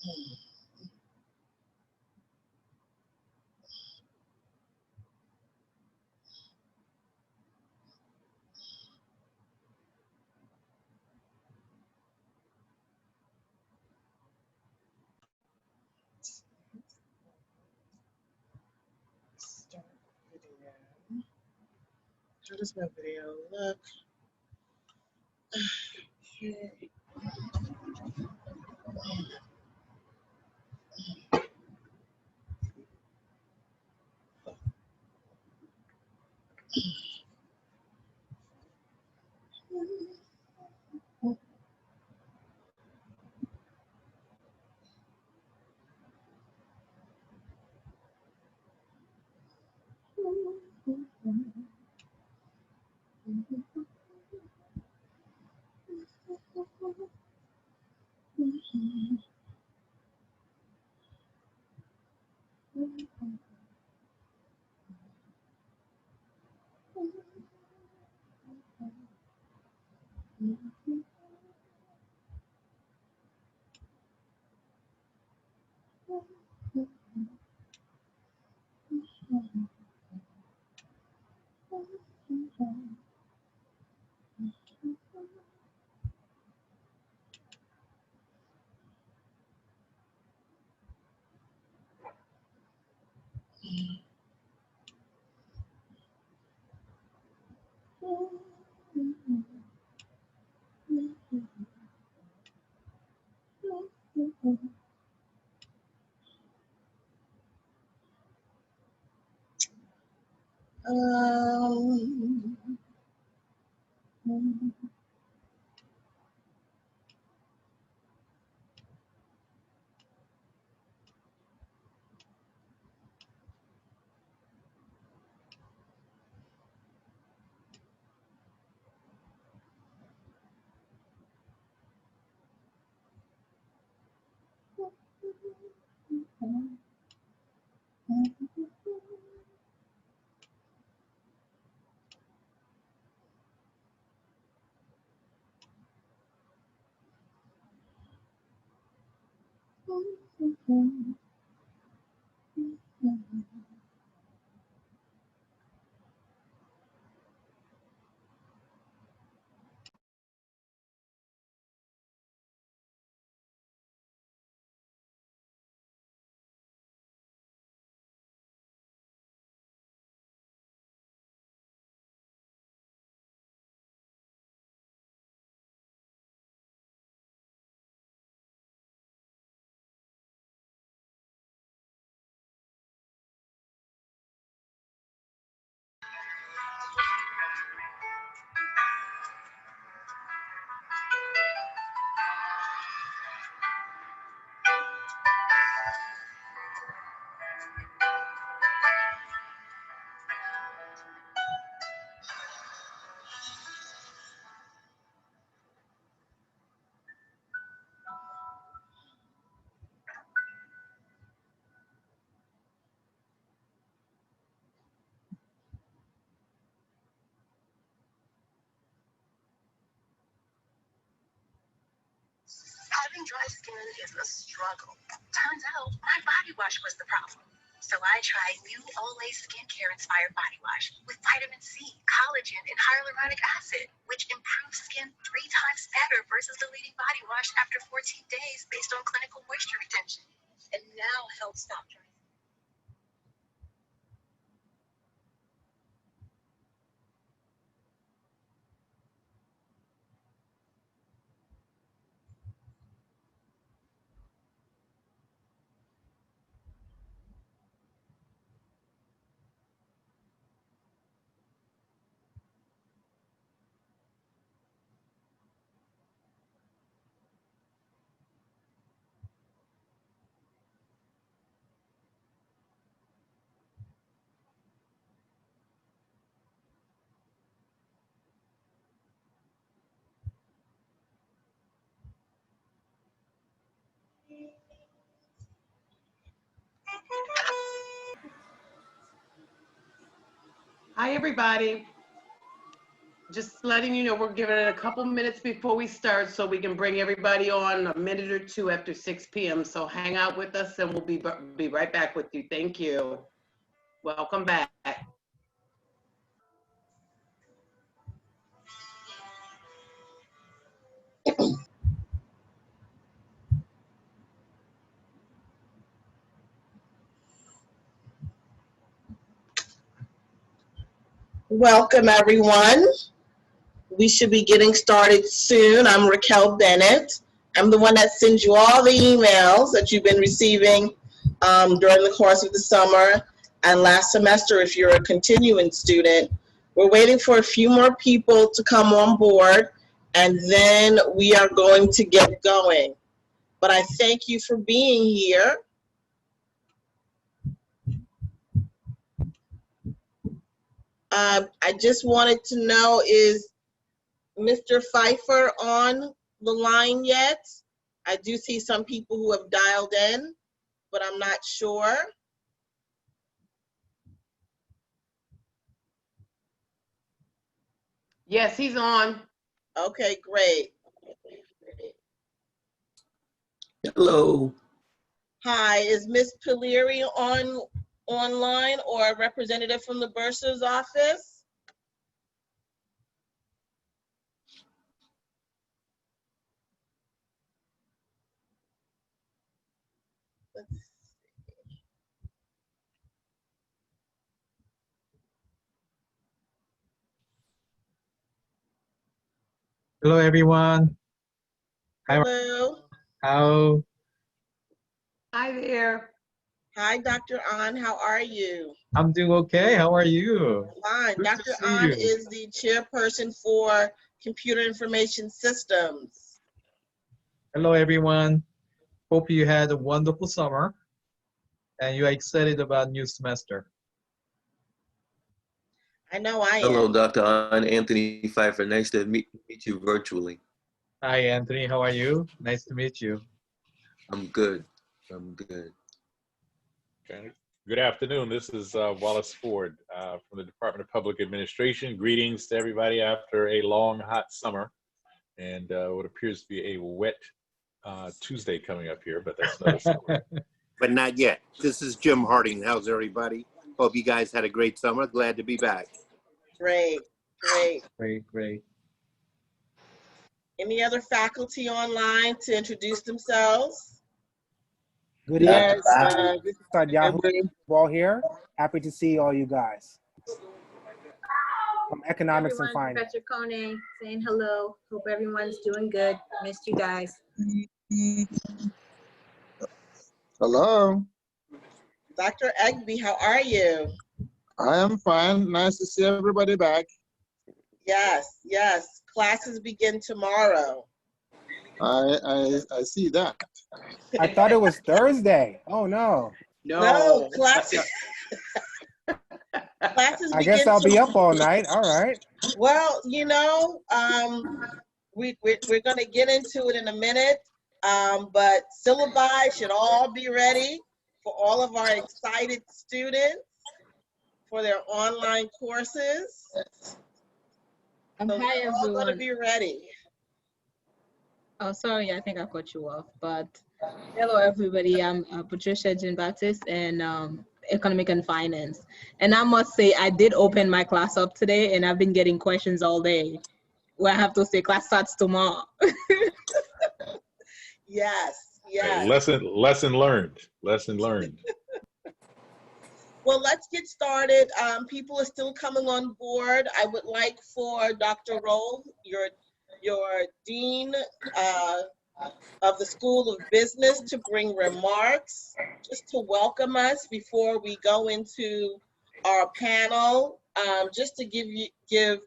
Start video. How does my video look? Okay. Having dry skin is a struggle. Turns out my body wash was the problem. So I tried new Olay skincare-inspired body wash with vitamin C, collagen, and hyaluronic acid, which improves skin 3 times better versus the leading body wash after 14 days based on clinical moisture retention. And now helps stop dry. Hi, everybody. Just letting you know, we're giving it a couple minutes before we start so we can bring everybody on a minute or two after 6 p.m. So hang out with us and we'll be right back with you. Thank you. Welcome back. Welcome, everyone. We should be getting started soon. I'm Raquel Bennett. I'm the one that sends you all the emails that you've been receiving during the course of the summer and last semester if you're a continuing student. We're waiting for a few more people to come on board, and then we are going to get going. But I thank you for being here. I just wanted to know, is Mr. Pfeiffer on the line yet? I do see some people who have dialed in, but I'm not sure. Yes, he's on. Okay, great. Hello. Hi, is Ms. Pilleri online or a representative from the bursar's office? Hello, everyone. Hello. How? Hi there. Hi, Dr. An. How are you? I'm doing okay. How are you? Fine. Good to Dr. see An you. is the chairperson for Computer Information Systems. Hello, everyone. Hope you had a wonderful summer and you are excited about new semester. I know I am. Hello, Dr. An. Anthony Pfeiffer. Nice to meet you virtually. Hi, Anthony. How are you? Nice to meet you. I'm good. I'm good. Okay. Good afternoon. This is Wallace Ford from the Department of Public Administration. Greetings to everybody after a long, hot summer and what appears to be a wet Tuesday coming up here, but that's another story. But not yet. This is Jim Harding. How's everybody? Hope you guys had a great summer. Glad to be back. Great, great. Great, great. Any other faculty online to introduce themselves? Good evening. This is Yahoo Ball here. Happy to see all you guys. From Economics and Everyone, Finance. Professor Koenig saying hello. Hope everyone's doing good. Missed you guys. Hello, Dr. Egby, how are you? I am fine. Nice to see everybody back. Yes, yes. Classes begin tomorrow. I see that. I thought it was Thursday. Oh no. No, classes. Classes I begin guess I'll be up all night. All right. Well, you know, we're going to get into it in a minute, but syllabi should all be ready for all of our excited students for their online courses. Hi, So they're all going to everyone. be ready. Oh, sorry, I think I cut you off, but hello, everybody. I'm Patricia Jean Baptiste in Economic and Finance. And I must say, I did open my class up today, and I've been getting questions all day where I have to say class starts tomorrow. Yes, yes. Okay, lesson learned. Lesson learned. Well, let's get started. People are still coming on board. I would like for Dr. Roll, your dean of the School of Business, to bring remarks, just to welcome us before we go into our panel. Just to give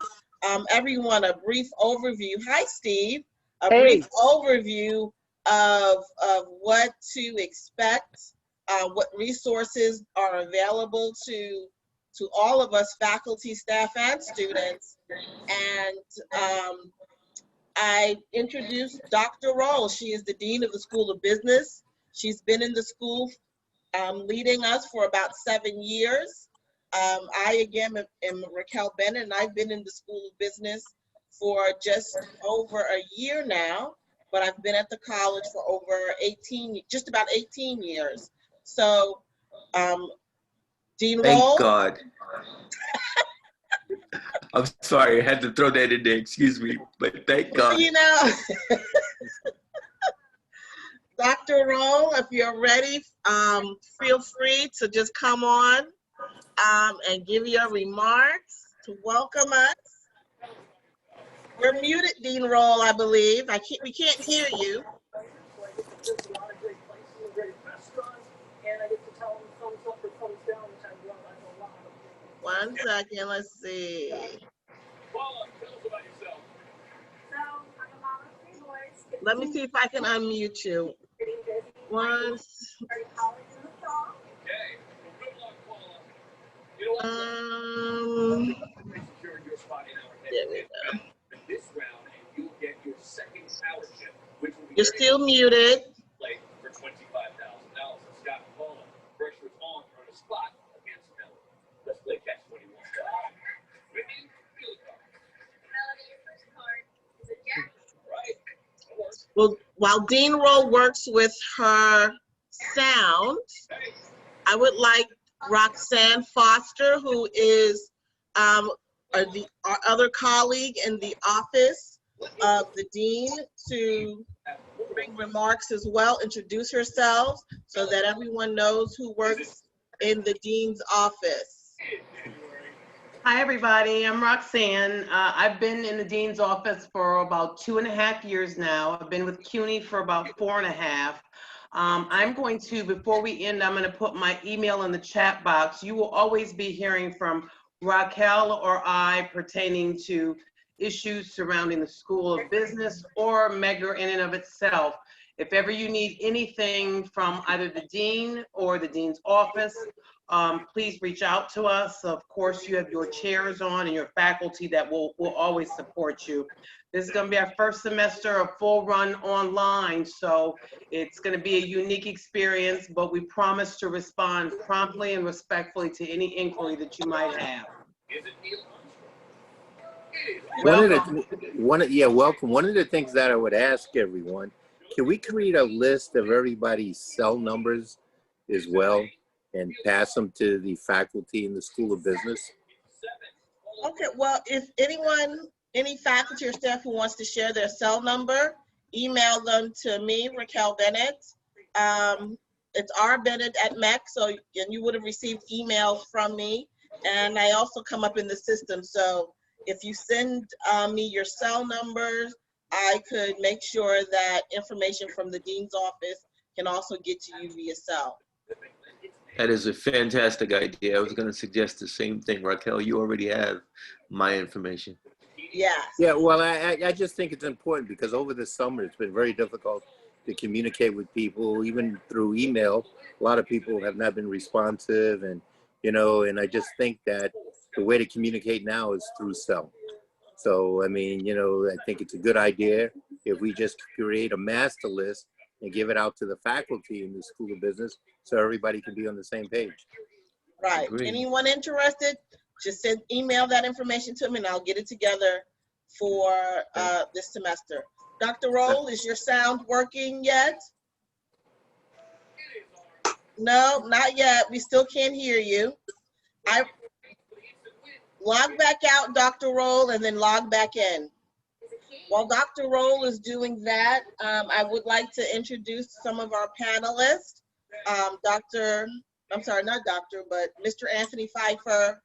everyone a brief overview. Hi, Steve. A brief overview of what to expect. What resources are available to all of us, faculty, staff, and students. And I introduced Dr. Roll. She is the Dean of the School of Business. She's been in the school leading us for about 7 years. I again am Raquel Bennett, and I've been in the School of Business for just over a year now, but I've been at the college for over 18, just about 18 years. So, Dean Thank Roll. God. I'm sorry, I had to throw that in there. Excuse me, but thank Well, God. you know, Dr. Roll, if you're ready, feel free to just come on and give your remarks to welcome us. You're muted, Dean Roll, I believe. We can't hear you. One second, let's see. Let me see if I can unmute you. There we go. You're still muted. Well, while Dean Roll works with her sound, I would like Roxanne Foster, who is our other colleague in the office of the dean, to bring remarks as well, introduce herself so that everyone knows who works in the dean's office. Hi, everybody. I'm Roxanne. I've been in the dean's office for about 2.5 years now. I've been with CUNY for about 4.5. I'm going to, before we end, I'm going to put my email in the chat box. You will always be hearing from Raquel or I pertaining to issues surrounding the School of Business or MEC in and of itself. If ever you need anything from either the dean or the dean's office, please reach out to us. Of course, you have your chairs on and your faculty that will always support you. This is going to be our first semester of full run online, so it's going to be a unique experience, but we promise to respond promptly and respectfully to any inquiry that you might have. Welcome. One of the things that I would ask everyone, can we create a list of everybody's cell numbers as well and pass them to the faculty in the School of Business? Okay, well, if any faculty or staff who wants to share their cell number, email them to me, Raquel Bennett. It's rbennett@MEC, so and you would have received emails from me. And I also come up in the system, so if you send me your cell numbers, I could make sure that information from the dean's office can also get to you via cell. That is a fantastic idea. I was going to suggest the same thing. Raquel, you already have my information. Yes. Yeah, well, I just think it's important because over the summer, it's been very difficult to communicate with people, even through email. A lot of people have not been responsive, and, and I just think that the way to communicate now is through cell. So, I mean, I think it's a good idea if we just create a master list and give it out to the faculty in the School of Business so everybody can be on the same page. Right. Agreed. Anyone interested, just email that information to me and I'll get it together for this semester. Dr. Roll, is your sound working yet? No, not yet. We still can't hear you. I log back out, Dr. Roll, and then log back in. While Dr. Roll is doing that, I would like to introduce some of our panelists. Mr. Anthony Pfeiffer,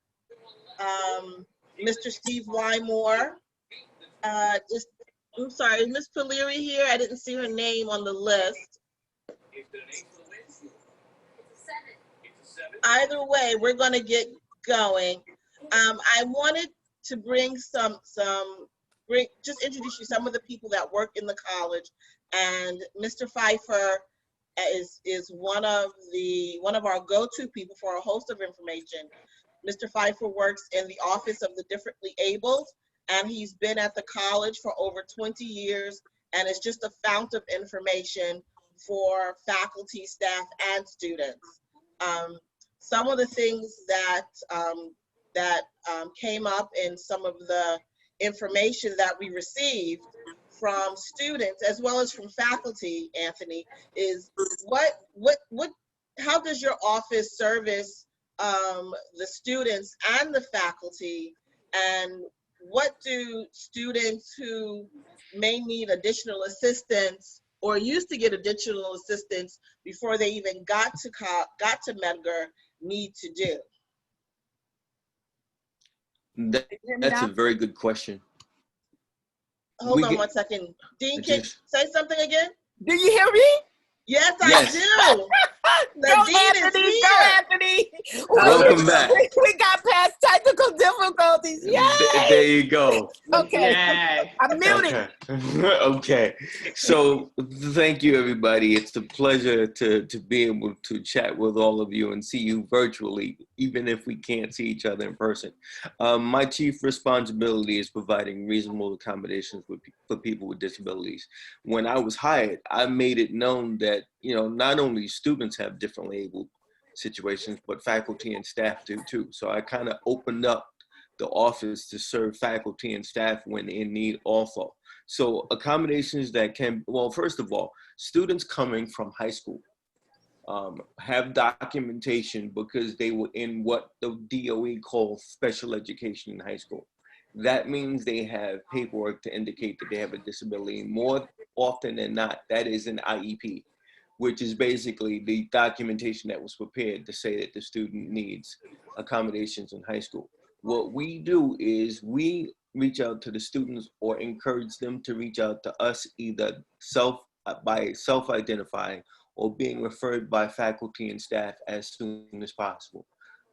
Mr. Steve Wymore. I'm sorry, Ms. Poliri here? I didn't see her name on the list. Either way, we're going to get going. I wanted to bring just introduce you some of the people that work in the college, and Mr. Pfeiffer is one of our go-to people for a host of information. Mr. Pfeiffer works in the Office of the Differently Abled, and he's been at the college for over 20 years, and is just a fount of information for faculty, staff, and students. some of the things that came up in some of the information that we received from students as well as from faculty, Anthony, is how does your office service the students and the faculty, and what do students who may need additional assistance or used to get additional assistance before they even got to Medgar need to do? That's a very good question. Hold on one second. Dean, can you say something again? Do you hear me? Yes, Yes. I do. Go, Dean Anthony. is Go, here. Anthony. Welcome back. We got past technical difficulties. Yay! There you go. Okay. Yay. I'm muted. Okay. Okay. So thank you, everybody. It's a pleasure to be able to chat with all of you and see you virtually, even if we can't see each other in person. My chief responsibility is providing reasonable accommodations for people with disabilities. When I was hired, I made it known that, you know, not only students have differently able situations, but faculty and staff do too. So I kind of opened up the office to serve faculty and staff when in need also. So accommodations that can, well, first of all, students coming from high school have documentation because they were in what the DOE calls special education in high school. That means they have paperwork to indicate that they have a disability. More often than not, that is an IEP, which is basically the documentation that was prepared to say that the student needs accommodations in high school. What we do is we reach out to the students or encourage them to reach out to us either by self-identifying or being referred by faculty and staff as soon as possible.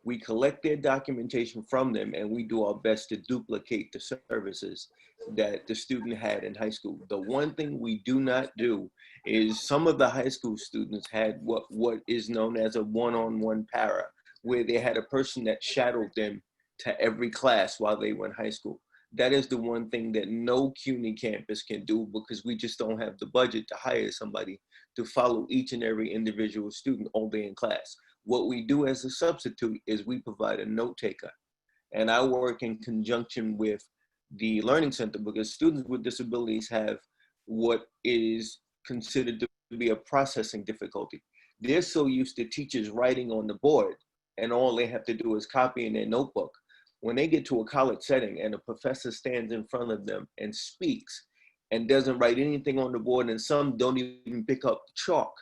We collect their documentation from them and we do our best to duplicate the services that the student had in high school. The one thing we do not do is some of the high school students had what is known as a one-on-one para, where they had a person that shadowed them to every class while they were in high school. That is the one thing that no CUNY campus can do because we just don't have the budget to hire somebody to follow each and every individual student all day in class. What we do as a substitute is we provide a note taker. And I work in conjunction with the Learning Center because students with disabilities have what is considered to be a processing difficulty. They're so used to teachers writing on the board and all they have to do is copy in their notebook. When they get to a college setting and a professor stands in front of them and speaks and doesn't write anything on the board, and some don't even pick up chalk,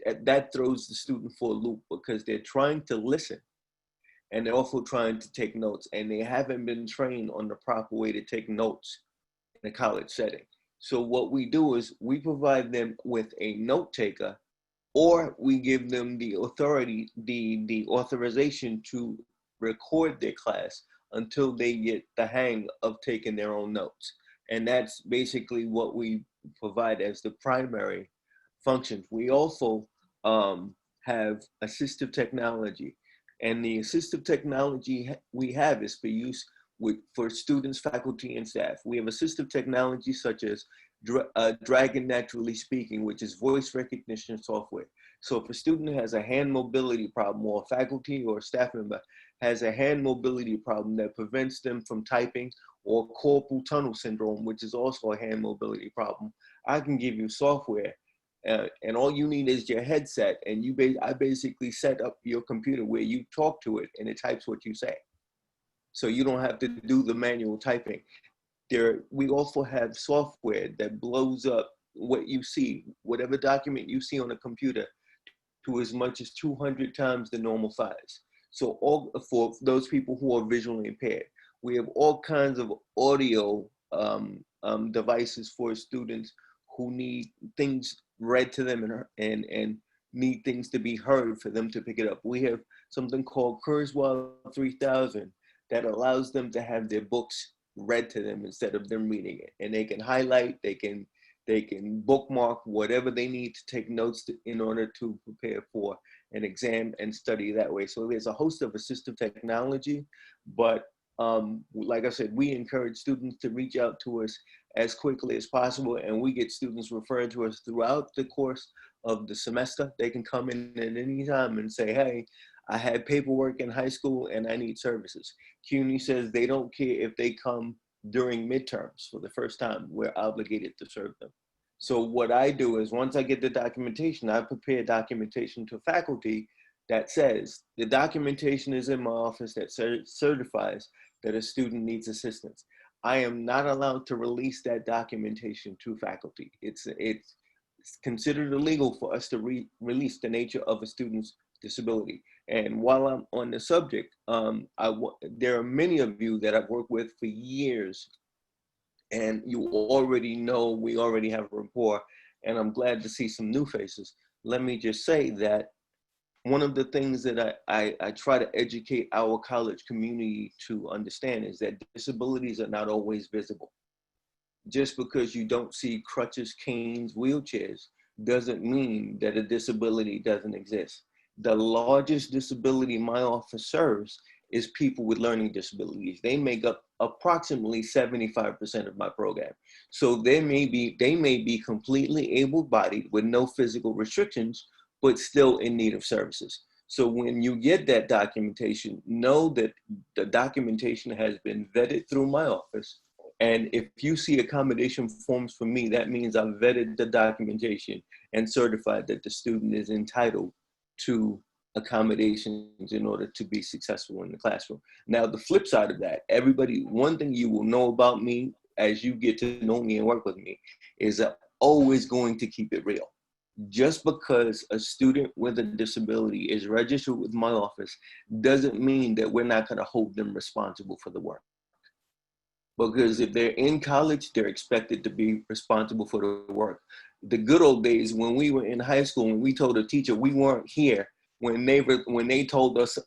that throws the student for a loop because they're trying to listen and they're also trying to take notes, and they haven't been trained on the proper way to take notes in a college setting. So what we do is we provide them with a note taker, or we give them the authority, the authorization to record their class until they get the hang of taking their own notes. And that's basically what we provide as the primary functions. We also have assistive technology. And the assistive technology we have is for use for students, faculty, and staff. We have assistive technology such as Dragon Naturally Speaking, which is voice recognition software. So if a student has a hand mobility problem, or a faculty or a staff member has a hand mobility problem that prevents them from typing, or carpal tunnel syndrome, which is also a hand mobility problem, I can give you software and all you need is your headset, and I basically set up your computer where you talk to it and it types what you say. So you don't have to do the manual typing. We also have software that blows up what you see, whatever document you see on a computer, to as much as 200 times the normal size. So for those people who are visually impaired, we have all kinds of audio devices for students who need things read to them and need things to be heard for them to pick it up. We have something called Kurzweil 3000 that allows them to have their books read to them instead of them reading it. And they can highlight, they can bookmark whatever they need to take notes in order to prepare for an exam and study that way. So there's a host of assistive technology, but like I said, we encourage students to reach out to us as quickly as possible, and we get students referred to us throughout the course of the semester. They can come in at any time and say, hey, I had paperwork in high school and I need services. CUNY says they don't care if they come during midterms for the first time. We're obligated to serve them. So what I do is once I get the documentation, I prepare documentation to faculty that says the documentation is in my office that certifies that a student needs assistance. I am not allowed to release that documentation to faculty. It's considered illegal for us to release the nature of a student's disability. And while I'm on the subject, there are many of you that I've worked with for years, and you already know we already have a rapport, and I'm glad to see some new faces. Let me just say that one of the things that I try to educate our college community to understand is that disabilities are not always visible. Just because you don't see crutches, canes, wheelchairs, doesn't mean that a disability doesn't exist. The largest disability my office serves is people with learning disabilities. They make up approximately 75% of my program. So they may be completely able-bodied with no physical restrictions, but still in need of services. So when you get that documentation, know that the documentation has been vetted through my office. And if you see accommodation forms from me, that means I've vetted the documentation and certified that the student is entitled to accommodations in order to be successful in the classroom. Now, the flip side of that, one thing you will know about me as you get to know me and work with me is I'm always going to keep it real. Just because a student with a disability is registered with my office doesn't mean that we're not going to hold them responsible for the work. Because if they're in college, they're expected to be responsible for the work. The good old days when we were in high school, when we told a teacher we weren't here, when they told us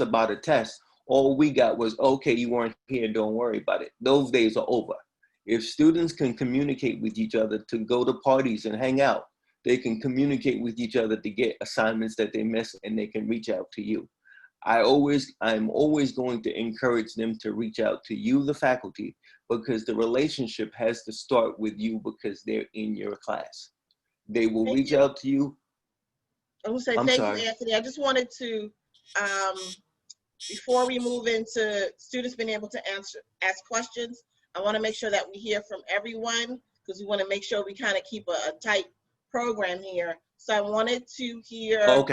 about a test, all we got was, okay, you weren't here, don't worry about it. Those days are over. If students can communicate with each other to go to parties and hang out, they can communicate with each other to get assignments that they miss, and they can reach out to you. I'm always going to encourage them to reach out to you, the faculty, because the relationship has to start with you because they're in your class. They will reach out to you. I will say I'm thank sorry. you, Anthony. I just wanted to, before we move into students being able to ask questions, I want to make sure that we hear from everyone because we want to make sure we kind of keep a tight program here. So I wanted to hear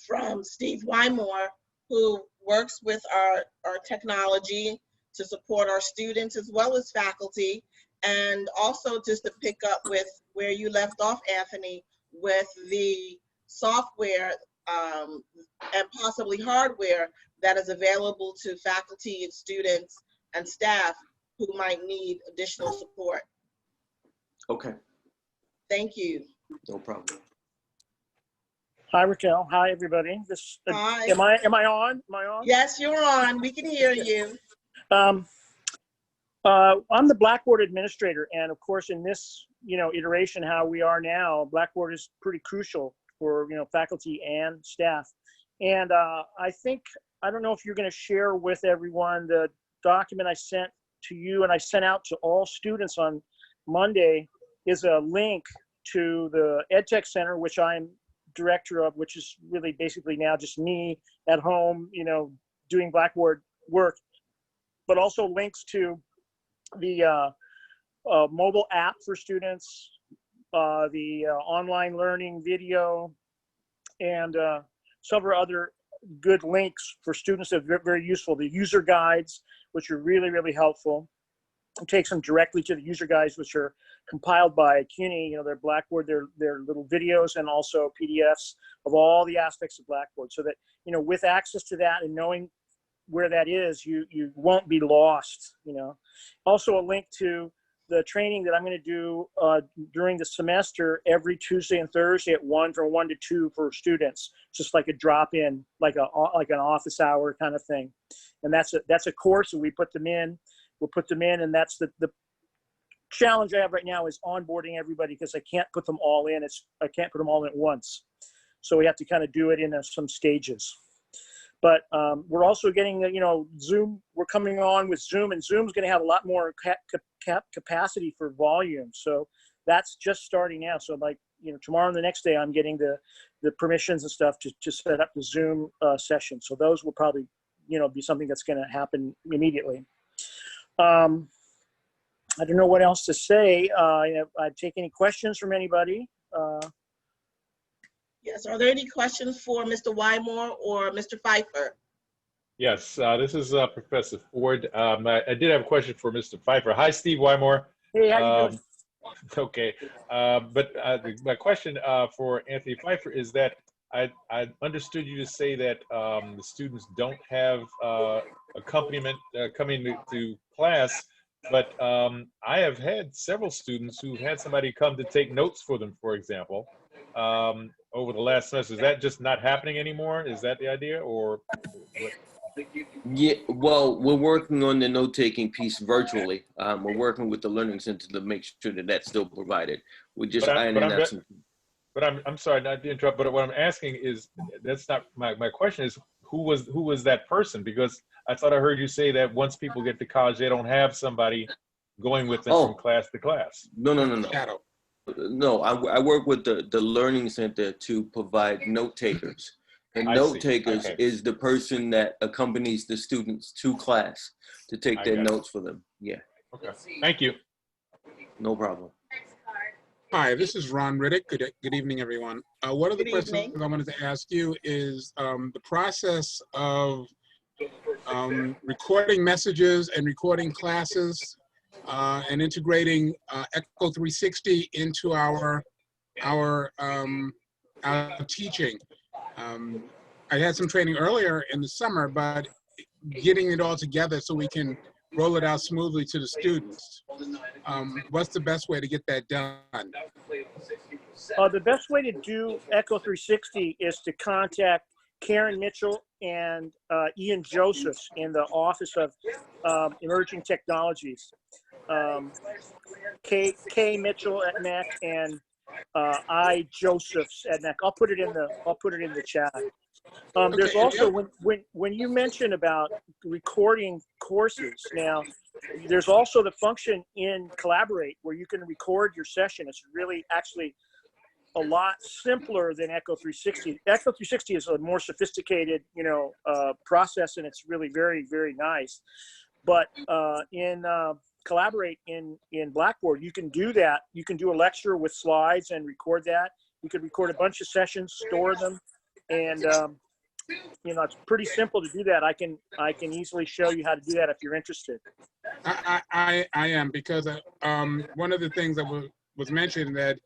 from Steve Wymore, who works with our technology to support our students as well as faculty, and also just to pick up with where you left off, Anthony, with the software and possibly hardware that is available to faculty and students and staff who might need additional support. Okay. Thank you. No problem. Hi, Raquel. Hi, everybody. Hi. Am I on? Am I on? Yes, you're on. We can hear you. I'm the Blackboard administrator, and of course, in this iteration, how we are now, Blackboard is pretty crucial for faculty and staff. And I don't know if you're going to share with everyone the document I sent to you and I sent out to all students on Monday is a link to the EdTech Center, which I'm director of, which is really basically now just me at home, doing Blackboard work, but also links to the mobile app for students, the online learning video, and several other good links for students that are very useful. The user guides, which are really, really helpful. It takes them directly to the user guides, which are compiled by CUNY, their Blackboard, their little videos, and also PDFs of all the aspects of Blackboard, so that, with access to that and knowing where that is, you won't be lost, Also a link to the training that I'm going to do during the semester every Tuesday and Thursday from 1 to 2 for students, just like a drop-in, like an office hour kind of thing. And that's a course that we put them in. We'll put them in, and that's the challenge I have right now is onboarding everybody because I can't put them all in. I can't put them all in at once. So we have to kind of do it in some stages. But we're also getting, Zoom. We're coming on with Zoom, and Zoom's going to have a lot more capacity for volume. So that's just starting now. So tomorrow and the next day, I'm getting the the permissions and stuff to set up the Zoom session. So those will probably, be something that's going to happen immediately. I don't know what else to say. I'd take any questions from anybody. Yes, are there any questions for Mr. Wymore or Mr. Pfeiffer? Yes, this is Professor Ford. I did have a question for Mr. Pfeiffer. Hi, Steve Wymore. Hey, how you doing? Okay, but my question for Anthony Pfeiffer is that I understood you to say that the students don't have accompaniment coming to class, but I have had several students who've had somebody come to take notes for them, for example, over the last semester. Is that just not happening anymore? Is that the idea, or what? Yeah, well, we're working on the note-taking piece virtually. We're working with the Learning Center to make sure that that's still provided. We're just ironing out some. But I'm sorry not to interrupt, but what I'm asking is, that's not my question is, who was that person? Because I thought I heard you say that once people get to college, they don't have somebody going with them from class to class. No. No, I work with the Learning Center to provide note takers. And note takers is the person that accompanies the students to class to take their notes for them. Yeah. Okay. Thank you. No problem. Hi, this is Ron Riddick. Good evening, everyone. One of the questions I wanted to ask you is the process of recording messages and recording classes and integrating Echo 360 into our teaching. I had some training earlier in the summer, but getting it all together so we can roll it out smoothly to the students. What's the best way to get that done? The best way to do Echo 360 is to contact Karen Mitchell and Ian Josephs in the Office of Emerging Technologies. K Mitchell at MEC and I Josephs at MEC. I'll put it in the chat. There's also when you mention about recording courses, now there's also the function in Collaborate where you can record your session. It's really actually a lot simpler than Echo 360. Echo 360 is a more sophisticated, process, and it's really very, very nice. But in Collaborate in Blackboard, you can do that. You can do a lecture with slides and record that. You could record a bunch of sessions, store them, and it's pretty simple to do that. I can easily show you how to do that if you're interested. I am, because one of the things that was mentioned that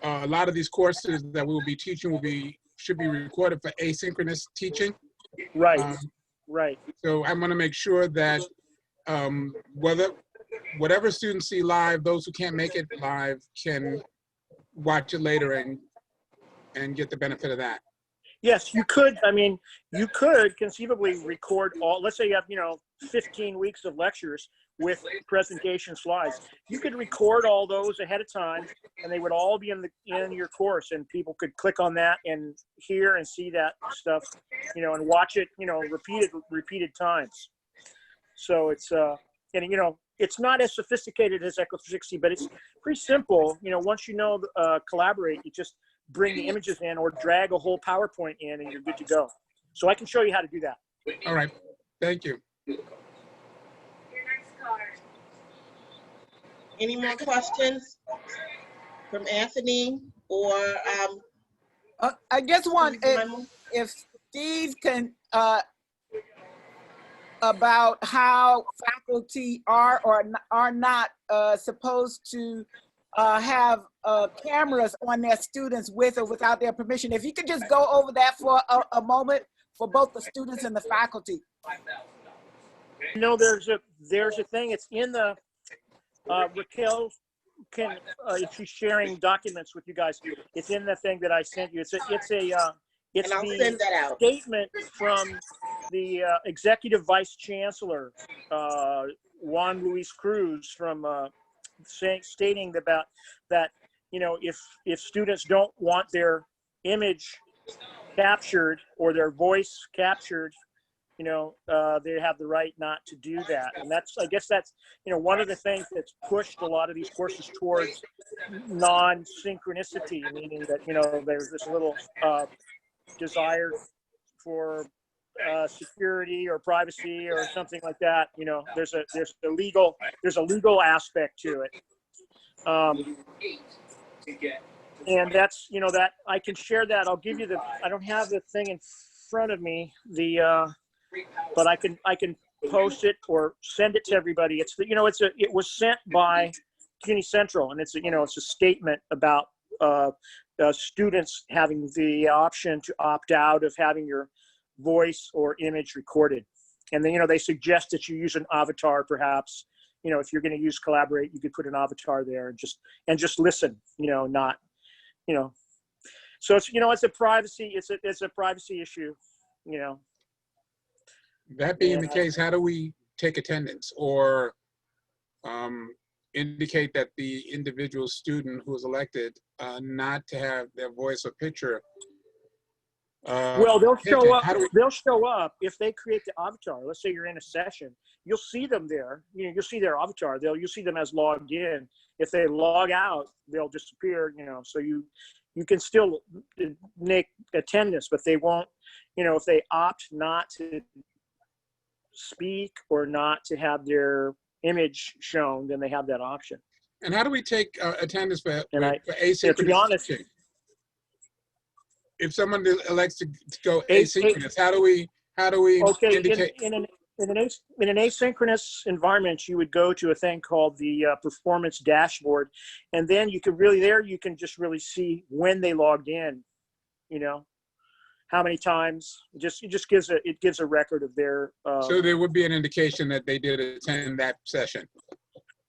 a lot of these courses that we will be teaching should be recorded for asynchronous teaching. Right. Right. So I want to make sure that whatever students see live, those who can't make it live can watch it later and get the benefit of that. Yes, you could. I mean, you could conceivably record all, let's say you have, 15 weeks of lectures with presentation slides. You could record all those ahead of time and they would all be in your course, and people could click on that and hear and see that stuff, and watch it, repeated times. So it's, it's not as sophisticated as Echo 360, but it's pretty simple. Once Collaborate, you just bring the images in or drag a whole PowerPoint in and you're good to go. So I can show you how to do that. All right. Thank you. Any more questions from Anthony or I guess one, if Steve can, about how faculty are or are not supposed to have cameras on their students with or without their permission. If you could just go over that for a moment for both the students and the faculty. There's a thing. It's in the Raquel can if she's sharing documents with you guys. It's in the thing that I sent you. It's the statement from the executive vice chancellor Juan Luis Cruz from stating about that, if students don't want their image captured or their voice captured, they have the right not to do that. And that's, I guess that's, one of the things that's pushed a lot of these courses towards non-synchronicity, meaning that, there's this little desire for security or privacy or something like that. There's a legal aspect to it. And that's, that I can share that. I'll give you I don't have the thing in front of me, but I can post it or send it to everybody. It was sent by CUNY Central, and it's a statement about students having the option to opt out of having your voice or image recorded. And then, they suggest that you use an avatar, perhaps. If you're going to use Collaborate, you could put an avatar there and just listen, not, so it's, it's a privacy issue, That being the case, how do we take attendance or indicate that the individual student who is elected not to have their voice or picture? Well, they'll show up. They'll show up if they create the avatar. Let's say you're in a session, you'll see them there. You'll see their avatar. You'll see them as logged in. If they log out, they'll disappear. So you can still make attendance, but they won't. If they opt not to speak or not to have their image shown, then they have that option. And how do we take attendance for asynchronous? To be honest, if someone elects to go asynchronous, how do we indicate? In an asynchronous environment, you would go to a thing called the performance dashboard, and then you can just really see when they logged in, how many times. It just gives a record of their. So there would be an indication that they did attend that session.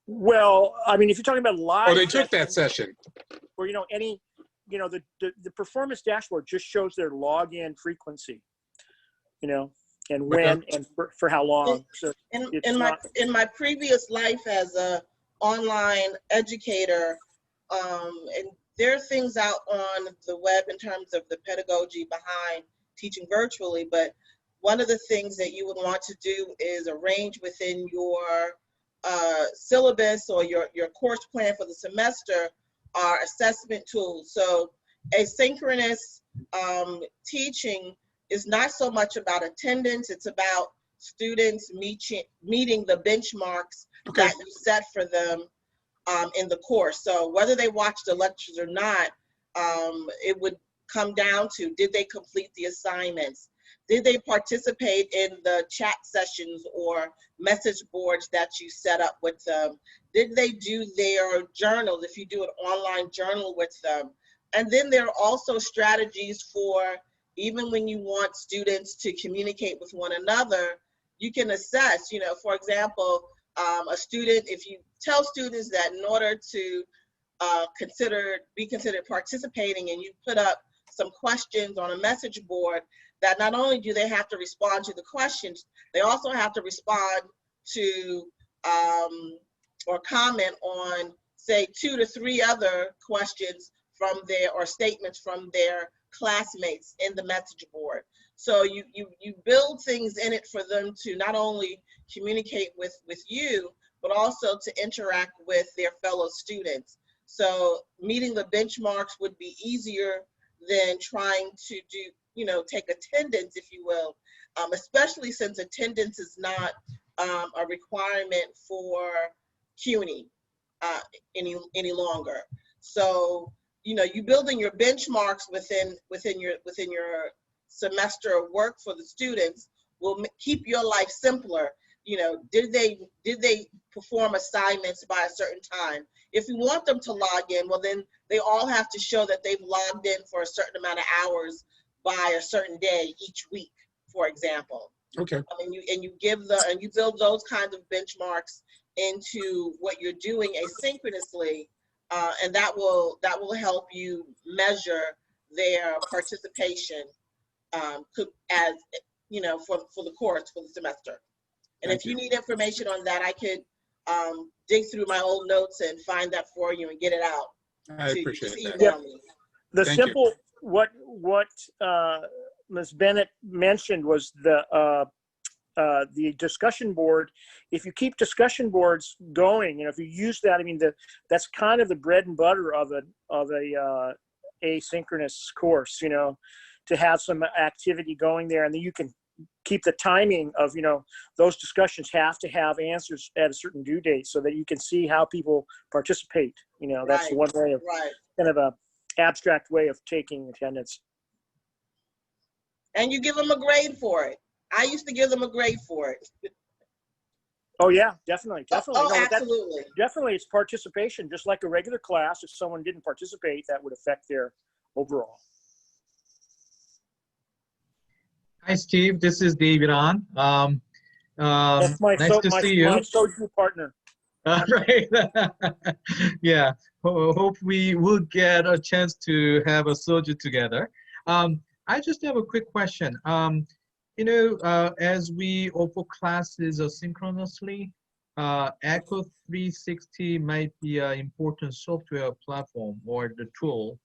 Well, I mean, if you're talking about live. Or they took that session. Or the performance dashboard just shows their login frequency, and when and for how long. So in my previous life as a online educator, and there are things out on the web in terms of the pedagogy behind teaching virtually, but one of the things that you would want to do is arrange within your syllabus or your course plan for the semester are assessment tools. So asynchronous teaching is not so much about attendance, it's about students meeting the benchmarks that you set for them in the course. So whether they watch the lectures or not, it would come down to, did they complete the assignments? Did they participate in the chat sessions or message boards that you set up with them? Did they do their journals, if you do an online journal with them? And then there are also strategies for, even when you want students to communicate with one another, you can assess, for example, a student, if you tell students that in order to be considered participating, and you put up some questions on a message board, that not only do they have to respond to the questions, they also have to respond to or comment on, say, 2 to 3 other questions from or statements from their classmates in the message board. So you build things in it for them to not only communicate with you, but also to interact with their fellow students. So meeting the benchmarks would be easier than trying to do, take attendance, if you will, especially since attendance is not a requirement for CUNY any longer. So, you building your benchmarks within your semester of work for the students will keep your life simpler. Did they perform assignments by a certain time? If you want them to log in, well, then they all have to show that they've logged in for a certain amount of hours by a certain day each week, for example. Okay. And you build those kinds of benchmarks into what you're doing asynchronously, and that will help you measure their participation as for the course, for the semester. And if you need information on that, I could dig through my old notes and find that for you and get it out. I appreciate that. Yep. The Thank simple, what Ms. Bennett mentioned was the the discussion board, if you keep discussion boards going, if you use that, I mean, that's kind of the bread and butter of a asynchronous course, to have some activity going there, and then you can keep the timing of, those discussions have to have answers at a certain due date so that you can see how people participate. That's Right, one way of right. kind of a abstract way of taking attendance. And you give them a grade for it. I used to give them a grade for it. Oh yeah, definitely. Oh, No, but absolutely. definitely it's participation, just like a regular class. If someone didn't participate, that would affect their overall. Hi, Steve. This is David on. That's my Nice to see you. my soju partner. Right. Yeah. Hope we will get a chance to have a soju together. I just have a quick question. As we offer classes asynchronously, Echo 360 might be an important software platform or the tool.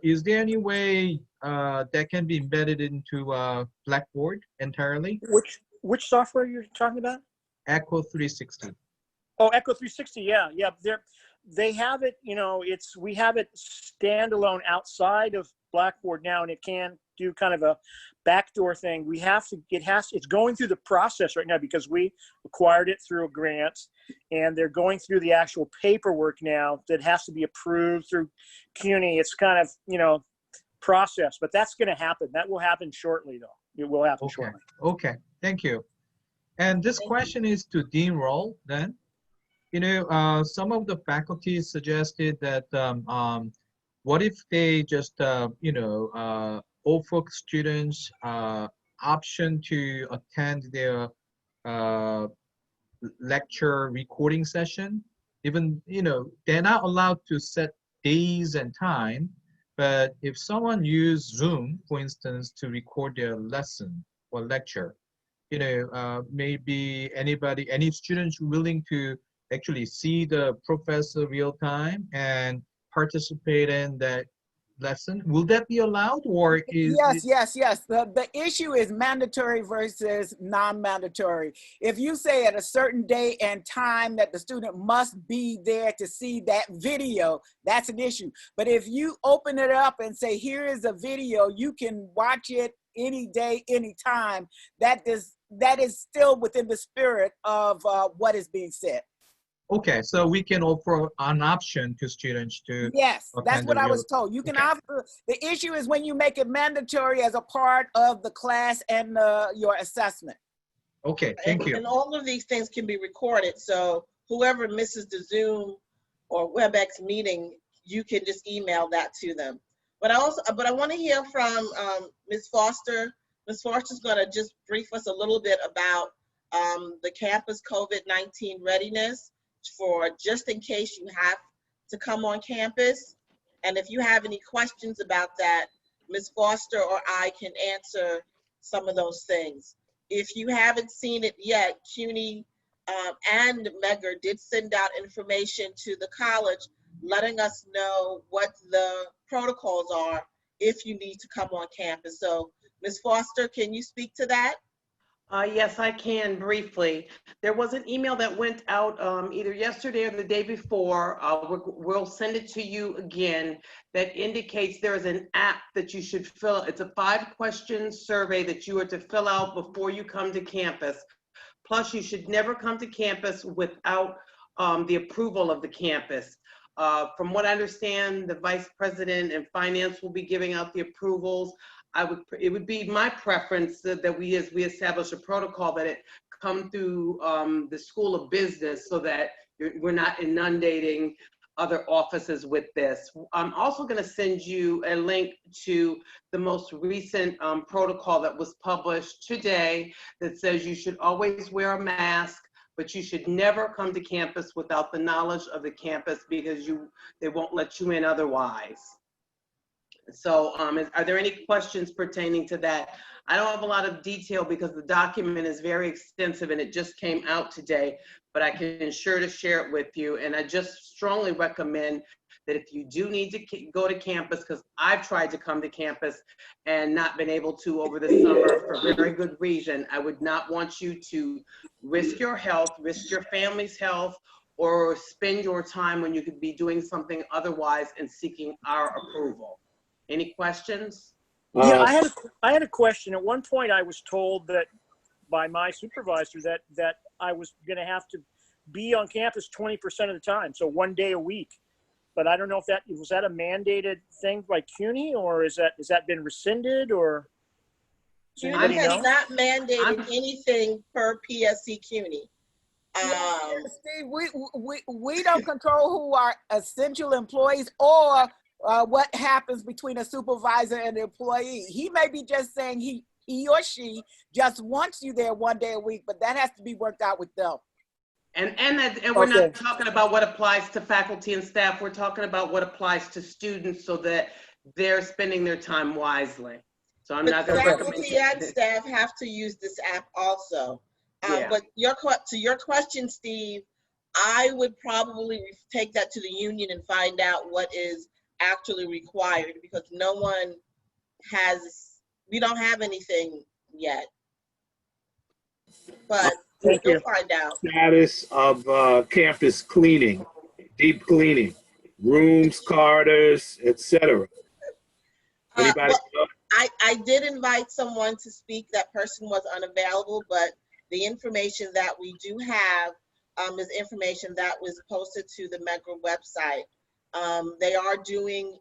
Is there any way that can be embedded into Blackboard entirely? Which software you're talking about? Echo 360. Oh, Echo 360. Yeah. They have it. We have it standalone outside of Blackboard now, and it can do kind of a backdoor thing. It's going through the process right now because we acquired it through a grant, and they're going through the actual paperwork now that has to be approved through CUNY. It's kind of, process, but that's going to happen. That will happen shortly, though. It will happen shortly. Okay. Thank you. And this question is to Dean Roll then. Some of the faculty suggested that what if they just, offer students option to attend their lecture recording session? Even, they're not allowed to set days and time, but if someone use Zoom, for instance, to record their lesson or lecture, maybe any students willing to actually see the professor real time and participate in that lesson, will that be allowed, or is Yes. The issue is mandatory versus non-mandatory. If you say at a certain day and time that the student must be there to see that video, that's an issue. But if you open it up and say, here is a video, you can watch it any day, any time, that is still within the spirit of what is being said. Okay, so we can offer an option to students to. Yes, that's what I was told. You can offer. The issue is when you make it mandatory as a part of the class and your assessment. Okay, thank you. And all of these things can be recorded, so whoever misses the Zoom or WebEx meeting, you can just email that to them. But I want to hear from Ms. Foster. Ms. Foster's going to just brief us a little bit about the campus COVID-19 readiness for just in case you have to come on campus. And if you have any questions about that, Ms. Foster or I can answer some of those things. If you haven't seen it yet, CUNY and MEGR did send out information to the college letting us know what the protocols are if you need to come on campus. So Ms. Foster, can you speak to that? Yes, I can briefly. There was an email that went out either yesterday or the day before. We'll send it to you again that indicates there is an app that you should fill. It's a 5-question survey that you are to fill out before you come to campus. Plus, you should never come to campus without the approval of the campus. From what I understand, the Vice President and Finance will be giving out the approvals. It would be my preference that we establish a protocol that it come through the School of Business so that we're not inundating other offices with this. I'm also going to send you a link to the most recent protocol that was published today that says you should always wear a mask, but you should never come to campus without the knowledge of the campus because they won't let you in otherwise. So are there any questions pertaining to that? I don't have a lot of detail because the document is very extensive and it just came out today, but I can ensure to share it with you. And I just strongly recommend that if you do need to go to campus, because I've tried to come to campus and not been able to over the summer for very good reason, I would not want you to risk your health, risk your family's health, or spend your time when you could be doing something otherwise and seeking our approval. Any questions? Yeah, I had a question. At one point, I was told that by my supervisor that I was going to have to be on campus 20% of the time, so 1 day a week. But I don't know if that was that a mandated thing by CUNY, or has that been rescinded, or does anybody CUNY has know? not mandated anything per PSC CUNY. Steve, we don't control who are essential employees or what happens between a supervisor and an employee. He may be just saying he or she just wants you there 1 day a week, but that has to be worked out with them. And we're not talking about what applies to faculty and staff. We're talking about what applies to students so that they're spending their time wisely. So I'm not going to recommend. Faculty and staff have to use this app also. Yeah. But to your question, Steve, I would probably take that to the union and find out what is actually required, because we don't have anything yet. But we'll find out. Status of campus cleaning, deep cleaning, rooms, corridors, etc. Anybody? I did invite someone to speak. That person was unavailable, but the information that we do have is information that was posted to the MEC website. They are doing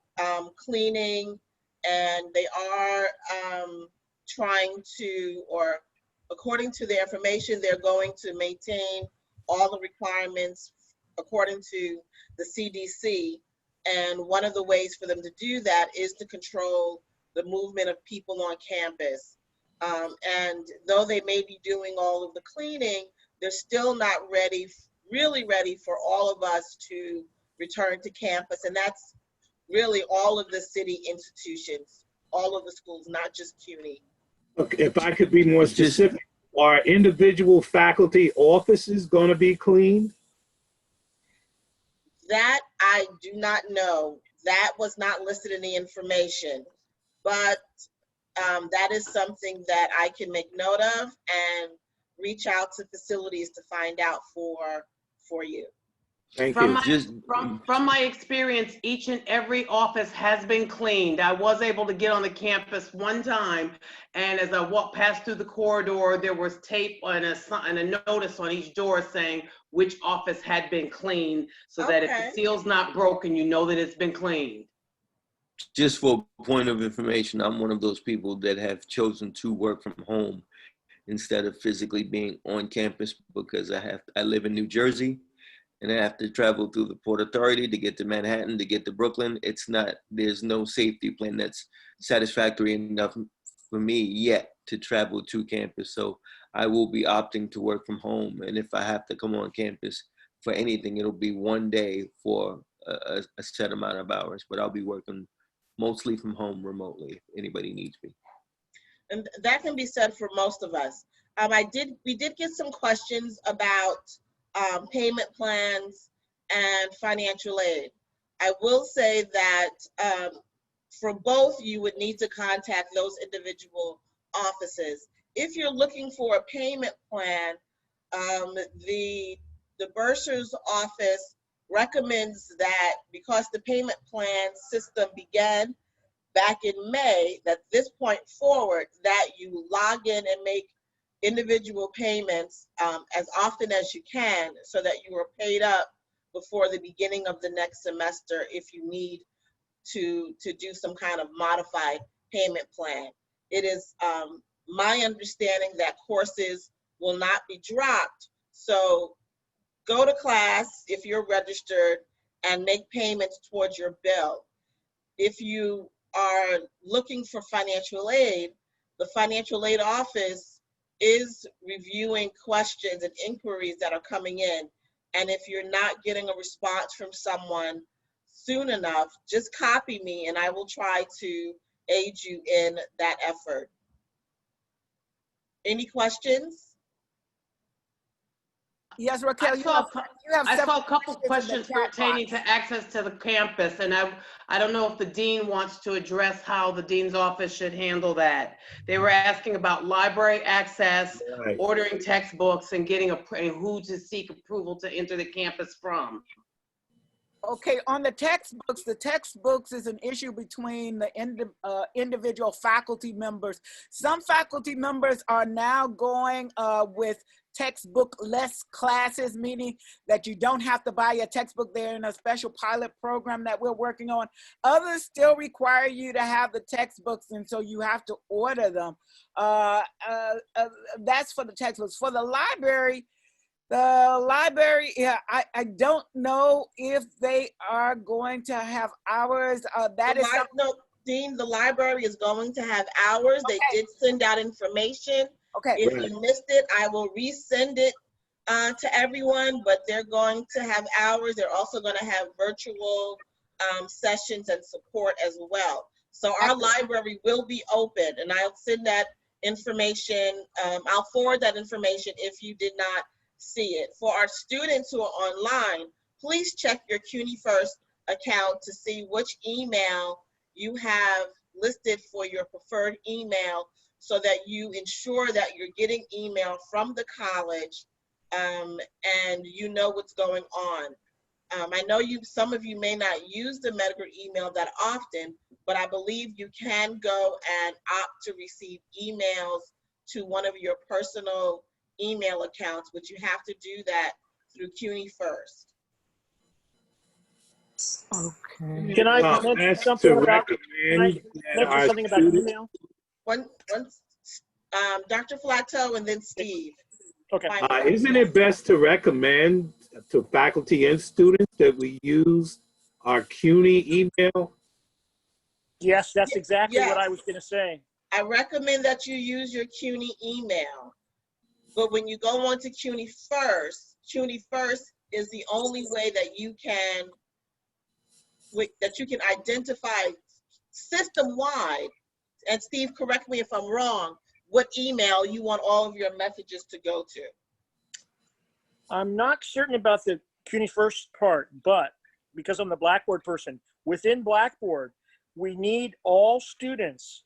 cleaning, and they are trying to, or according to the information, they're going to maintain all the requirements according to the CDC. And one of the ways for them to do that is to control the movement of people on campus. And though they may be doing all of the cleaning, they're still not really ready for all of us to return to campus. And that's really all of the city institutions, all of the schools, not just CUNY. Okay, if I could be more specific, are individual faculty offices going to be cleaned? That I do not know. That was not listed in the information, but that is something that I can make note of and reach out to facilities to find out for you. Thank From you. from my experience, each and every office has been cleaned. I was able to get on the campus one time, and as I walked past through the corridor, there was tape and a notice on each door saying which office had been cleaned, so that if the seal's not broken, you know that it's been cleaned. Just for point of information, I'm one of those people that have chosen to work from home instead of physically being on campus, because I live in New Jersey, and I have to travel through the Port Authority to get to Manhattan, to get to Brooklyn. There's no safety plan that's satisfactory enough for me yet to travel to campus. So I will be opting to work from home. And if I have to come on campus for anything, it'll be 1 day for a set amount of hours, but I'll be working mostly from home remotely if anybody needs me. And that can be said for most of us. We did get some questions about payment plans and financial aid. I will say that for both, you would need to contact those individual offices. If you're looking for a payment plan, the bursar's office recommends that, because the payment plan system began back in May, that this point forward, that you log in and make individual payments as often as you can, so that you are paid up before the beginning of the next semester if you need to do some kind of modified payment plan. It is my understanding that courses will not be dropped, so go to class if you're registered and make payments towards your bill. If you are looking for financial aid, the financial aid office is reviewing questions and inquiries that are coming in. And if you're not getting a response from someone soon enough, just copy me and I will try to aid you in that effort. Any questions? Yes, Raquel, I you saw, have I several saw a couple questions in the chat pertaining box. to access to the campus, and I don't know if the dean wants to address how the dean's office should handle that. They were asking about library access, Right. ordering textbooks, and getting and who to seek approval to enter the campus from. Okay, on the textbooks is an issue between the individual faculty members. Some faculty members are now going with textbook-less classes, meaning that you don't have to buy a textbook. They're in a special pilot program that we're working on. Others still require you to have the textbooks, and so you have to order them. That's for the textbooks. For the library, yeah, I don't know if they are going to have hours. That is something. No, Dean, the library is going to have hours. Okay. They did send out information. Okay. If you missed it, I will resend it to everyone, but they're going to have hours. They're also going to have virtual sessions and support as well. So our library will be open, and I'll send that information. I'll forward that information if you did not see it. For our students who are online, please check your CUNY First account to see which email you have listed for your preferred email, so that you ensure that you're getting email from the college and you know what's going on. I know some of you may not use the medical email that often, but I believe you can go and opt to receive emails to one of your personal email accounts, but you have to do that through CUNY First. Okay. Can I mention Ask something to about? Can I recommend that mention our something about students. email? Dr. Flateau and then Steve. Okay. Isn't it best to recommend to faculty and students that we use our CUNY email? Yes, that's exactly Yes. what I was going to say. I recommend that you use your CUNY email, but when you go on to CUNY First is the only way that you can identify system-wide, and Steve, correct me if I'm wrong, what email you want all of your messages to go to. I'm not certain about the CUNY First part, but because I'm the Blackboard person, within Blackboard, we need all students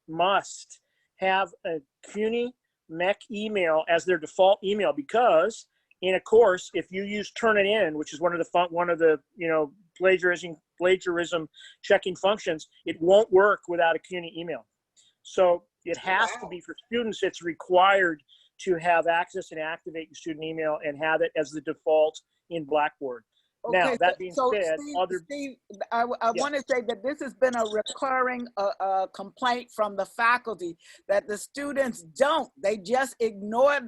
must have a CUNY MEC email as their default email, because in a course, if you use Turnitin, which is one of the plagiarism checking functions, it won't work without a CUNY email. So it has to be for students. It's required to have access and activate your student email and have it as the default in Blackboard. Okay, Now, that being said, Steve, I want to say that this has been a recurring complaint from the faculty, that the students they just ignore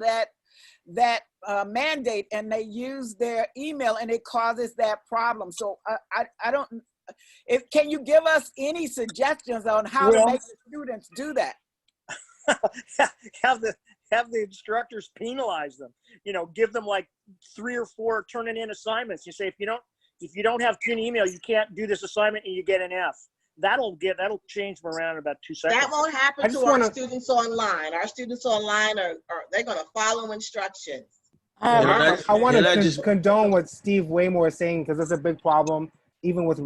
that mandate and they use their email, and it causes that problem. So I don't, can you give us any suggestions on how to make the students do that? have the instructors penalize them, give them like 3 or 4 Turnitin assignments. You say, if you don't have CUNY email, you can't do this assignment and you get an F. That'll change them around in about 2 seconds. That won't happen to our students online. Our students online they're going to follow instructions. I want to condone what Steve Waymore is saying, because it's a big problem, even with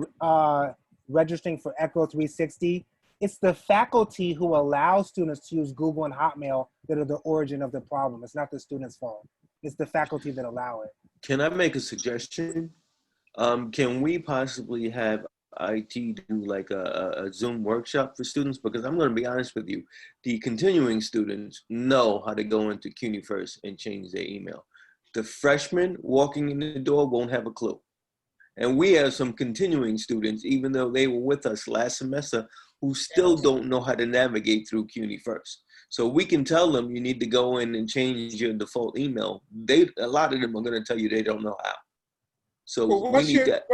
registering for Echo 360. It's the faculty who allow students to use Google and Hotmail that are the origin of the problem. It's not the student's fault. It's the faculty that allow it. Can I make a suggestion? Can we possibly have IT do like a Zoom workshop for students? Because I'm going to be honest with you, the continuing students know how to go into CUNY First and change their email. The freshmen walking in the door won't have a clue. And we have some continuing students, even though they were with us last semester, who still don't know how to navigate through CUNY First. So we can tell them you need to go in and change your default email. A lot of them are going to tell you they don't know how. So we need that.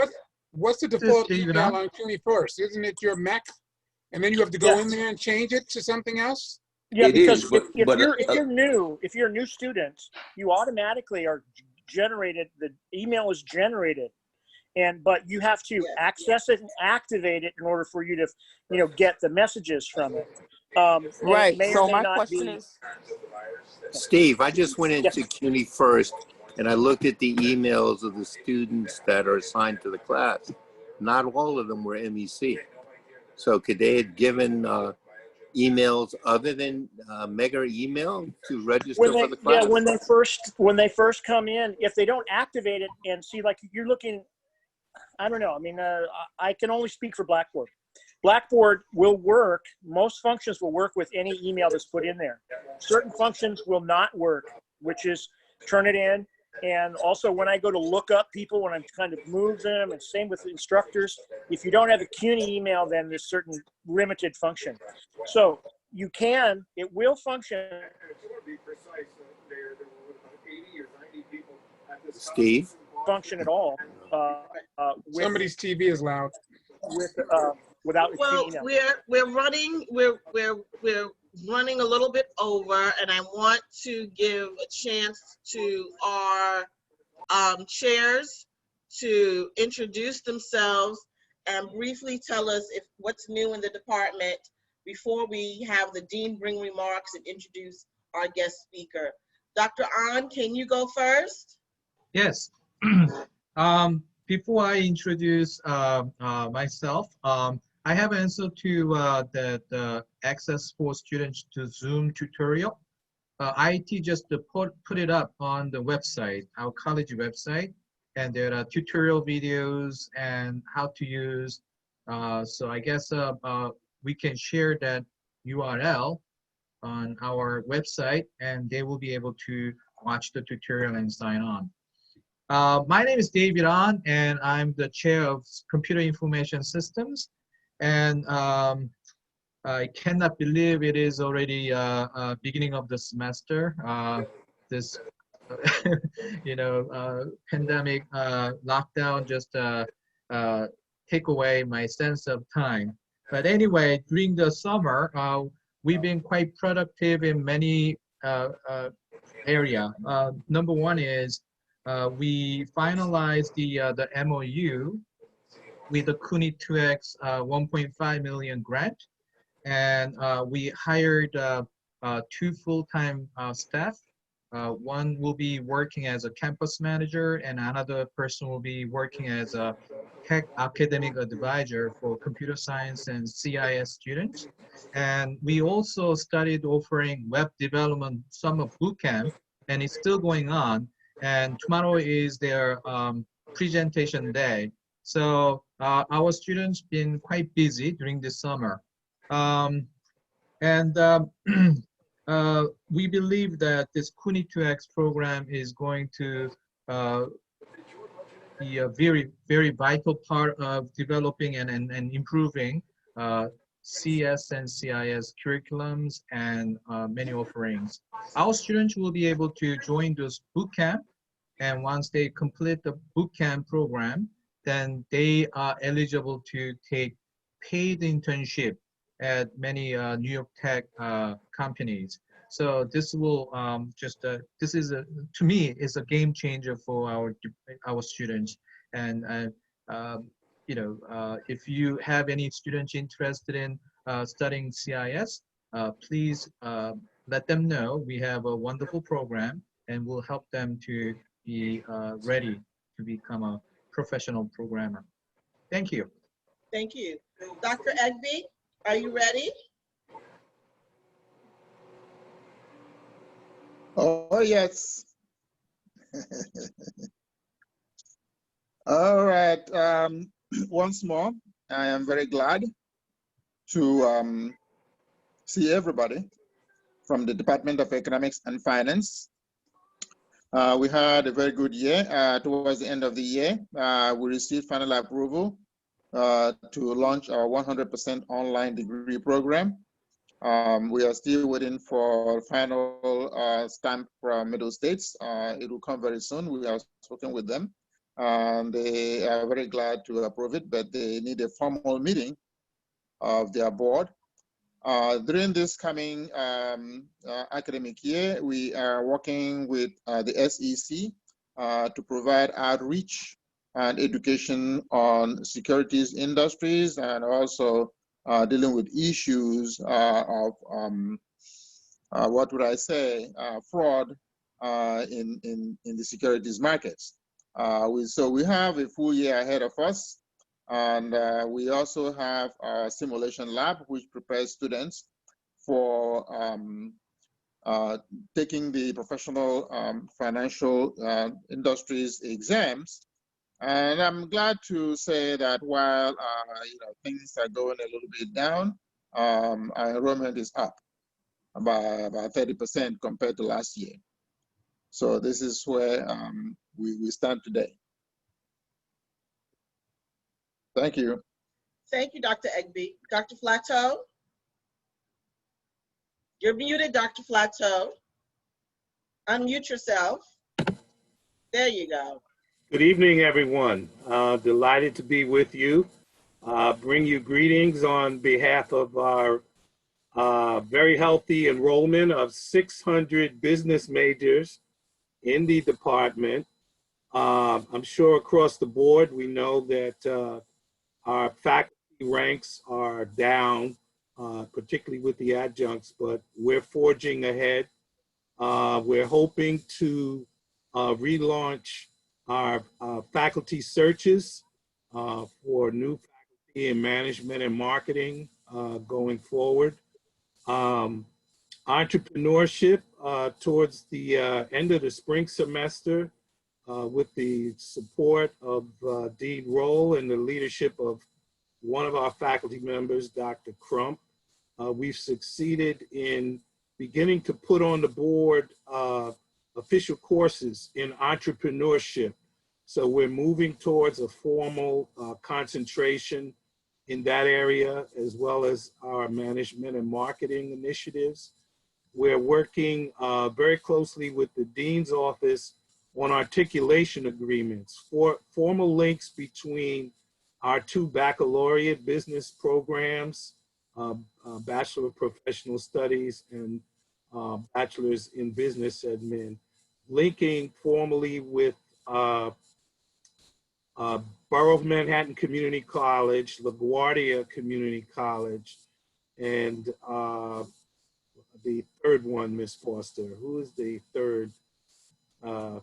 What's the default email on CUNY First? Isn't it your MEC? And then you have to go in there and change it to something else? Yeah, because if you're a new student, you automatically are generated, the email is generated. But you have to access it and activate it in order for you to, get the messages from it. And Right. it may or So may my not question be. is, Steve, I just went Yes. into CUNY first and I looked at the emails of the students that are assigned to the class. Not all of them were MEC. So could they have given emails other than mega email to register for the class? When they first come in, if they don't activate it and see, like you're looking, I don't know. I mean, I can only speak for Blackboard. Blackboard will work. Most functions will work with any email that's put in there. Certain functions will not work, which is turn it in. And also when I go to look up people, when I'm trying to move them, and same with instructors, if you don't have a CUNY email, then there's certain limited function. So you can, it will function. Steve? Function at all. Somebody's TV is loud. Without Well, email. we're running a little bit over, and I want to give a chance to our chairs to introduce themselves and briefly tell us what's new in the department before we have the dean bring remarks and introduce our guest speaker. Dr. Ahn, can you go first? Yes. Before I introduce myself, I have answered to the access for students to Zoom tutorial. IT just put it up on the website, our college website, and there are tutorial videos and how to use. So I guess we can share that URL on our website, and they will be able to watch the tutorial and sign on. My name is David Ahn, and I'm the chair of Computer Information Systems. And I cannot believe it is already beginning of the semester. This, pandemic lockdown just take away my sense of time. But anyway, during the summer, we've been quite productive in many area. Number one is we finalized the MOU with the CUNY 2X 1.5 million grant, and we hired 2 full-time staff. One will be working as a campus manager, and another person will be working as a tech academic advisor for computer science and CIS students. And we also started offering web development summer bootcamp, and it's still going on. And tomorrow is their presentation day. So our students been quite busy during the summer. We believe that this CUNY 2X program is going to be a very, very vital part of developing and improving CS and CIS curriculums and many offerings. Our students will be able to join this bootcamp, and once they complete the bootcamp program, then they are eligible to take paid internship at many New York tech companies. So this will this is to me is a game changer for our students. And if you have any students interested in studying CIS, please let them know. We have a wonderful program, and we'll help them to be ready to become a professional programmer. Thank you. Thank you. Dr. Egby, are you ready? Oh, yes. All right. Once more, I am very glad to see everybody from the Department of Economics and Finance. We had a very good year. Towards the end of the year, we received final approval to launch our 100% online degree program. We are still waiting for final stamp from Middle States. It will come very soon. We are speaking with them. They are very glad to approve it, but they need a formal meeting of their board. During this coming academic year, we are working with the SEC to provide outreach and education on securities industries, and also dealing with issues of what would I say, fraud in the securities markets. So we have a full year ahead of us, and we also have a simulation lab which prepares students for taking the professional financial industries exams. And I'm glad to say that while things are going a little bit down, our enrollment is up by about 30% compared to last year. So this is where we stand today. Thank you. Thank you, Dr. Egby. Dr. Flateau? You're muted, Dr. Flateau. Unmute yourself. There you go. Good evening, everyone. Delighted to be with you. Bring you greetings on behalf of our very healthy enrollment of 600 business majors in the department. I'm sure across the board, we know that our faculty ranks are down, particularly with the adjuncts, but we're forging ahead. We're hoping to relaunch our faculty searches for new faculty in management and marketing going forward. Entrepreneurship towards the end of the spring semester with the support of Dean Roll and the leadership of one of our faculty members, Dr. Crump. We've succeeded in beginning to put on the board official courses in entrepreneurship. So we're moving towards a formal concentration in that area, as well as our management and marketing initiatives. We're working very closely with the Dean's office on articulation agreements for formal links between our two baccalaureate business programs, Bachelor of Professional Studies and Bachelor's in Business Admin, linking formally with Borough of Manhattan Community College, LaGuardia Community College, and the third one, Ms. Foster. Who is the third?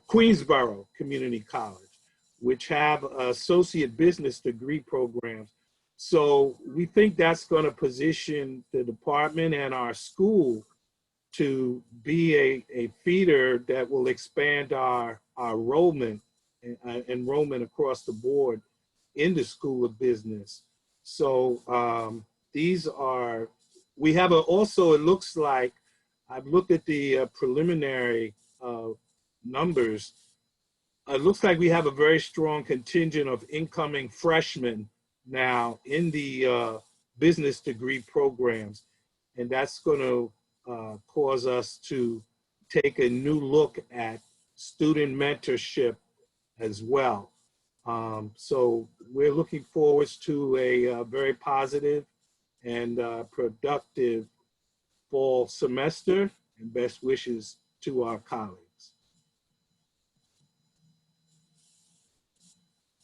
Queensborough Community College, which have associate business degree programs. So we think that's going to position the department and our school to be a feeder that will expand our enrollment across the board in the School of Business. So these are, we have also, it looks like, I've looked at the preliminary numbers. It looks like we have a very strong contingent of incoming freshmen now in the business degree programs. And that's going to cause us to take a new look at student mentorship as well. So we're looking forward to a very positive and productive fall semester, and best wishes to our colleagues.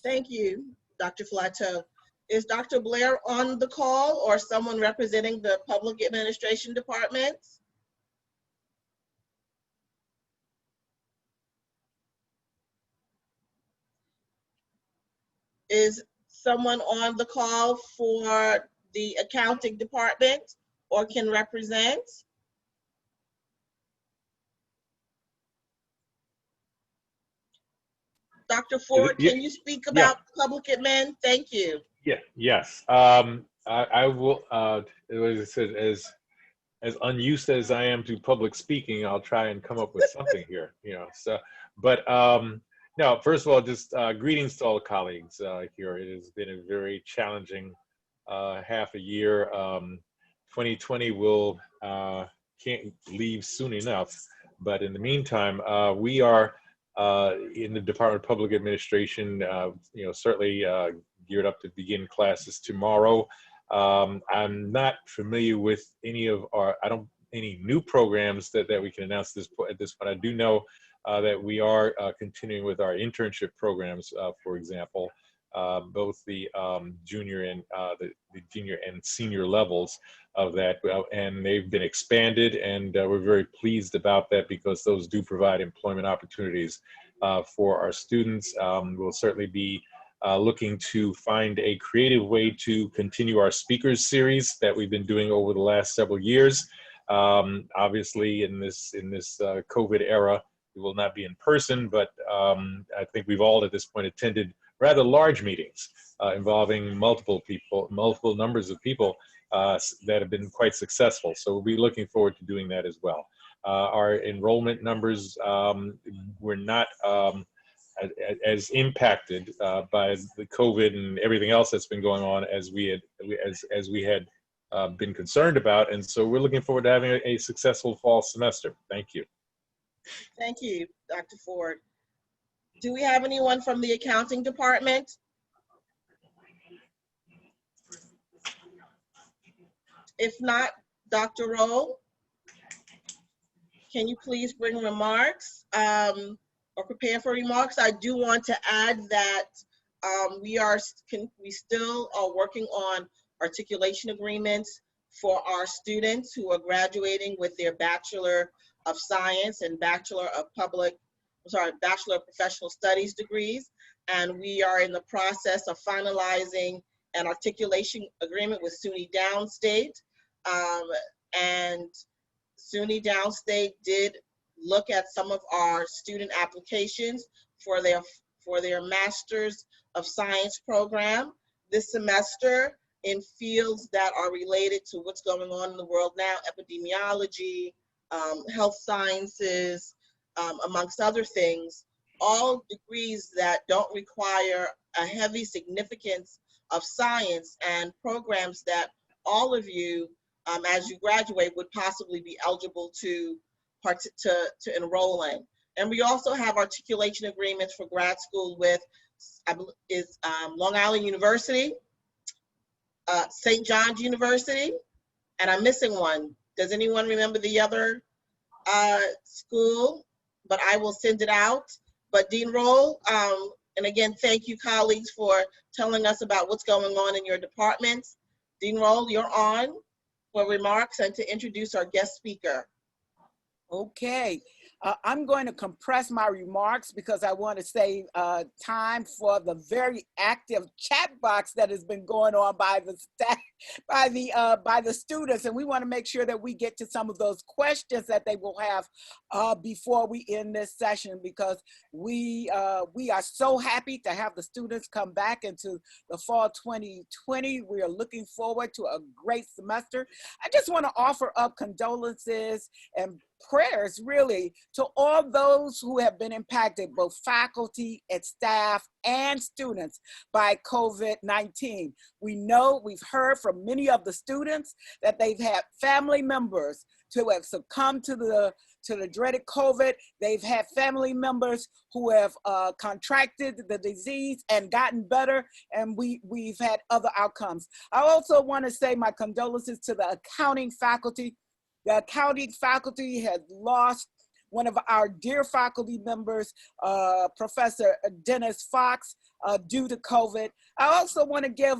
Thank you, Dr. Flateau. Is Dr. Blair on the call or someone representing the Public Administration Department? Is someone on the call for the accounting department or can represent? Dr. Ford, can you speak about public admin? Thank you. Yeah, yes. I will, as I said, as unused as I am to public speaking, I'll try and come up with something here, so, but no, first of all, just greetings to all colleagues here. It has been a very challenging half a year. 2020 will, can't leave soon enough, but in the meantime, we are in the Department of Public Administration, certainly geared up to begin classes tomorrow. I'm not familiar with any of any new programs that we can announce at this point. I do know that we are continuing with our internship programs, for example. both the junior and the junior and senior levels of that, and they've been expanded, and we're very pleased about that because those do provide employment opportunities for our students. We'll certainly be looking to find a creative way to continue our speakers series that we've been doing over the last several years. Obviously, in this COVID era, we will not be in person, but I think we've all at this point attended rather large meetings involving multiple numbers of people that have been quite successful. So we'll be looking forward to doing that as well. Our enrollment numbers were not as impacted by the COVID and everything else that's been going on as we had been concerned about, and so we're looking forward to having a successful fall semester. Thank you. Thank you, Dr. Ford. Do we have anyone from the accounting department? If not, Dr. Roll, can you please bring remarks or prepare for remarks? I do want to add that we still are working on articulation agreements for our students who are graduating with their Bachelor of Science and Bachelor of Professional Studies degrees. And we are in the process of finalizing an articulation agreement with SUNY Downstate. And SUNY Downstate did look at some of our student applications for their Masters of Science program this semester in fields that are related to what's going on in the world now, epidemiology, health sciences, amongst other things, all degrees that don't require a heavy significance of science, and programs that all of you, as you graduate, would possibly be eligible to enroll in. And we also have articulation agreements for grad school with Long Island University, St. John's University, and I'm missing one. Does anyone remember the other school? But I will send it out. But Dean Roll, and again, thank you, colleagues, for telling us about what's going on in your departments. Dean Roll, you're on for remarks and to introduce our guest speaker. Okay, I'm going to compress my remarks because I want to save time for the very active chat box that has been going on by the staff, by the students, and we want to make sure that we get to some of those questions that they will have before we end this session, because we are so happy to have the students come back into the fall 2020. We are looking forward to a great semester. I just want to offer up condolences and prayers really to all those who have been impacted, both faculty and staff and students, by COVID-19. We've heard from many of the students that they've had family members who have succumbed to the dreaded COVID. They've had family members who have contracted the disease and gotten better, and we've had other outcomes. I also want to say my condolences to the accounting faculty. The accounting faculty has lost one of our dear faculty members, Professor Dennis Fox, due to COVID. I also want to give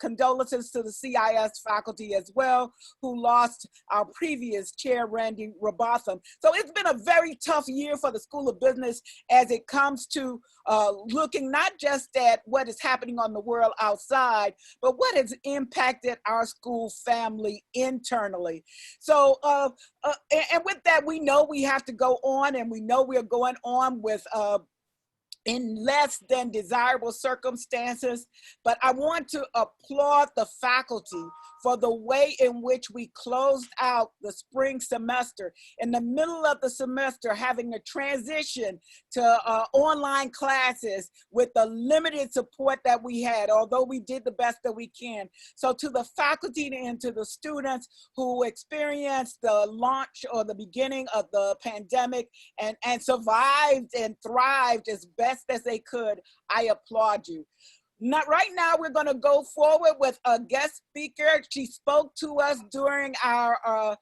condolences to the CIS faculty as well, who lost our previous chair, Randy Robotham. So it's been a very tough year for the School of Business as it comes to looking not just at what is happening on the world outside, but what has impacted our school family internally. So, and with that, we know we have to go on, and we know we are going on with in less than desirable circumstances, but I want to applaud the faculty for the way in which we closed out the spring semester. In the middle of the semester, having a transition to online classes with the limited support that we had, although we did the best that we can. So to the faculty and to the students who experienced the launch or the beginning of the pandemic and survived and thrived as best as they could, I applaud you. Right now, we're going to go forward with a guest speaker. She spoke to us during our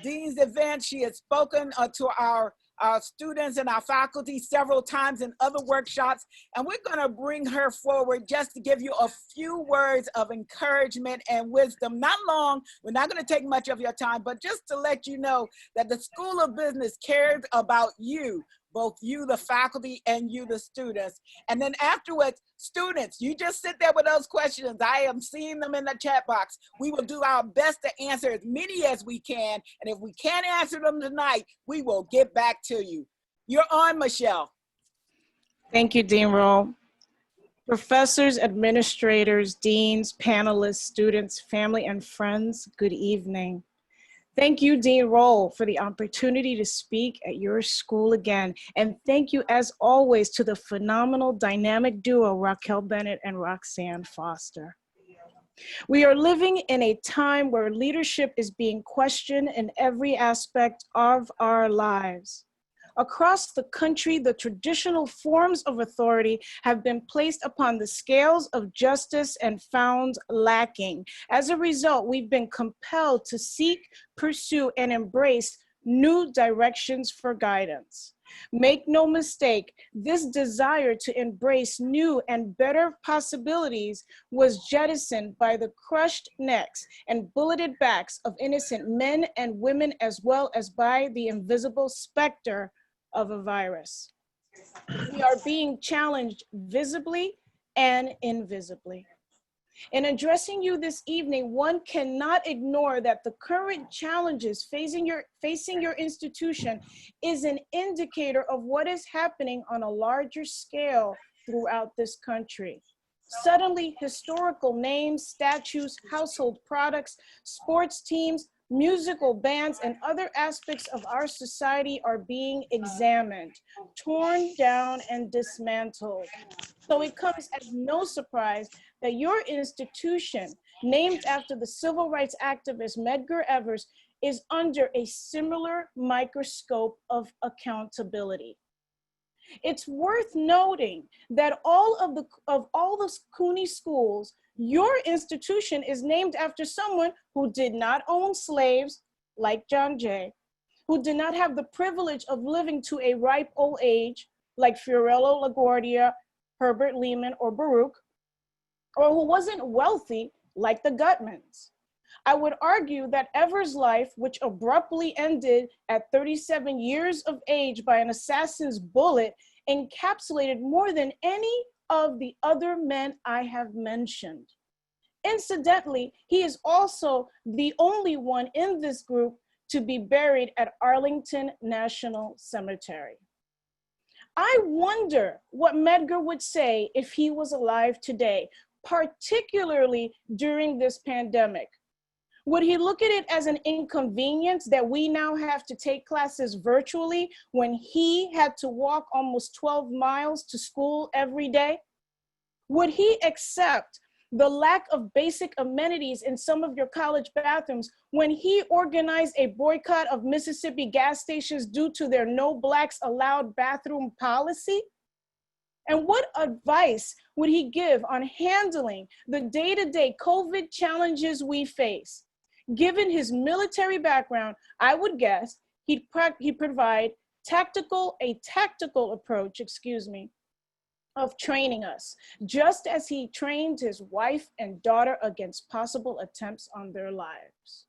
Dean's event. She has spoken to our our students and our faculty several times in other workshops, and we're going to bring her forward just to give you a few words of encouragement and wisdom. Not long, we're not going to take much of your time, but just to let you know that the School of Business cares about you, both you, the faculty, and you, the students. And then afterwards, students, you just sit there with those questions. I am seeing them in the chat box. We will do our best to answer as many as we can. And if we can't answer them tonight, we will get back to you. You're on, Michelle. Thank you, Dean Roll. Professors, administrators, deans, panelists, students, family, and friends, good evening. Thank you, Dean Roll, for the opportunity to speak at your school again. And thank you, as always, to the phenomenal dynamic duo, Raquel Bennett and Roxanne Foster. We are living in a time where leadership is being questioned in every aspect of our lives. Across the country, the traditional forms of authority have been placed upon the scales of justice and found lacking. As a result, we've been compelled to seek, pursue, and embrace new directions for guidance. Make no mistake, this desire to embrace new and better possibilities was jettisoned by the crushed necks and bulleted backs of innocent men and women, as well as by the invisible specter of a virus. We are being challenged visibly and invisibly. In addressing you this evening, one cannot ignore that the current challenges facing your institution is an indicator of what is happening on a larger scale throughout this country. Suddenly, historical names, statues, household products, sports teams, musical bands, and other aspects of our society are being examined, torn down, and dismantled. So it comes as no surprise that your institution, named after the civil rights activist Medgar Evers, is under a similar microscope of accountability. It's worth noting that of all the CUNY schools, your institution is named after someone who did not own slaves, like John Jay, who did not have the privilege of living to a ripe old age, like Fiorello LaGuardia, Herbert Lehman, or Baruch, or who wasn't wealthy, like the Gutmans. I would argue that Evers' life, which abruptly ended at 37 years of age by an assassin's bullet, encapsulated more than any of the other men I have mentioned. Incidentally, he is also the only one in this group to be buried at Arlington National Cemetery. I wonder what Medgar would say if he was alive today, particularly during this pandemic. Would he look at it as an inconvenience that we now have to take classes virtually when he had to walk almost 12 miles to school every day? Would he accept the lack of basic amenities in some of your college bathrooms when he organized a boycott of Mississippi gas stations due to their no blacks allowed bathroom policy? And what advice would he give on handling the day-to-day COVID challenges we face? Given his military background, I would guess he'd provide a tactical approach, of training us, just as he trained his wife and daughter against possible attempts on their lives.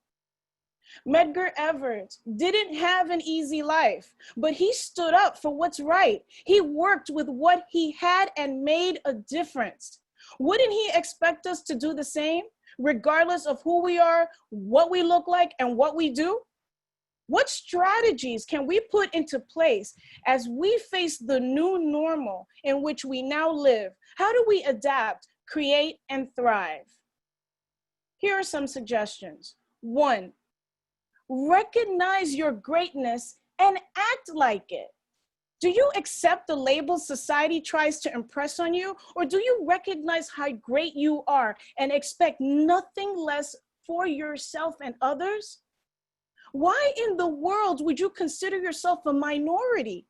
Medgar Evers didn't have an easy life, but he stood up for what's right. He worked with what he had and made a difference. Wouldn't he expect us to do the same, regardless of who we are, what we look like, and what we do? What strategies can we put into place as we face the new normal in which we now live? How do we adapt, create, and thrive? Here are some suggestions. 1, recognize your greatness and act like it. Do you accept the labels society tries to impress on you, or do you recognize how great you are and expect nothing less for yourself and others? Why in the world would you consider yourself a minority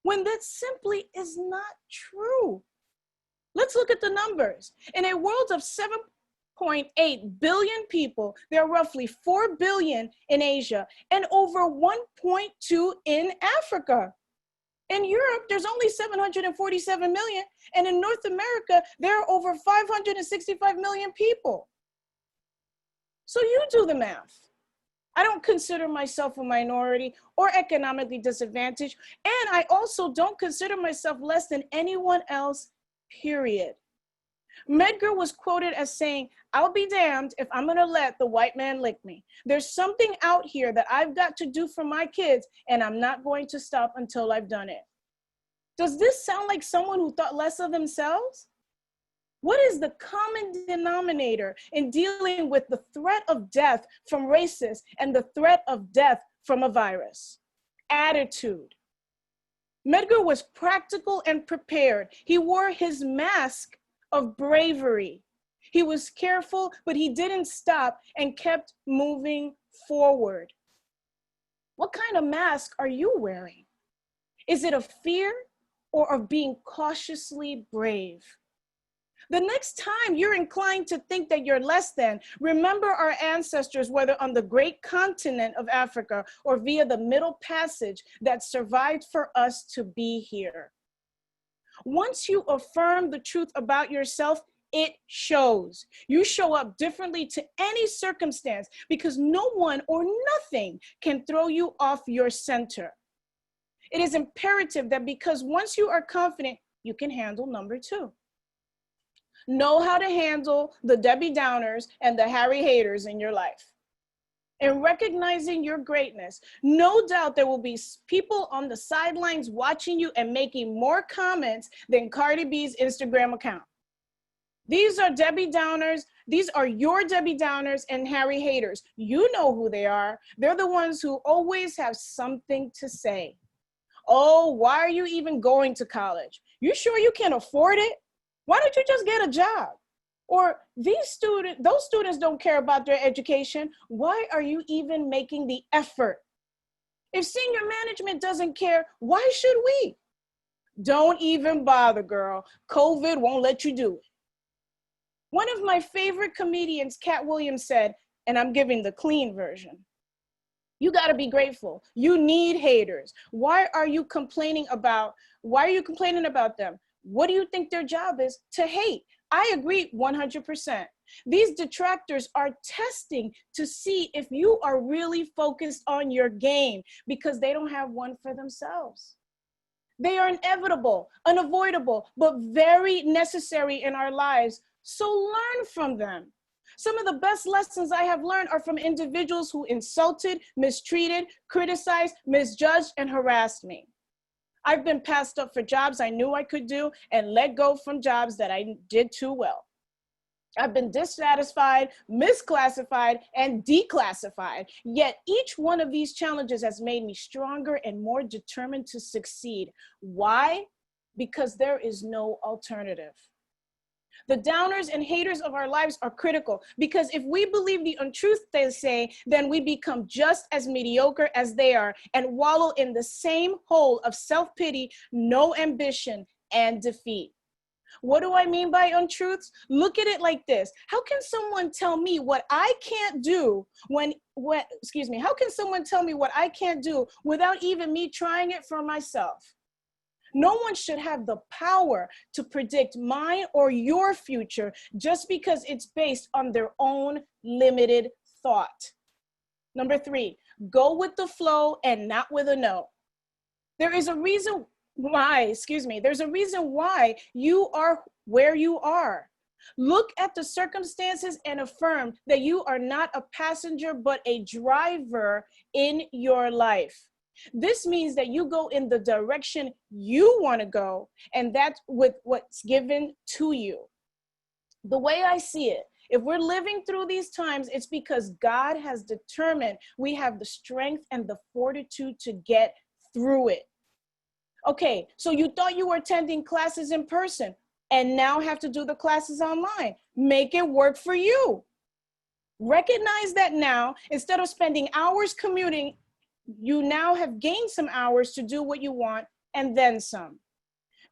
when that simply is not true? Let's look at the numbers. In a world of 1.8 billion people. There are roughly 4 billion in Asia and over 1.2 in Africa. In Europe, there's only 747 million. And in North America, there are over 565 million people. So you do the math. I don't consider myself a minority or economically disadvantaged. And I also don't consider myself less than anyone else, period. Medgar was quoted as saying, "I'll be damned if I'm gonna let the white man lick me. There's something out here that I've got to do for my kids, and I'm not going to stop until I've done it." Does this sound like someone who thought less of themselves? What is the common denominator in dealing with the threat of death from racists and the threat of death from a virus? Attitude. Medgar was practical and prepared. He wore his mask of bravery. He was careful, but he didn't stop and kept moving forward. What kind of mask are you wearing? Is it of fear or of being cautiously brave? The next time you're inclined to think that you're less than, remember our ancestors, whether on the great continent of Africa or via the Middle Passage, that survived for us to be here. Once you affirm the truth about yourself, it shows. You show up differently to any circumstance because no one or nothing can throw you off your center. It is imperative that because once you are confident, you can handle number two. Know how to handle the Debbie Downers and the Harry haters in your life. In recognizing your greatness, no doubt there will be people on the sidelines watching you and making more comments than Cardi B's Instagram account. These are Debbie Downers. These are your Debbie Downers and Harry haters. You know who they are. They're the ones who always have something to say. Oh, why are you even going to college? You sure you can afford it? Why don't you just get a job? Or those students don't care about their education. Why are you even making the effort? If senior management doesn't care, why should we? Don't even bother, girl. COVID won't let you do it. One of my favorite comedians, Cat Williams, said, and I'm giving the clean version, you gotta be grateful. You need haters. Why are you complaining about them? What do you think their job is? To hate. I agree 100%. These detractors are testing to see if you are really focused on your game because they don't have one for themselves. They are inevitable, unavoidable, but very necessary in our lives. So learn from them. Some of the best lessons I have learned are from individuals who insulted, mistreated, criticized, misjudged, and harassed me. I've been passed up for jobs I knew I could do and let go from jobs that I did too well. I've been dissatisfied, misclassified, and declassified. Yet each one of these challenges has made me stronger and more determined to succeed. Why? Because there is no alternative. The downers and haters of our lives are critical because if we believe the untruth they say, then we become just as mediocre as they are and wallow in the same hole of self-pity, no ambition, and defeat. What do I mean by untruths? Look at it like this. How can someone tell me what I can't do how can someone tell me what I can't do without even me trying it for myself? No one should have the power to predict mine or your future just because it's based on their own limited thought. Number 3, go with the flow and not with a no. There's a reason why you are where you are. Look at the circumstances and affirm that you are not a passenger, but a driver in your life. This means that you go in the direction you want to go, and that's with what's given to you. The way I see it, if we're living through these times, it's because God has determined we have the strength and the fortitude to get through it. Okay, so you thought you were attending classes in person and now have to do the classes online. Make it work for you. Recognize that now, instead of spending hours commuting, you now have gained some hours to do what you want and then some.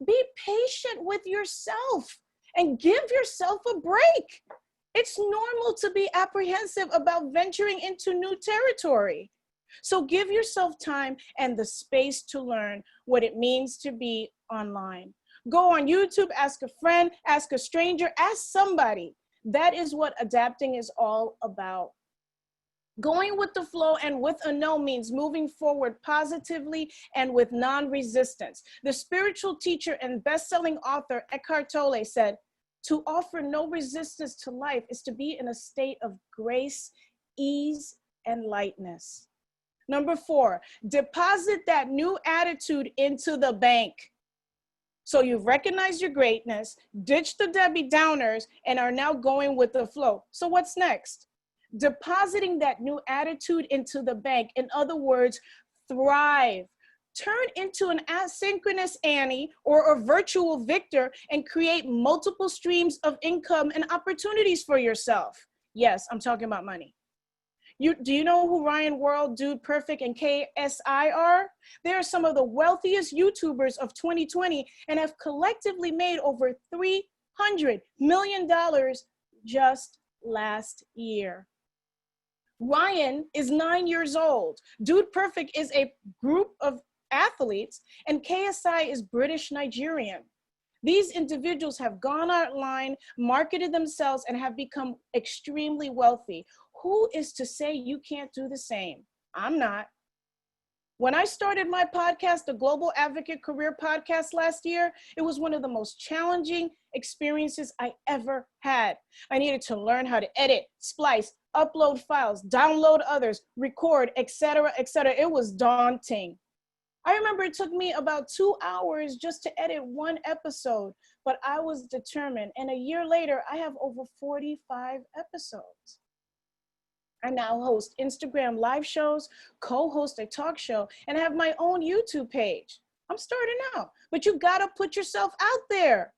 Be patient with yourself and give yourself a break. It's normal to be apprehensive about venturing into new territory. So give yourself time and the space to learn what it means to be online. Go on YouTube, ask a friend, ask a stranger, ask somebody. That is what adapting is all about. Going with the flow and with a no means moving forward positively and with non-resistance. The spiritual teacher and best-selling author Eckhart Tolle said, to offer no resistance to life is to be in a state of grace, ease, and lightness. Number 4, deposit that new attitude into the bank. So you've recognized your greatness, ditched the Debbie Downers, and are now going with the flow. So what's next? Depositing that new attitude into the bank. In other words, thrive. Turn into an asynchronous Annie or a virtual Victor and create multiple streams of income and opportunities for yourself. Yes, I'm talking about money. Do you know who Ryan World, Dude Perfect, and KSI are? They are some of the wealthiest YouTubers of 2020 and have collectively made over $300 million just last year. Ryan is 9 years old. Dude Perfect is a group of athletes, and KSI is British Nigerian. These individuals have gone online, marketed themselves, and have become extremely wealthy. Who is to say you can't do the same? I'm not. When I started my podcast, the Global Advocate Career Podcast last year, it was one of the most challenging experiences I ever had. I needed to learn how to edit, splice, upload files, download others, record, etc., etc. It was daunting. I remember it took me about 2 hours just to edit one episode, but I was determined. And a year later, I have over 45 episodes. I now host Instagram live shows, co-host a talk show, and have my own YouTube page. I'm starting out, but you gotta put yourself out there.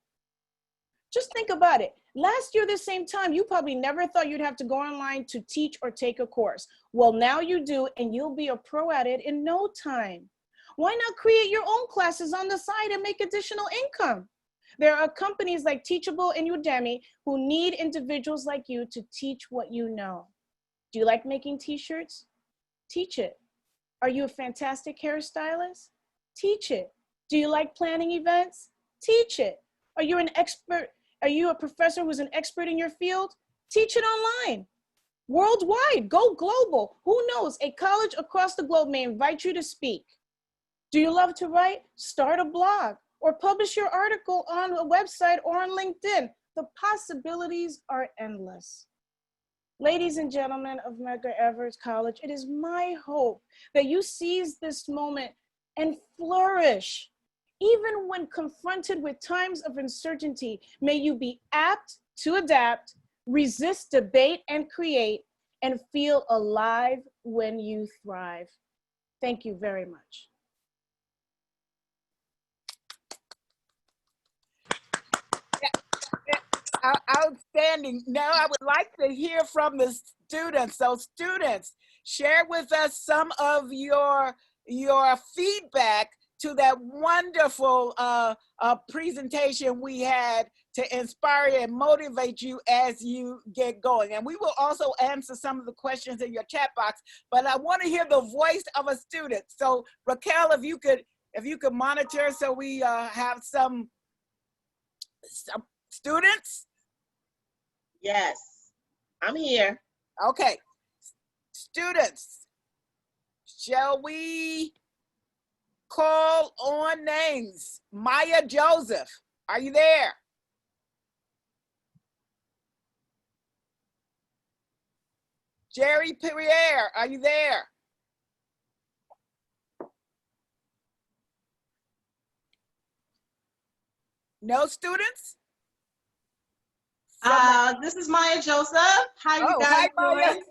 Just think about it. Last year, this same time, you probably never thought you'd have to go online to teach or take a course. Well, now you do, and you'll be a pro at it in no time. Why not create your own classes on the side and make additional income? There are companies like Teachable and Udemy who need individuals like you to teach what you know. Do you like making t-shirts? Teach it. Are you a fantastic hairstylist? Teach it. Do you like planning events? Teach it. Are you an expert? Are you a professor who's an expert in your field? Teach it online. Worldwide, go global. Who knows? A college across the globe may invite you to speak. Do you love to write? Start a blog or publish your article on a website or on LinkedIn. The possibilities are endless. Ladies and gentlemen of Medgar Evers College, it is my hope that you seize this moment and flourish. Even when confronted with times of uncertainty, may you be apt to adapt, resist debate and create, and feel alive when you thrive. Thank you very much. Outstanding. Now I would like to hear from the students. So students, share with us some of your feedback to that wonderful presentation we had to inspire and motivate you as you get going. And we will also answer some of the questions in your chat box, but I want to hear the voice of a student. So Raquel, if you could monitor so we have some students. Yes, I'm here. Okay, students, shall we call on names? Maya Joseph, are you there? Jerry Perrier, are you there? No students? This is Maya Joseph. How you guys doing?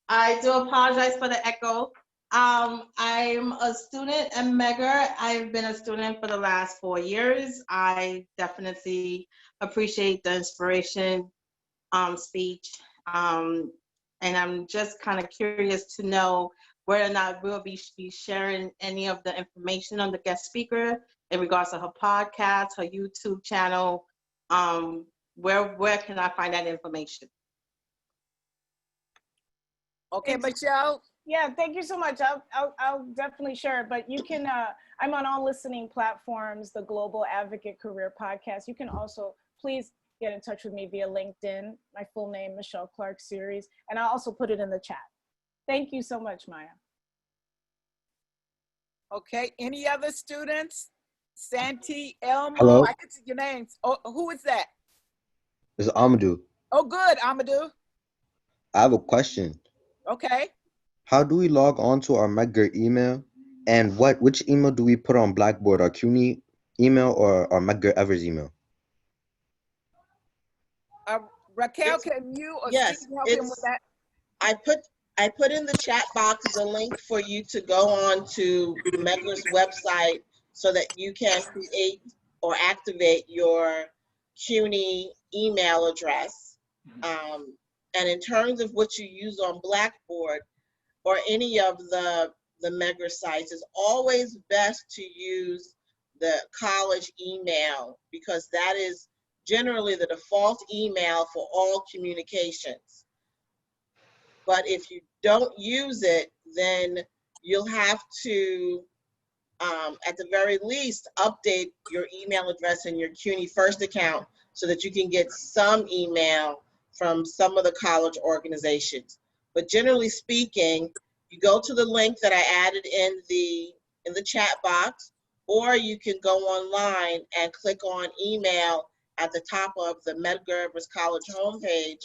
I do apologize for the echo. I'm a student at Medgar. I've been a student for the last 4 years. I definitely appreciate the inspiration speech. And I'm just kind of curious to know whether or not we'll be sharing any of the information on the guest speaker in regards to her podcast, her YouTube channel. Where can I find that information? Okay, Michelle. Yeah, thank you so much. I'll definitely share it. But you can. I'm on all listening platforms. The Global Advocate Career Podcast. You can also please get in touch with me via LinkedIn. My full name, Michelle Clark Series, and I'll also put it in the chat. Thank you so much, Maya. Okay, any other students? Santi, Elmo, Hello, I can see your names. Oh, who is that? this is Amadou. Oh, good, Amadou. I have a question. Okay. How do we log on to our Medgar email? And which email do we put on Blackboard? Our CUNY email or our Medgar Evers email? Raquel, can you or Yes, Steve help him with that? I put in the chat box the link for you to go on to Medgar's website so that you can create or activate your CUNY email address. And in terms of what you use on Blackboard or any of the Medgar sites, it's always best to use the college email because that is generally the default email for all communications. But if you don't use it, then you'll have to, at the very least, update your email address in your CUNY First account so that you can get some email from some of the college organizations. But generally speaking, you go to the link that I added in the chat box, or you can go online and click on email at the top of the Medgar Evers College homepage,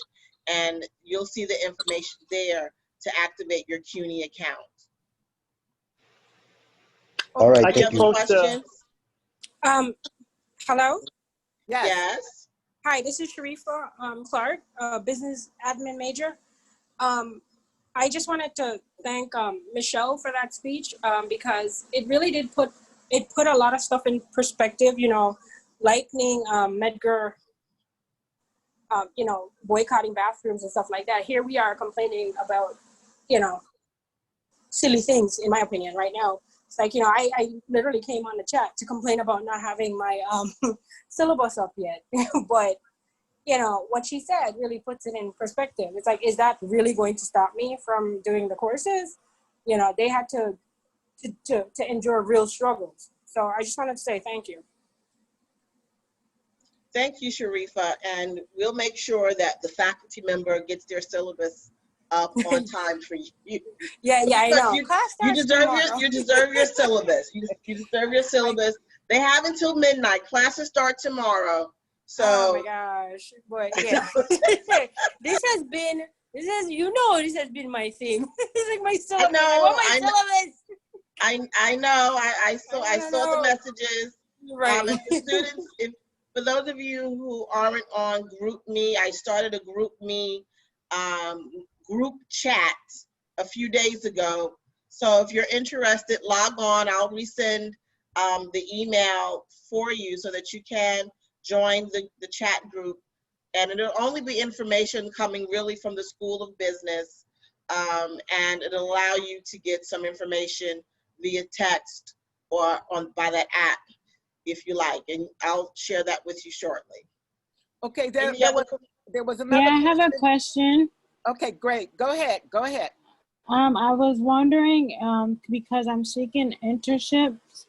and you'll see the information there to activate your CUNY account. All right, Any thank other you. questions? Hello? Yes. Yes. Hi, this is Sharifa Clark, business admin major. I just wanted to thank Michelle for that speech because it really did put a lot of stuff in perspective, you know, likening Medgar, you know, boycotting bathrooms and stuff like that. Here we are complaining about, you know, silly things, in my opinion, right now. It's like, you know, I literally came on the chat to complain about not having my syllabus up yet. But, you know, what she said really puts it in perspective. It's like, is that really going to stop me from doing the courses? You know, they had to endure real struggles. So I just wanted to say thank you. Thank you, Sharifa, and we'll make sure that the faculty member gets their syllabus up on time for you. Yeah, I know. You deserve your syllabus. You deserve your syllabus. They have until midnight. Classes start tomorrow. So. Oh my gosh! But yeah, this has been my thing. It's like my syllabus. I want my syllabus. I know. I saw the messages. Right. The students, for those of you who aren't on GroupMe, I started a GroupMe group chat a few days ago. So if you're interested, log on. I'll resend the email for you so that you can join the chat group. And it'll only be information coming really from the School of Business. And it'll allow you to get some information via text or by that app if you like. And I'll share that with you shortly. Okay, there was another. Yeah, I have a question. Okay, great. Go ahead. I was wondering, because I'm seeking internships,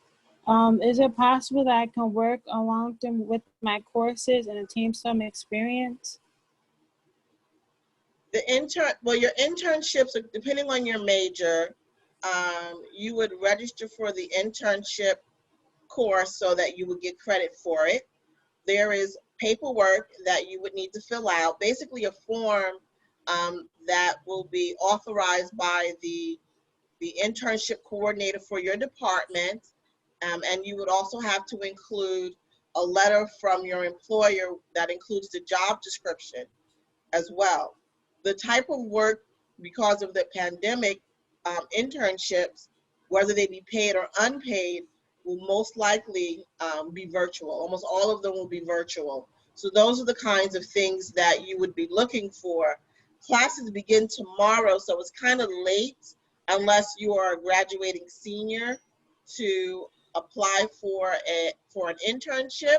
is it possible that I can work along them with my courses and attain some experience? Your internships, depending on your major, you would register for the internship course so that you would get credit for it. There is paperwork that you would need to fill out, basically a form that will be authorized by the internship coordinator for your department. And you would also have to include a letter from your employer that includes the job description as well. The type of work, because of the pandemic, internships, whether they be paid or unpaid, will most likely be virtual. Almost all of them will be virtual. So those are the kinds of things that you would be looking for. Classes begin tomorrow, so it's kind of late unless you are a graduating senior to apply for an internship.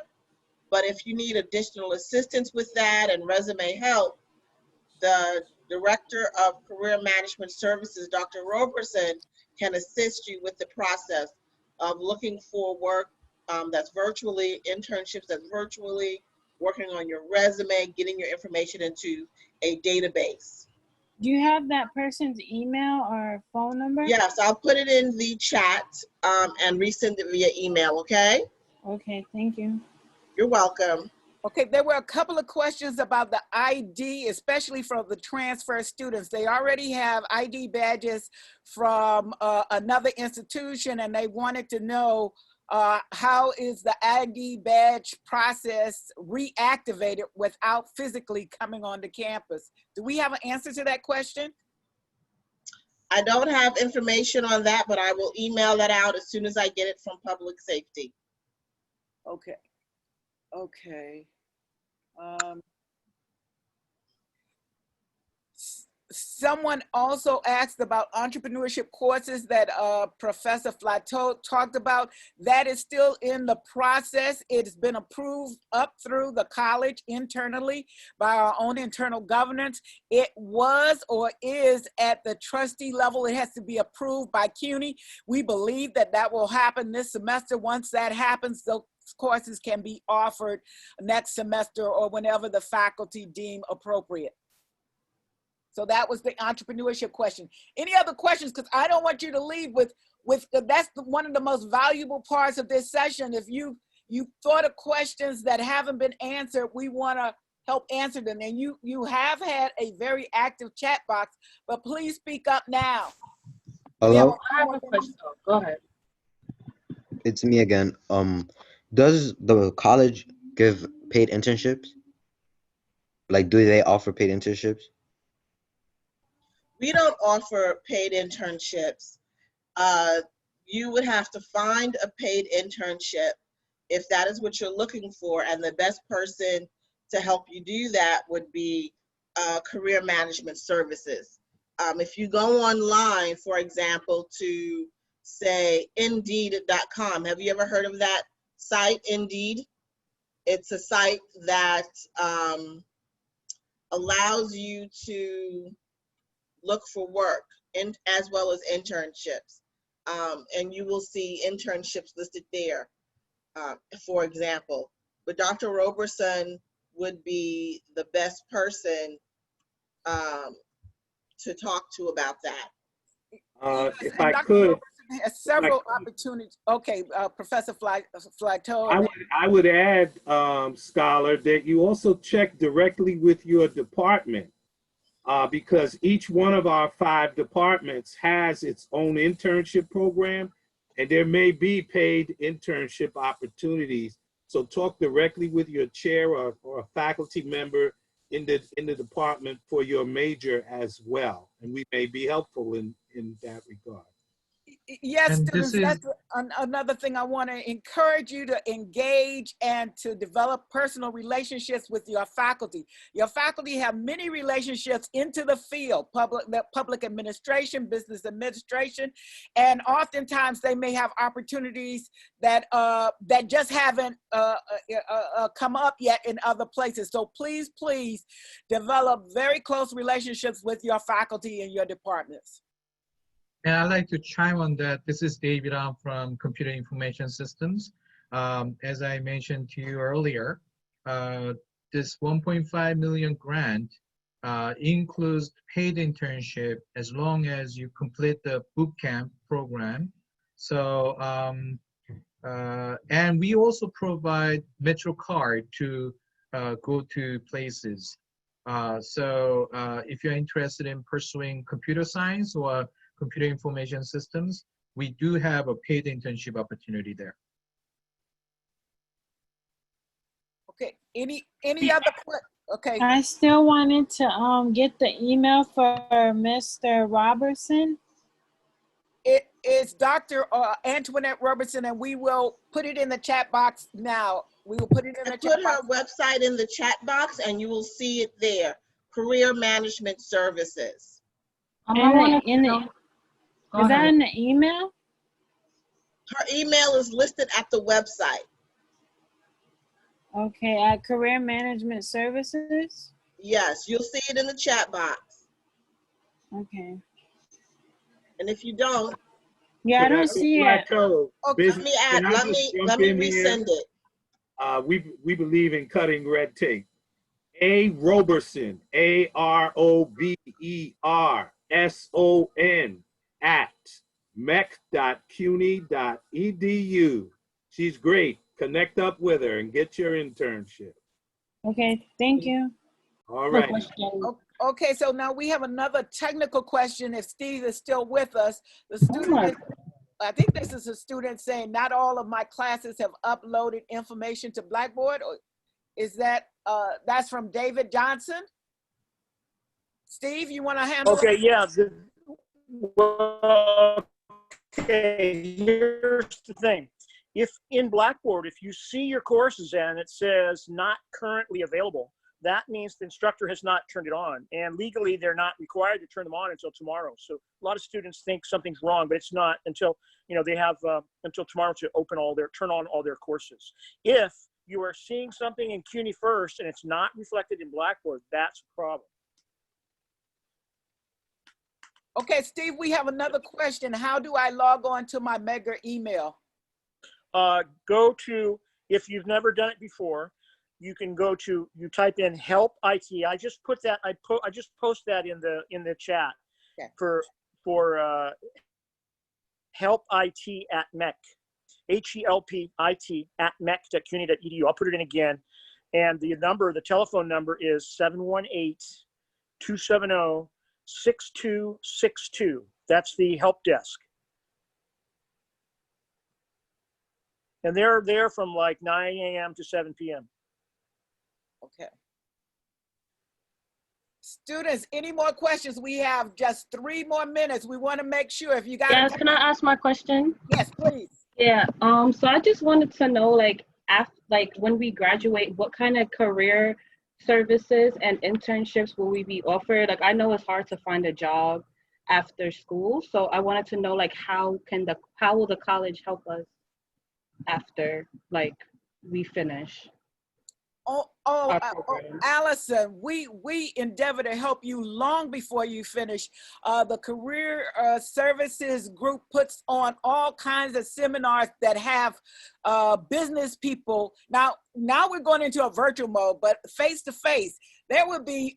But if you need additional assistance with that and resume help, the Director of Career Management Services, Dr. Roberson, can assist you with the process of looking for work that's virtually, internships that's virtually, working on your resume, getting your information into a database. Do you have that person's email or phone number? Yes, I'll put it in the chat and resend it via email, okay? Okay, thank you. You're welcome. Okay, there were a couple of questions about the ID, especially for the transfer students. They already have ID badges from another institution, and they wanted to know how is the ID badge process reactivated without physically coming onto campus? Do we have an answer to that question? I don't have information on that, but I will email that out as soon as I get it from public safety. Okay. Okay. Someone also asked about entrepreneurship courses that Professor Flateau talked about. That is still in the process. It's been approved up through the college internally by our own internal governance. It was or is at the trustee level. It has to be approved by CUNY. We believe that that will happen this semester. Once that happens, those courses can be offered next semester or whenever the faculty deem appropriate. So that was the entrepreneurship question. Any other questions? Because I don't want you to leave with that's one of the most valuable parts of this session. If you thought of questions that haven't been answered, we want to help answer them. And you have had a very active chat box, but please speak up now. Hello? I have a question. Oh, go ahead. It's me again. Does the college give paid internships? Like, do they offer paid internships? We don't offer paid internships. You would have to find a paid internship if that is what you're looking for, and the best person to help you do that would be Career Management Services. If you go online, for example, to say Indeed.com, have you ever heard of that site, Indeed? It's a site that allows you to look for work as well as internships. And you will see internships listed there, for example. But Dr. Roberson would be the best person to talk to about that. If I could, Has several opportunities. Okay, Professor Flateau. I would add, Scholar, that you also check directly with your department. Because each one of our 5 departments has its own internship program, and there may be paid internship opportunities. So talk directly with your chair or a faculty member in the department for your major as well, and we may be helpful in that regard. Yes, And students, that's another thing I want to encourage you to engage and to develop personal relationships with your faculty. Your faculty have many relationships into the field, public administration, business administration, and oftentimes they may have opportunities that that just haven't come up yet in other places. So please, please develop very close relationships with your faculty in your departments. And I'd like to chime on that. This is David. I'm from Computer Information Systems. As I mentioned to you earlier, this 1.5 million grant includes paid internship as long as you complete the bootcamp program. So, and we also provide Metro card to go to places. So if you're interested in pursuing computer science or computer information systems, we do have a paid internship opportunity there. Okay, any other questions? Okay. I still wanted to get the email for Mr. Robertson. It is Dr. Antoinette Robertson, and we will put it in the chat box now. We will put it in the chat box. Put her website in the chat box and you will see it there. Career Management Services. Is that in the email? Her email is listed at the website. Okay, at Career Management Services? Yes, you'll see it in the chat box. Okay. And if you don't, Yeah, I don't see it. Plateau okay, business. Can I let just me jump in here? resend it. We believe in cutting red tape. A. Roberson, AROBERSON at mec.cuny.edu. She's great. Connect up with her and get your internship. Okay, thank you. All right. Okay, so now we have another technical question. If Steve is still with us, the student, I think this is a student saying, not all of my classes have uploaded information to Blackboard. Or is that, that's from David Johnson? Steve, you want to handle Okay, it? yeah. Well, okay, here's the thing. If in Blackboard, if you see your courses and it says not currently available, that means the instructor has not turned it on. And legally, they're not required to turn them on until tomorrow. So a lot of students think something's wrong, but it's not until, you know, they have until tomorrow to turn on all their courses. If you are seeing something in CUNY first and it's not reflected in Blackboard, that's a problem. Okay, Steve, we have another question. How do I log on to my Mega email? Go to, if you've never done it before, you can go to, you type in help IT. I just put that, I just post that in the chat. Okay. for help IT at MEC, HELP-IT at MEC.CUNY.edu. I'll put it in again. And the telephone number is 718-270-6262. That's the help desk. And they're there from like 9 a.m. to 7 p.m. Okay. Students, any more questions? We have just 3 more minutes. We want to make sure if you got. Yes, can I ask my question? Yes, please. Yeah. So I just wanted to know, like, when we graduate, what kind of career services and internships will we be offered? Like, I know it's hard to find a job after school, so I wanted to know, like, how will the college help us after, like, we finish? Allison, we endeavor to help you long before you finish. The Career Services Group puts on all kinds of seminars that have business people. Now we're going into a virtual mode, but face to face, there will be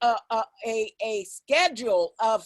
a schedule of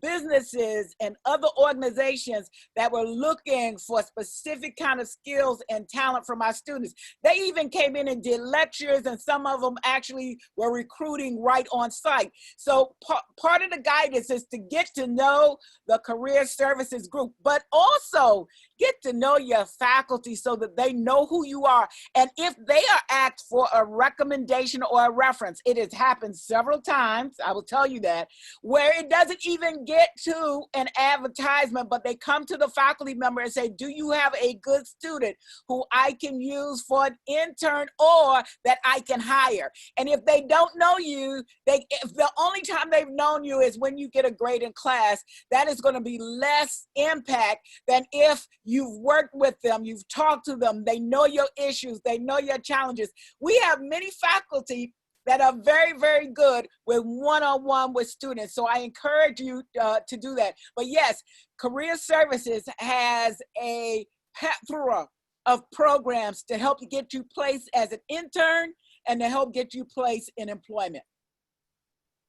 businesses and other organizations that were looking for specific kind of skills and talent from our students. They even came in and did lectures, and some of them actually were recruiting right on site. So part of the guidance is to get to know the Career Services Group, but also get to know your faculty so that they know who you are. And if they are asked for a recommendation or a reference, it has happened several times, I will tell you that, where it doesn't even get to an advertisement, but they come to the faculty member and say, do you have a good student who I can use for an intern or that I can hire? And if they don't know you, if the only time they've known you is when you get a grade in class, that is going to be less impact than if you've worked with them, you've talked to them, they know your issues, they know your challenges. We have many faculty that are very, very good with one-on-one with students. So I encourage you to do that. But yes, Career Services has a plethora of programs to help you get you placed as an intern and to help get you placed in employment.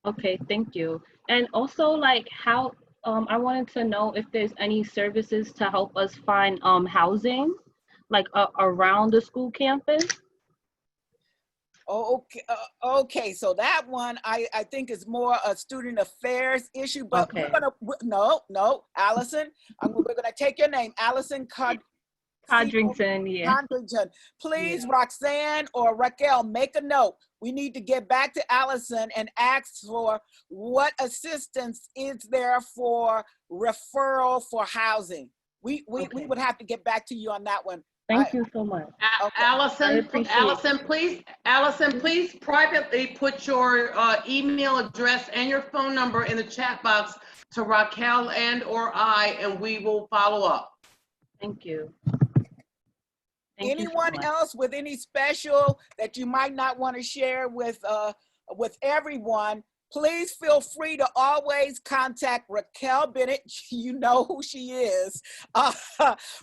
Okay, thank you. And also, like, how, I wanted to know if there's any services to help us find housing, like around the school campus. Oh, okay. So that one I think is more a student affairs issue, but okay. No, Allison, we're gonna take your name, Allison Codrington, yeah. Codrington. Please, yeah. Roxanne or Raquel, make a note. We need to get back to Allison and ask for what assistance is there for referral for housing. We would have to get back to you on that one. Thank you so much. Okay. Allison, please privately put your email address and your phone number in the chat box to Raquel and/or I, and we will follow up. Thank you. Anyone else with any special that you might not want to share with everyone, Please feel free to always contact Raquel Bennett. You know who she is.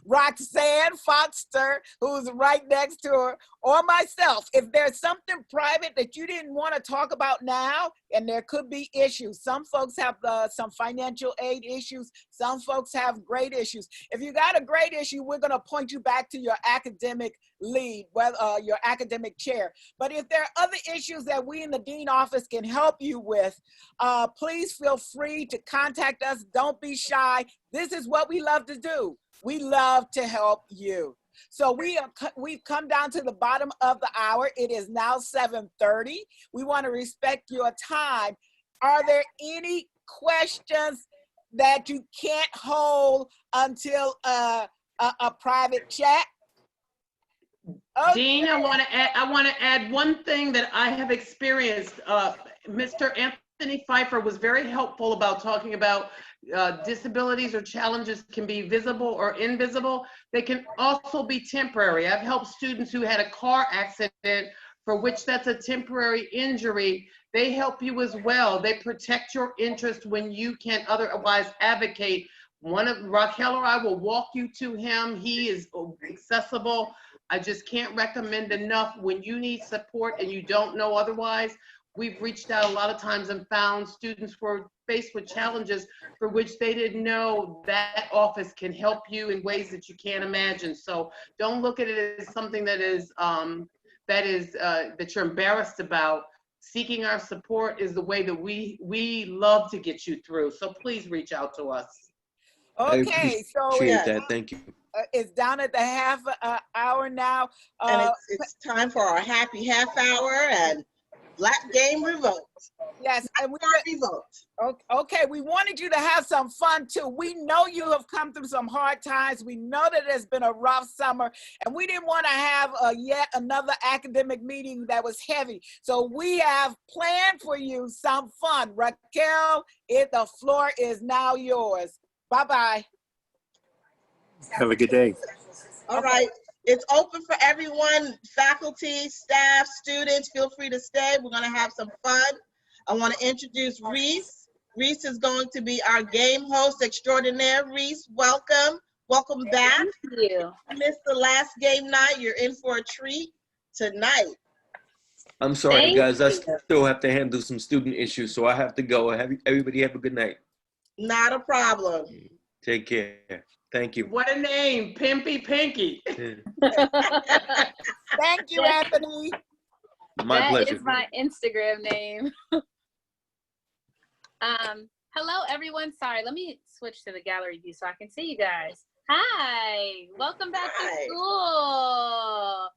Roxanne Foxter, who's right next to her, or myself. If there's something private that you didn't want to talk about now, and there could be issues. Some folks have some financial aid issues. Some folks have grade issues. If you got a grade issue, we're going to point you back to your academic lead, your academic chair. But if there are other issues that we in the dean office can help you with, please feel free to contact us. Don't be shy. This is what we love to do. We love to help you. So we've come down to the bottom of the hour. It is now 7:30. We want to respect your time. Are there any questions that you can't hold until a private chat? Okay. Dean, I want to add one thing that I have experienced. Mr. Anthony Pfeiffer was very helpful about talking about disabilities or challenges can be visible or invisible. They can also be temporary. I've helped students who had a car accident for which that's a temporary injury. They help you as well. They protect your interest when you can't otherwise advocate. One of Raquel or I will walk you to him. He is accessible. I just can't recommend enough when you need support and you don't know otherwise. We've reached out a lot of times and found students were faced with challenges for which they didn't know that office can help you in ways that you can't imagine. So don't look at it as something that you're embarrassed about. Seeking our support is the way that we love to get you through. So please reach out to us. Okay, so appreciate that. Thank you. It's down at the half hour now. And it's time for our happy half hour and Black Game Revoked. Yes, and okay, we wanted you to have some fun too. We know you have come through some hard times. We know that it's been a rough summer, and we didn't want to have yet another academic meeting that was heavy. So we have planned for you some fun. Raquel, the floor is now yours. Bye-bye. Have a good day. All right. It's open for everyone, faculty, staff, students. Feel free to stay. We're going to have some fun. I want to introduce Reese. Reese is going to be our game host extraordinaire. Reese, welcome. Welcome back. Thank you. You missed the last game night. You're in for a treat tonight. I'm sorry, guys. I still have to handle some student issues, so I have to go. Everybody have a good night. Not a problem. Take care. Thank you. What a name, Pimpy Pinky. Thank you, Anthony. My pleasure. That is my Instagram name. Hello, everyone. Sorry, let me switch to the gallery view so I can see you guys. Hi, welcome back to school.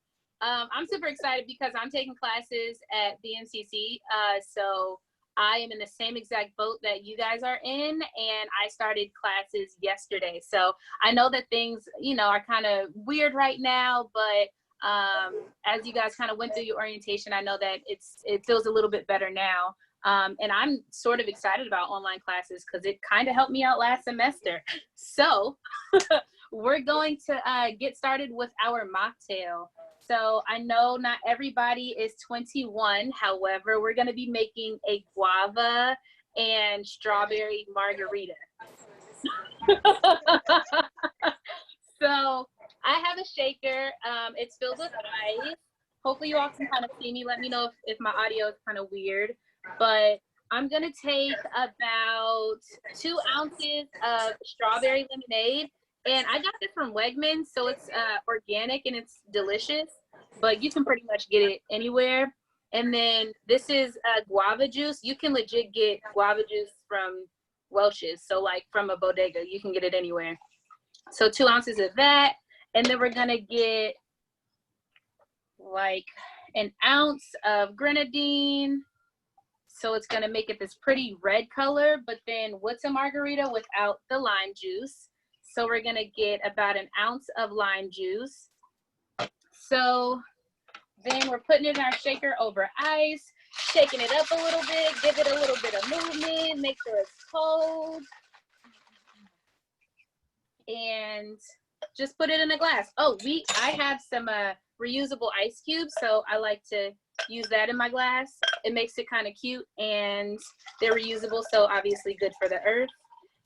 I'm super excited because I'm taking classes at BNCC. So I am in the same exact boat that you guys are in, and I started classes yesterday. So I know that things, are kind of weird right now, but as you guys kind of went through your orientation, I know that it feels a little bit better now. And I'm sort of excited about online classes because it kind of helped me out last semester. So we're going to get started with our mocktail. So I know not everybody is 21. However, we're going to be making a guava and strawberry margarita. So I have a shaker. It's filled with ice. Hopefully you all can kind of see me. Let me know if my audio is kind of weird. But I'm going to take about 2 ounces of strawberry lemonade. And I got this from Wegmans, so it's organic and it's delicious, but you can pretty much get it anywhere. And then this is guava juice. You can legit get guava juice from Welch's, so like from a bodega, you can get it anywhere. So 2 ounces of that, and then we're gonna get like 1 ounce of grenadine. So it's gonna make it this pretty red color, but then what's a margarita without the lime juice? So we're gonna get about 1 ounce of lime juice. So then we're putting it in our shaker over ice, shaking it up a little bit, give it a little bit of movement, make sure it's cold. And just put it in a glass. Oh, I have some reusable ice cubes, so I like to use that in my glass. it makes it kind of cute, and they're reusable, so obviously good for the earth.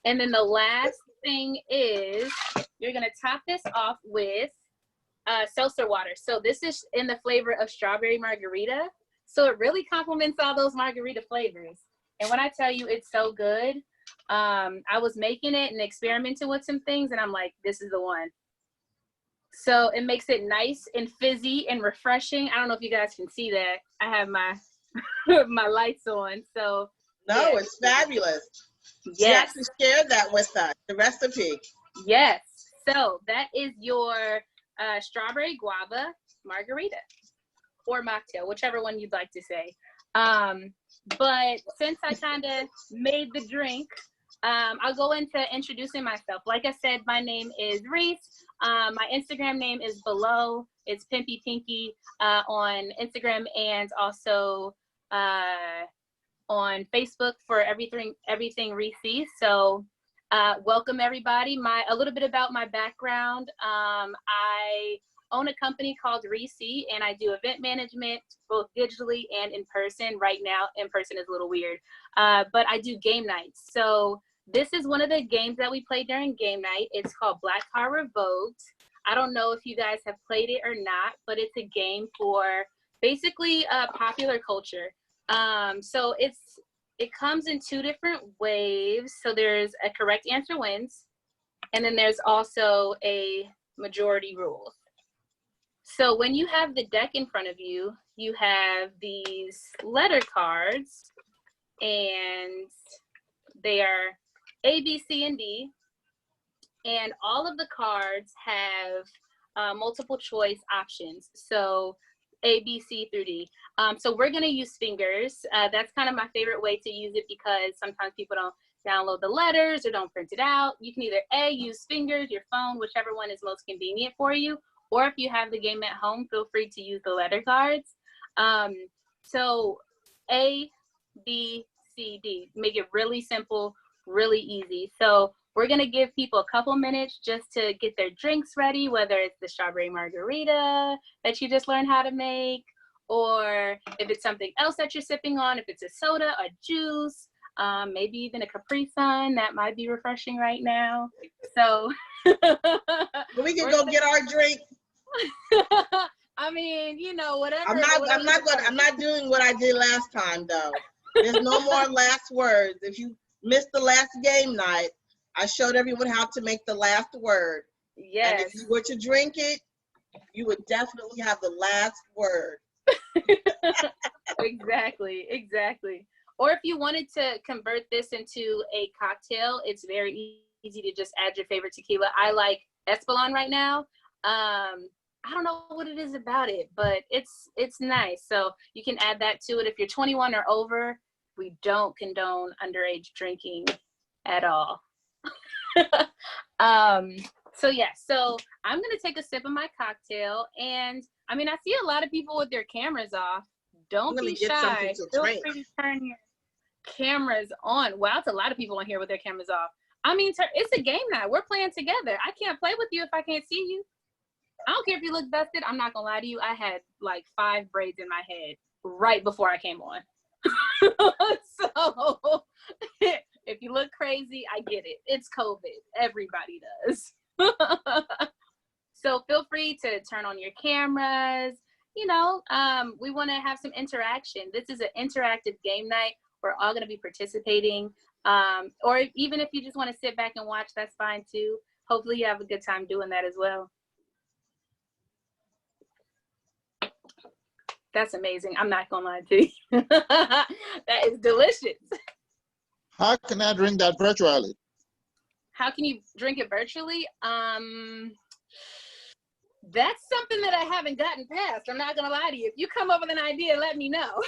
And then the last thing is you're gonna top this off with seltzer water. So this is in the flavor of strawberry margarita. So it really complements all those margarita flavors. And when I tell you it's so good, I was making it and experimenting with some things, and I'm like, this is the one. So it makes it nice and fizzy and refreshing. I don't know if you guys can see that. I have my my lights on. So no, yeah. it's fabulous. Yes. She actually shared that with us, the recipe. Yes. So that is your strawberry guava margarita or mocktail, whichever one you'd like to say. But since I kind of made the drink, I'll go into introducing myself. Like I said, my name is Reese. My Instagram name is below. It's Pimpy Pinky on Instagram, and also on Facebook for everything Reese. So welcome everybody. A little bit about my background. I own a company called Reese, and I do event management both digitally and in person. Right now, in person is a little weird, but I do game nights. So this is one of the games that we play during game night. It's called Black Car Revoked. I don't know if you guys have played it or not, but it's a game for basically popular culture. So it comes in 2 different waves. So there's a correct answer wins, and then there's also a majority rule. So when you have the deck in front of you, you have these letter cards, and they are A, B, C, and D. And all of the cards have multiple choice options. So A, B, C through D. So we're gonna use fingers. That's kind of my favorite way to use it, because sometimes people don't download the letters or don't print it out. You can either A, use fingers, your phone, whichever one is most convenient for you. Or if you have the game at home, feel free to use the letter cards. So A, B, C, D. Make it really simple, really easy. So we're gonna give people a couple minutes just to get their drinks ready, whether it's the strawberry margarita that you just learned how to make, or if it's something else that you're sipping on, if it's a soda, a juice, maybe even a Capri Sun, that might be refreshing right now. So we can go get our drink. I mean, you know, whatever. I'm not doing what I did last time though. There's no more last words. If you missed the last game night, I showed everyone how to make the last word. Yes. And if you were to drink it, you would definitely have the last word. Exactly. Or if you wanted to convert this into a cocktail, it's very easy to just add your favorite tequila. I like Espolon right now. I don't know what it is about it, but it's nice. So you can add that to it. If you're 21 or over, we don't condone underage drinking at all. So yeah, so I'm gonna take a sip of my cocktail, and I mean, I see a lot of people with their cameras off. Don't be shy. Feel free to turn your cameras on. Wow, it's a lot of people on here with their cameras off. I mean, it's a game night. We're playing together. I can't play with you if I can't see you. I don't care if you look dusted. I'm not gonna lie to you. I had like 5 braids in my head right before I came on. So if you look crazy, I get it. It's COVID. Everybody does. So feel free to turn on your cameras. You know, we want to have some interaction. This is an interactive game night. We're all going to be participating. Or even if you just want to sit back and watch, that's fine too. Hopefully you have a good time doing that as well. That's amazing. I'm not going to lie to you. That is delicious. How can I drink that virtually? How can you drink it virtually? That's something that I haven't gotten past. I'm not gonna lie to you. If you come up with an idea, let me know.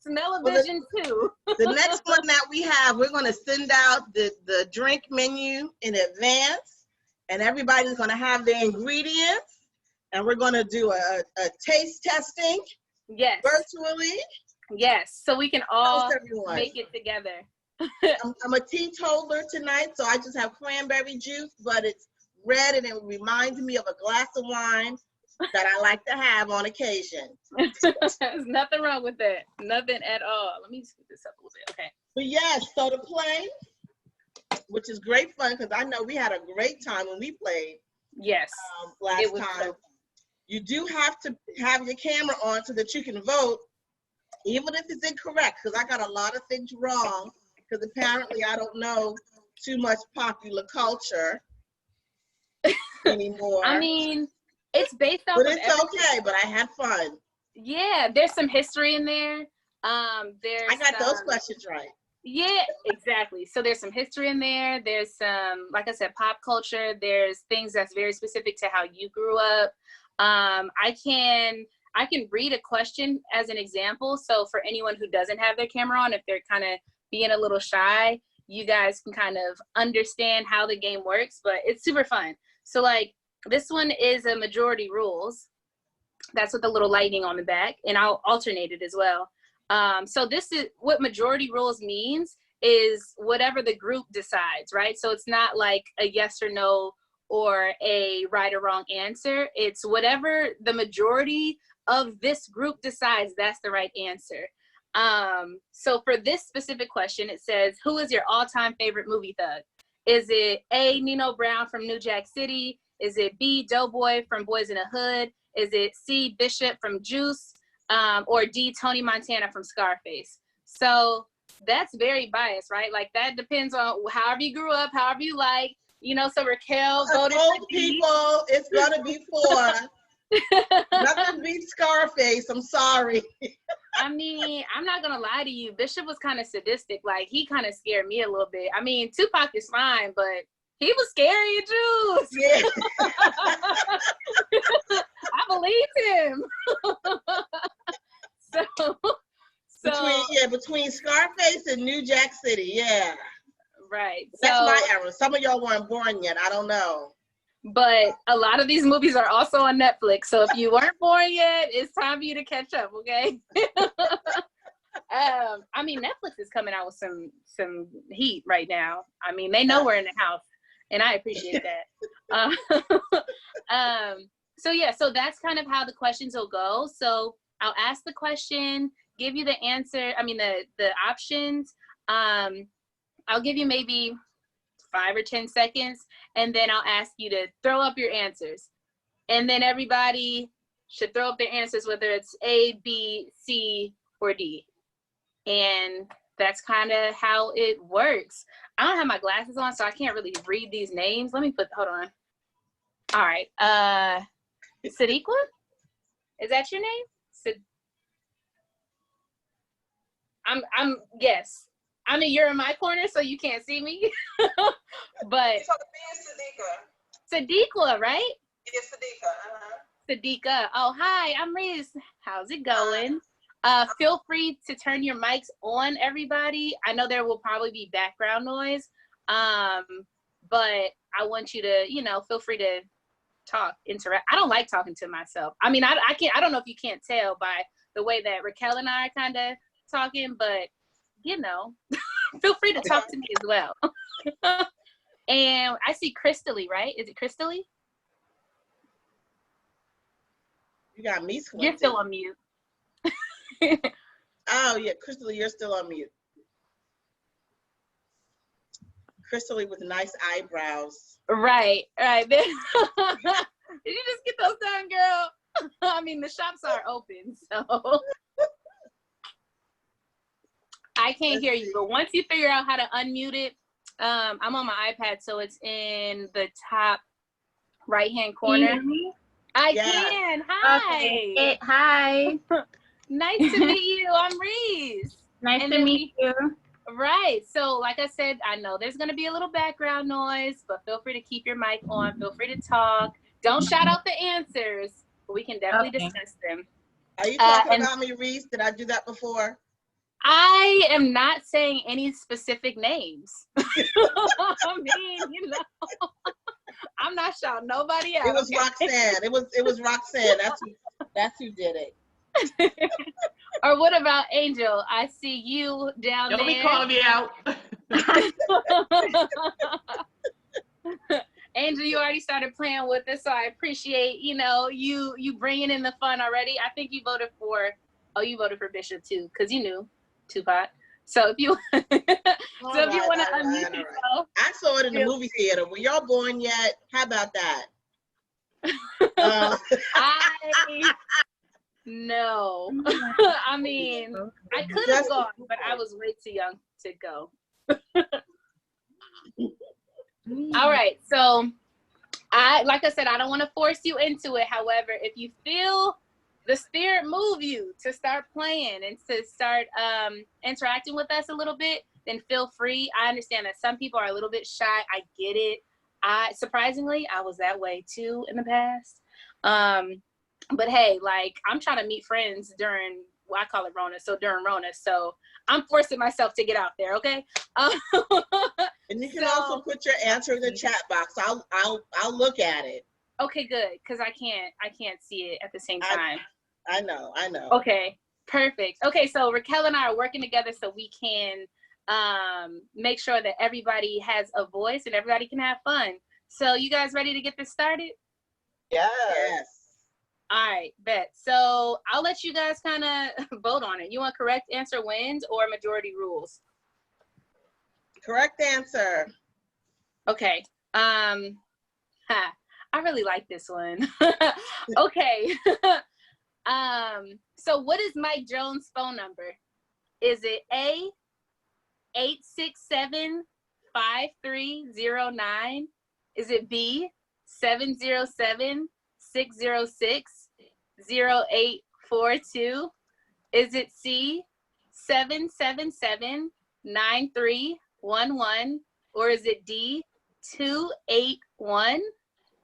Smell-o-vision too. The next one that we have, we're gonna send out the drink menu in advance, and everybody's gonna have their ingredients, and we're gonna do a taste testing. Yes. Virtually. Yes, so we can all make it together. I'm a teetotaler tonight, so I just have cranberry juice, but it's red and it reminds me of a glass of wine. that I like to have on occasion. There's nothing wrong with that. Nothing at all. Let me scoot this up a little bit. Okay. But yes, so the play, which is great fun because I know we had a great time when we played. Yes. Last time. You do have to have your camera on so that you can vote, even if it's incorrect, because I got a lot of things wrong, because apparently I don't know too much popular culture anymore. I mean, it's based off but of it's everything. Okay, but I had fun. Yeah, there's some history in there. There's I got those questions right. Yeah, exactly. So there's some history in there. There's some, like I said, pop culture. There's things that's very specific to how you grew up. I can read a question as an example. So for anyone who doesn't have their camera on, if they're kind of being a little shy, you guys can kind of understand how the game works, but it's super fun. So like this one is a majority rules. That's with the little lightning on the back, and I'll alternate it as well. So this is what majority rules means is whatever the group decides, right? So it's not like a yes or no or a right or wrong answer. It's whatever the majority of this group decides, that's the right answer. So for this specific question, it says, who is your all-time favorite movie thug? Is it A, Nino Brown from New Jack City? Is it B, Doughboy from Boys in the Hood? Is it C, Bishop from Juice? Or D, Tony Montana from Scarface? So that's very biased, right? Like that depends on however you grew up, however you like. You know, so Raquel voted old for people, it's gonna be 4. Nothing beats Scarface. I'm sorry. I mean, I'm not gonna lie to you. Bishop was kind of sadistic. Like he kind of scared me a little bit. I mean, Tupac is fine, but he was scary at Juice. Yeah. I believed him. Between Scarface and New Jack City, yeah. Right. That's my era. Some of y'all weren't born yet. I don't know. But a lot of these movies are also on Netflix. So if you weren't born yet, it's time for you to catch up, okay? I mean, Netflix is coming out with some heat right now. I mean, they know we're in the house, and I appreciate that. So yeah, so that's kind of how the questions will go. So I'll ask the question, give you the answer. I mean, the options. I'll give you maybe 5 or 10 seconds, and then I'll ask you to throw up your answers. And then everybody should throw up their answers, whether it's A, B, C, or D. And that's kind of how it works. I don't have my glasses on, so I can't really read these names. Hold on. All right. Sadiqa? Is that your name? Yes. I mean, you're in my corner, so you can't see me. But Sadiqa, right? Yes, Sadiqa. Sadiqa. Oh, hi, I'm Riz. How's it going? Feel free to turn your mics on, everybody. I know there will probably be background noise, but I want you to, feel free to talk, interact. I don't like talking to myself. I mean, I don't know if you can't tell by the way that Raquel and I are kind of talking, but feel free to talk to me as well. And I see Crystally, right? Is it Crystally? You got me squinted. You're still on mute. Oh yeah, Crystally, you're still on mute. Crystally with nice eyebrows. Right. Did you just get those done, girl? I mean, the shops are open, so. I can't hear you, but once you figure out how to unmute it, I'm on my iPad, so it's in the top right-hand corner. Can you hear me? I can. Hi. Okay. Hi. Nice to meet you. I'm Reese. Nice to meet you. Right. So, like I said, I know there's going to be a little background noise, but feel free to keep your mic on. Feel free to talk. Don't shout out the answers, but we can definitely discuss them. Are you talking about me, Reese? Did I do that before? I am not saying any specific names. I mean, I'm not shouting nobody out. It was Roxanne. It was Roxanne. That's who did it. Or what about Angel? I see you down there. Don't be calling me out. Angel, you already started playing with us, so I appreciate, you bringing in the fun already. I think you voted for Bishop too, because you knew Tupac. So if you want to unmute yourself. I saw it in the movie theater. Were y'all born yet? How about that? No. I mean, I could have gone, but I was way too young to go. All right, so like I said, I don't want to force you into it. However, if you feel the spirit move you to start playing and to start interacting with us a little bit, then feel free. I understand that some people are a little bit shy. I get it. Surprisingly, I was that way too in the past. But hey, like, I'm trying to meet friends during, well, I call it Rona, so during Rona. So I'm forcing myself to get out there, okay? And you can also put your answer in the chat box. I'll look at it. Okay, good, because I can't see it at the same time. I know. Okay, perfect. Okay, so Raquel and I are working together so we can make sure that everybody has a voice and everybody can have fun. So you guys ready to get this started? Yes. All right, bet. So I'll let you guys kind of vote on it. You want correct answer wins or majority rules? Correct answer. Okay. I really like this one. Okay. So what is Mike Jones' phone number? Is it A, 867-5309? Is it B, 707-606-0842? Is it C, 777-9311? Or is it D,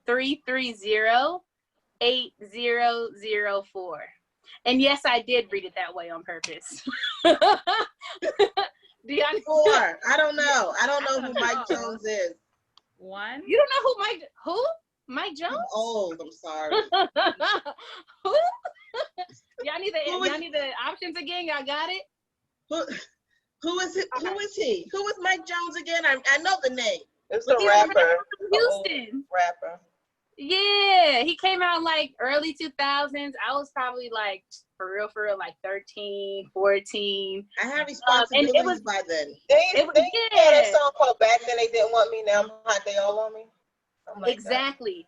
281-330-8004? And yes, I did read it that way on purpose. Four. I don't know. I don't know who Mike Jones is. One. You don't know who Mike Jones? I'm old. I'm sorry. Who? Y'all need the options again. Y'all got it? Who is it? Okay. Who is he? Who is Mike Jones again? I know the name. It's a rapper. Houston. Rapper. Yeah, he came out like early 2000s. I was probably like, for real, like 13, 14. I had responsibilities and it was, by then. They had a song called Back Then They Didn't Want Me, Now I'm Hot, They All Want Me. Like exactly.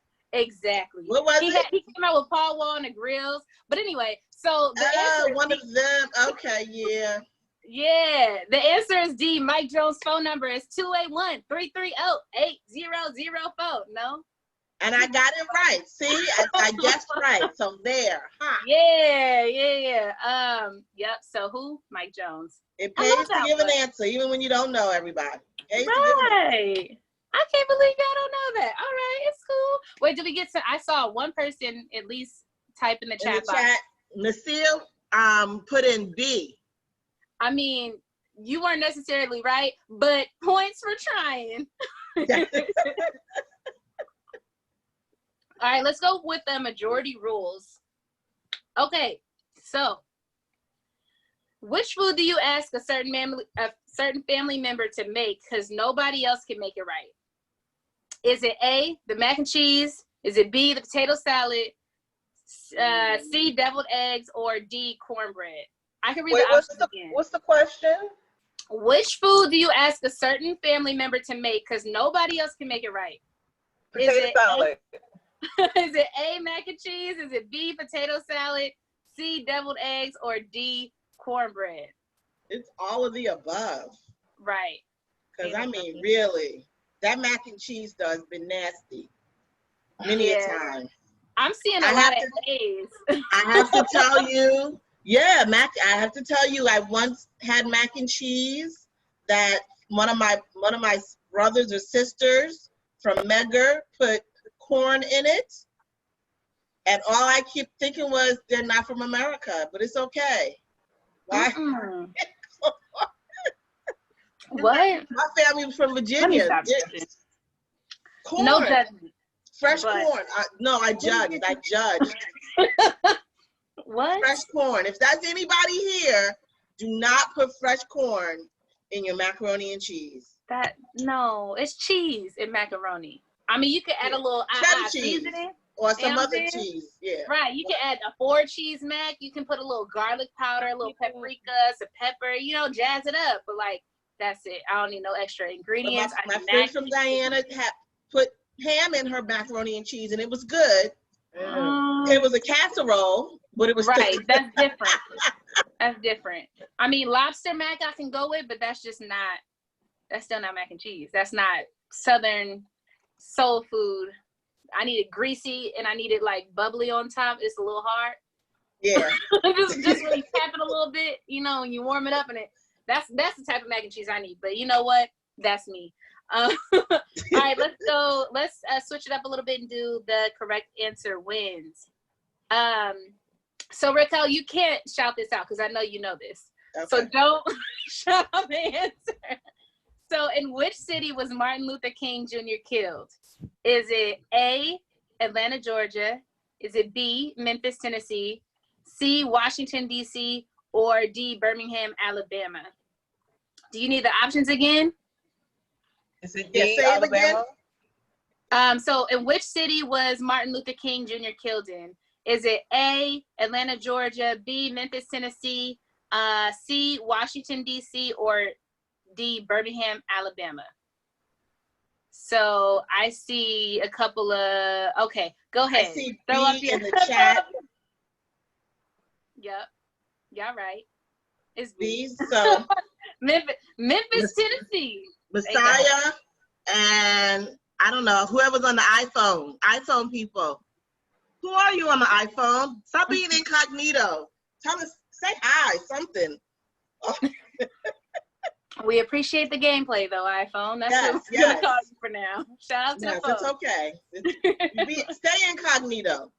What was it? He came out with Paul Wall and the Grills. But anyway, so the answer one of them. Okay, yeah. Yeah, the answer is D. Mike Jones' phone number is 281-330-8004. No? And I got it right. See, I guessed right. So there. Huh. Yeah. Yep. So who? Mike Jones. It pays to give an answer, even when you don't know everybody. Right. I can't believe y'all don't know that. All right, it's cool. Wait, did we get to? I saw one person at least type in the chat box. Nasir put in B. I mean, you weren't necessarily right, but points for trying. All right, let's go with the majority rules. Okay, so which food do you ask a certain family member to make because nobody else can make it right? Is it A, the mac and cheese? Is it B, the potato salad? C, deviled eggs? Or D, cornbread? I can read the options again. What's the question? Which food do you ask a certain family member to make because nobody else can make it right? Potato salad. Is it A, mac and cheese? Is it B, potato salad? C, deviled eggs? Or D, cornbread? It's all of the above. Right. Because, I mean, really, that mac and cheese does been nasty many a time. I'm seeing a lot of A's. I have to tell you, I have to tell you, I once had mac and cheese that one of my brothers or sisters from Megger put corn in it, and all I keep thinking was they're not from America, but it's okay. Why? What? My family was from Virginia. Corn. No judgment. Fresh corn. I judged. What? Fresh corn. If that's anybody here, do not put fresh corn in your macaroni and cheese. No, it's cheese in macaroni. I mean, you could add a little cheddar cheese seasoning. or You know some what I'm other saying? cheese. Yeah. Right. You can add a 4 cheese mac. You can put a little garlic powder, a little paprika, some pepper, you know, jazz it up. But like, that's it. I don't need no extra But ingredients. my friend from Guyana had put ham in her macaroni and cheese, and it was good. It was a casserole, but it was right. still That's different. That's different. I mean, lobster mac I can go with, but that's just not. That's still not mac and cheese. That's not Southern soul food. I need it greasy and I need it like bubbly on top. It's a little hard. Yeah. just when you tap it a little bit, you know, and you warm it up, and that's the type of mac and cheese I need. But you know what? That's me. All right, let's go. Let's switch it up a little bit and do the correct answer wins. So Raquel, you can't shout this out because I know you know this. Okay. So don't shout out the answer. So in which city was Martin Luther King Jr. killed? Is it A, Atlanta, Georgia? Is it B, Memphis, Tennessee? C, Washington, D.C.? Or D, Birmingham, Alabama? Do you need the options again? Is it D, Alabama? So in which city was Martin Luther King Jr. killed in? Is it A, Atlanta, Georgia? B, Memphis, Tennessee? C, Washington, D.C.? Or D, Birmingham, Alabama? So I see a couple of, okay, go ahead. I see Throw up B your in the chat. Yep, y'all right. It's B. B. So Memphis, Tennessee. Messiah and I don't know, whoever's on the iPhone people. Who are you on the iPhone? Stop being incognito. Tell us, say hi, something. Oh. We appreciate the gameplay though, iPhone. That's what we're gonna call you for now. Shout out to the phone. It's okay. Stay incognito.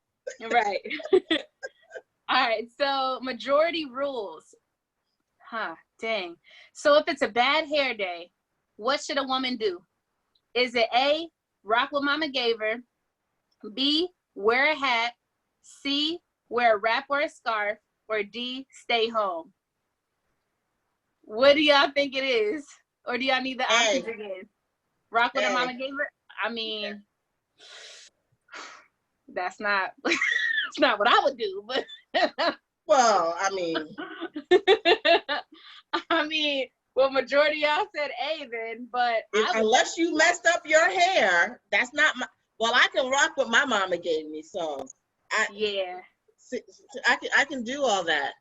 Right. All right, so majority rules. Dang. So if it's a bad hair day, what should a woman do? Is it A, rock what mama gave her? B, wear a hat? C, wear a wrap or a scarf? Or D, stay home? What do y'all think it is? Or do y'all need the options again? Rock what her mama gave her? I mean, that's not, that's not what I would do, but. Well, I mean, well, majority y'all said A then, but. Unless you messed up your hair, that's not my, well, I can rock what my mama gave me, so. I can do all that.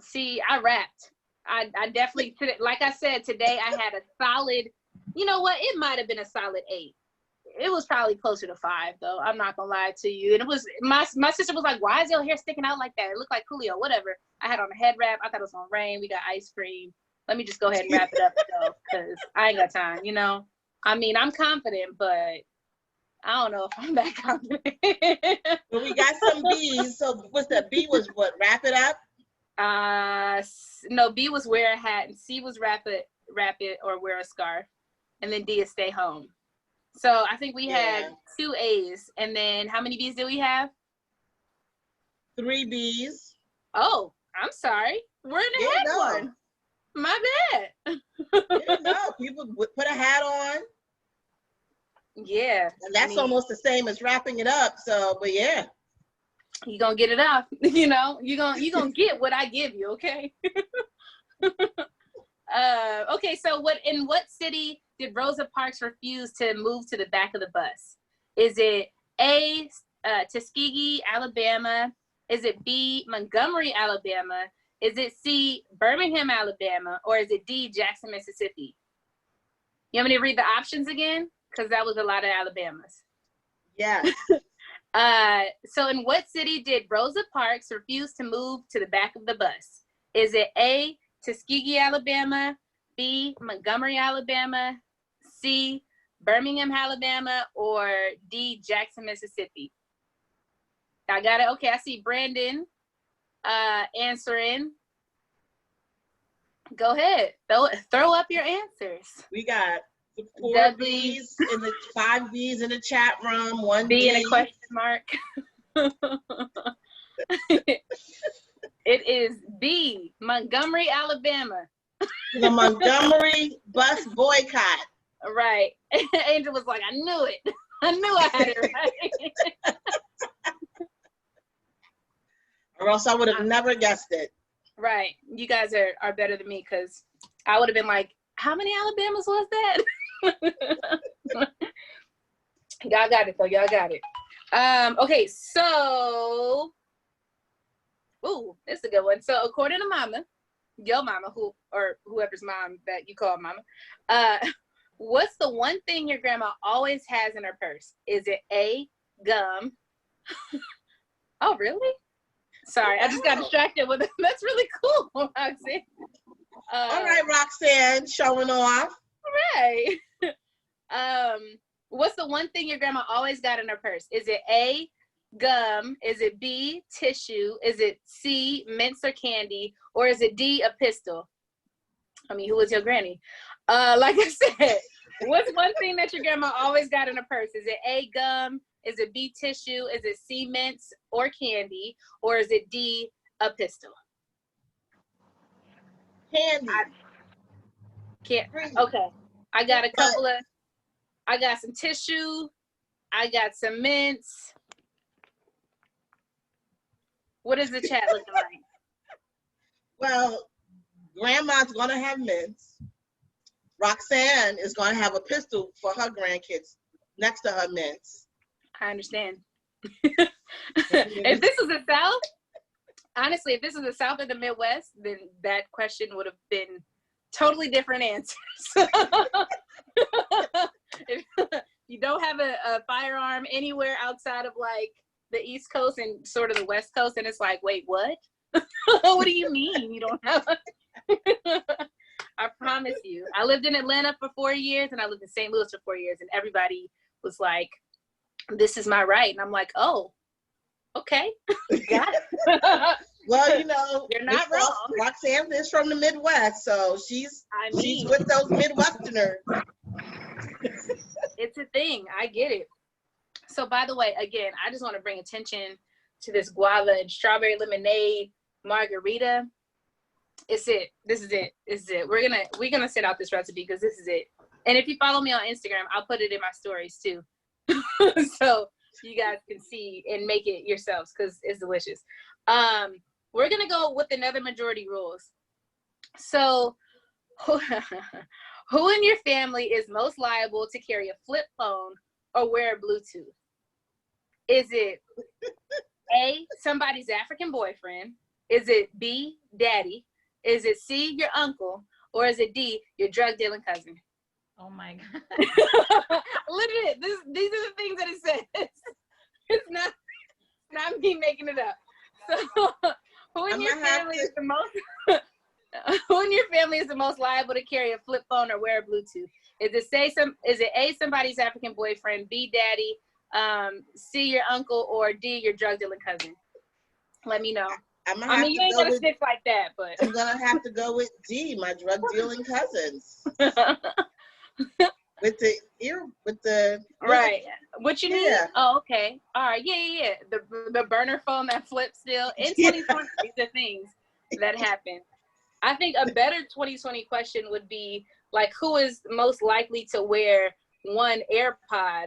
See, I rapped. I definitely, like I said, today I had a solid, you know what? It might have been a solid 8. It was probably closer to 5 though. I'm not gonna lie to you. And it was, my sister was like, why is your hair sticking out like that? It looked like Coolio, whatever. I had on a head wrap. I thought it was gonna rain. We got ice cream. Let me just go ahead and wrap it up though, because I ain't got time, you know? I mean, I'm confident, but I don't know if I'm that confident. But we got some B's. So what's that? B was what? Wrap it up? No, B was wear a hat, and C was wrap it or wear a scarf, and then D is stay home. So I think we had 2 A's, and then how many B's do we have? 3 B's. Oh, I'm sorry. We're in the head one. My bad. People put a hat on. Yeah. And that's almost the same as wrapping it up. So, but yeah. You're gonna get it off, you know. You're gonna get what I give you, okay? Okay, so in what city did Rosa Parks refuse to move to the back of the bus? Is it A, Tuskegee, Alabama? Is it B, Montgomery, Alabama? Is it C, Birmingham, Alabama? Or is it D, Jackson, Mississippi? You want me to read the options again? Because that was a lot of Alabamas. Yeah. So in what city did Rosa Parks refuse to move to the back of the bus? Is it A, Tuskegee, Alabama? B, Montgomery, Alabama? C, Birmingham, Alabama? Or D, Jackson, Mississippi? I got it. Okay, I see Brandon answering. Go ahead. Throw up your answers. We got 4 B's in the 5 B's in the chat room, 1 B and a question mark. It is B, Montgomery, Alabama. The Montgomery bus boycott. Right. Angel was like, I knew it. I knew I had it right. Or else I would have never guessed it. Right. You guys are better than me because I would have been like, how many Alabamas was that? Y'all got it though. Y'all got it. Okay, so ooh, this is a good one. So according to Mama, your mama, or whoever's mom that you call Mama, what's the one thing your grandma always has in her purse? Is it A, gum? Oh, really? Sorry, I just got distracted with it. That's really cool, Roxanne. All right, Roxanne, showing off. Right. What's the one thing your grandma always got in her purse? Is it A, gum? Is it B, tissue? Is it C, mints or candy? Or is it D, a pistol? I mean, who was your granny? Like I said, what's one thing that your grandma always got in her purse? Is it A, gum? Is it B, tissue? Is it C, mints or candy? Or is it D, a pistol? Candy. Okay. I got a couple of, I got some tissue. I got some mints. What is the chat looking like? Well, Grandma's going to have mints. Roxanne is going to have a pistol for her grandkids next to her mints. I understand. If this was the South, honestly, if this was the South or the Midwest, then that question would have been totally different answers. If you don't have a firearm anywhere outside of like the East Coast and sort of the West Coast, and it's like, wait, what? What do you mean you don't have I promise you. I lived in Atlanta for 4 years and I lived in St. Louis for 4 years, and everybody was like, this is my right. And I'm like, oh, okay. Got it. Well, you know, you're not wrong. Roxanne is from the Midwest, so she's with those Midwesterners. It's a thing. I get it. So by the way, again, I just want to bring attention to this guava and strawberry lemonade margarita. It's it. This is it. This is it. We're gonna send out this recipe because this is it. And if you follow me on Instagram, I'll put it in my stories too. So you guys can see and make it yourselves because it's delicious. We're gonna go with another majority rules. So who in your family is most liable to carry a flip phone or wear a Bluetooth? Is it A, somebody's African boyfriend? Is it B, daddy? Is it C, your uncle? Or is it D, your drug dealing cousin? Oh my God. Literally, these are the things that it says. It's not me making it up. So who in your family is the most who in your family is the most liable to carry a flip phone or wear a Bluetooth? Is it A, somebody's African boyfriend, B, daddy, C, your uncle, or D, your drug dealing cousin? Let me know. I mean, you ain't gonna stick like that, but I'm gonna have to go with D, my drug dealing cousins. with the right. What you need? Oh, okay. All right. Yeah. The burner phone that flips still. In 2020, these are things that happen. I think a better 2020 question would be like, who is most likely to wear one AirPod,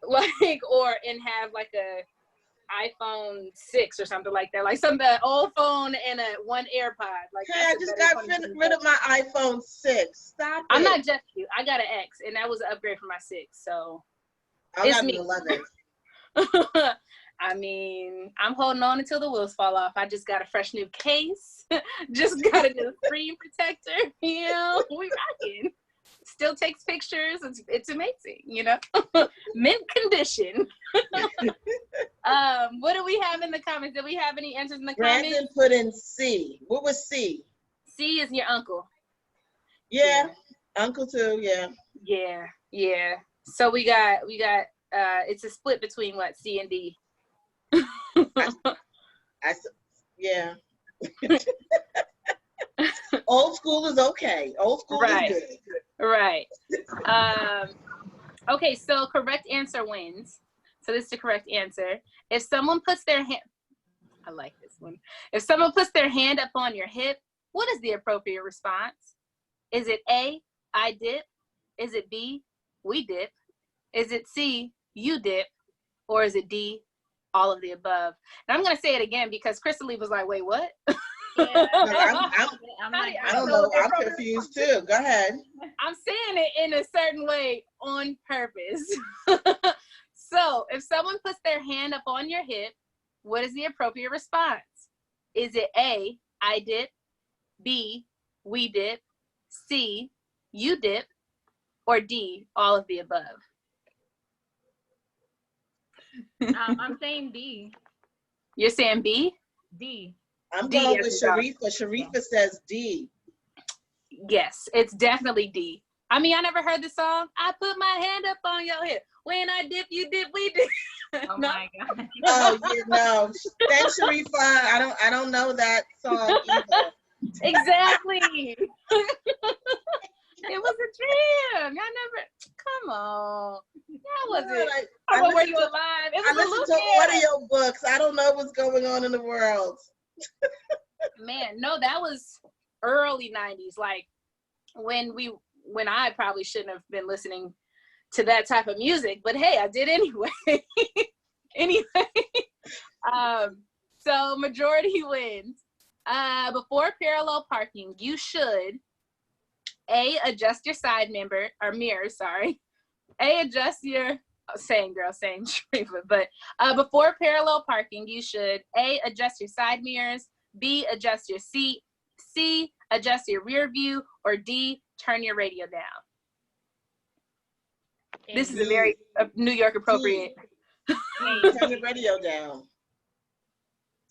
like, and have like a iPhone 6 or something like that, like some old phone and one AirPod. Like, hey, I just got rid of my iPhone 6. Stop it. I'm not just you. I got an X, and that was an upgrade from my 6. So I got an 11. I mean, I'm holding on until the wheels fall off. I just got a fresh new case. Just got a new screen protector. You know, we rocking. Still takes pictures. It's amazing, you know. Mint condition. What do we have in the comments? Did we have any answers in the comments? Brandon put in C. What was C? C is your uncle. Yeah. Uncle too. Yeah. So we got it's a split between what, C and D. Yeah. Old school is okay. Old school is good. Right. Okay, so correct answer wins. So this is the correct answer. If someone puts their hand, I like this one. If someone puts their hand up on your hip, what is the appropriate response? Is it A, I dip? Is it B, we dip? Is it C, you dip? Or is it D, all of the above? And I'm going to say it again because Crystal Lee was like, wait, what? I don't know. I'm confused too. Go ahead. I'm saying it in a certain way on purpose. So if someone puts their hand up on your hip, what is the appropriate response? Is it A, I dip, B, we dip, C, you dip, or D, all of the above? I'm saying D. You're saying B? D. I'm D going as with in dog. Sharifa. Sharifa says D. Yes, it's definitely D. I mean, I never heard the song. I put my hand up on your hip. When I dip, you dip, we dip. Oh my God. Oh yeah, no. Thanks, Sharifa. I don't know that song either. Exactly. It was a dream. Y'all never. Come on. That wasn't. I Were listen you alive? It I was a listen to audio books. I don't know what's going on in the world. Man, no, that was early 90s. Like when I probably shouldn't have been listening to that type of music, but hey, I did anyway. So majority wins. Before parallel parking, you should A, adjust your side mirror, sorry. A, adjust your, same Sharifa, but before parallel parking, you should A, adjust your side mirrors, B, adjust your seat, C, adjust your rear view, or D, turn your radio down. This is a very New York appropriate. Turn your radio down.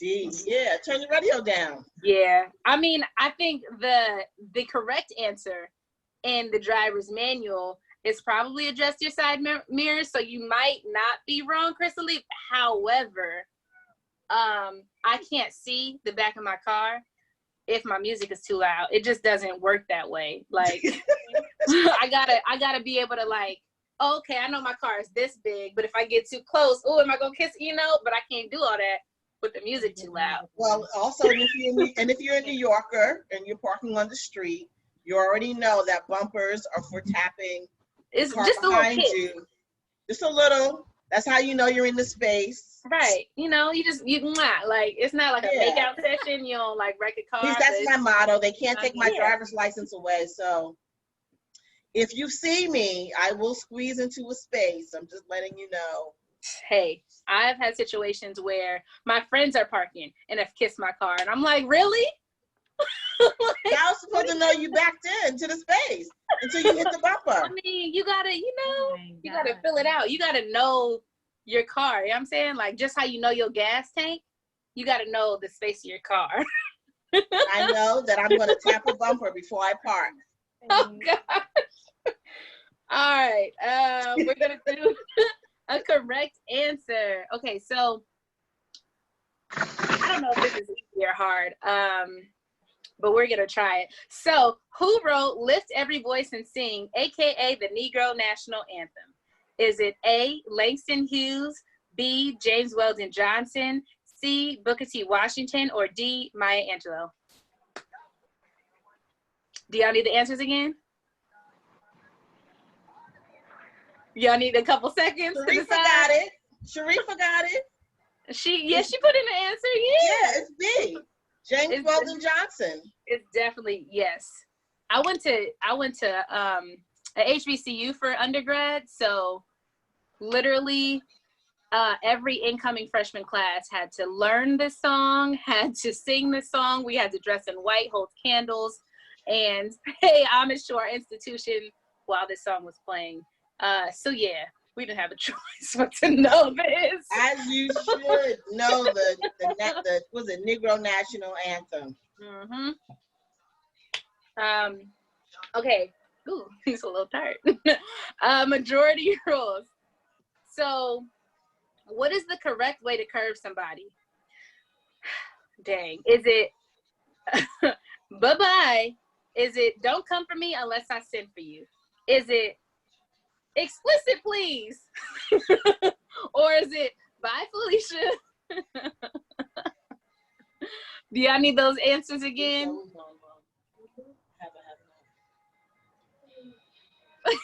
D. Yeah, turn your radio down. Yeah, I mean, I think the correct answer in the driver's manual is probably adjust your side mirrors, so you might not be wrong, Crystal Lee. However, I can't see the back of my car if my music is too loud. It just doesn't work that way. Like, I gotta be able to like, okay, I know my car is this big, but if I get too close, oh, am I gonna kiss? But I can't do all that with the music too loud. Well, also, if you're a New Yorker and you're parking on the street, you already know that bumpers are for tapping. It's car just a little behind kiss. you. Just a little. That's how you know you're in the space. Right. You mwah, like, it's not like a makeout session. You don't like wreck a car. That's my motto. They can't take my Yeah. driver's license away. So if you see me, I will squeeze into a space. I'm just letting you know. Hey, I've had situations where my friends are parking and have kissed my car, and I'm like, really? I was supposed to know you backed into the space until you hit the bumper. I mean, you gotta, you gotta fill it out. You gotta know your car. You know what I'm saying? Like, just how you know your gas tank, you gotta know the space of your car. I know that I'm gonna tap a bumper before I park. Oh gosh. All right. We're gonna do a correct answer. Okay, so I don't know if this is easy or hard. But we're gonna try it. So, who wrote "Lift Every Voice and Sing," aka the Negro National Anthem? Is it A, Langston Hughes, B, James Weldon Johnson, C, Booker T. Washington, or D, Maya Angelou? Do y'all need the answers again? Y'all need a couple seconds to decide? Got it. Sharifa got it. She put in the answer. Yeah, it's B. James Weldon Johnson. It's definitely yes. I went to a HBCU for undergrad, so literally every incoming freshman class had to learn this song, had to sing this song. We had to dress in white, hold candles, and pay homage to our institution while this song was playing. So yeah, we didn't have a choice but to know this. As you should know the was it Negro National Anthem. Mm-hmm. Okay. Ooh, it's a little tart. Majority rules. So, what is the correct way to curve somebody? Dang. Is it bye-bye? Is it don't come for me unless I send for you? Is it explicit please? Or is it bye Felicia? Do y'all need those answers again?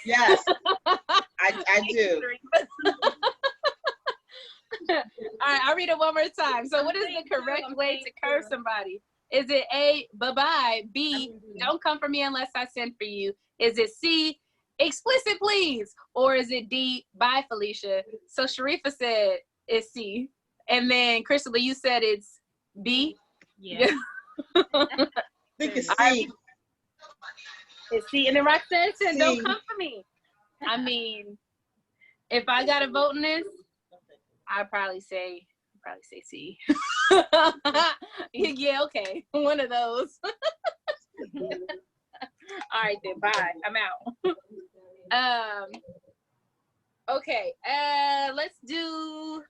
Yes, I do. All right, I'll read it one more time. So what is the correct way to curse somebody? Is it A, bye-bye, B, don't come for me unless I send for you? Is it C, explicit please? Or is it D, bye Felicia? So Sharifa said it's C. And then Crystal, you said it's B? Yeah. I think it's C. It's C. And then Roxanne said, C. don't come for me. I mean, if I got to vote in this, I'd probably say C. Yeah, okay. One of those. All right then, bye. I'm out. Okay, let's do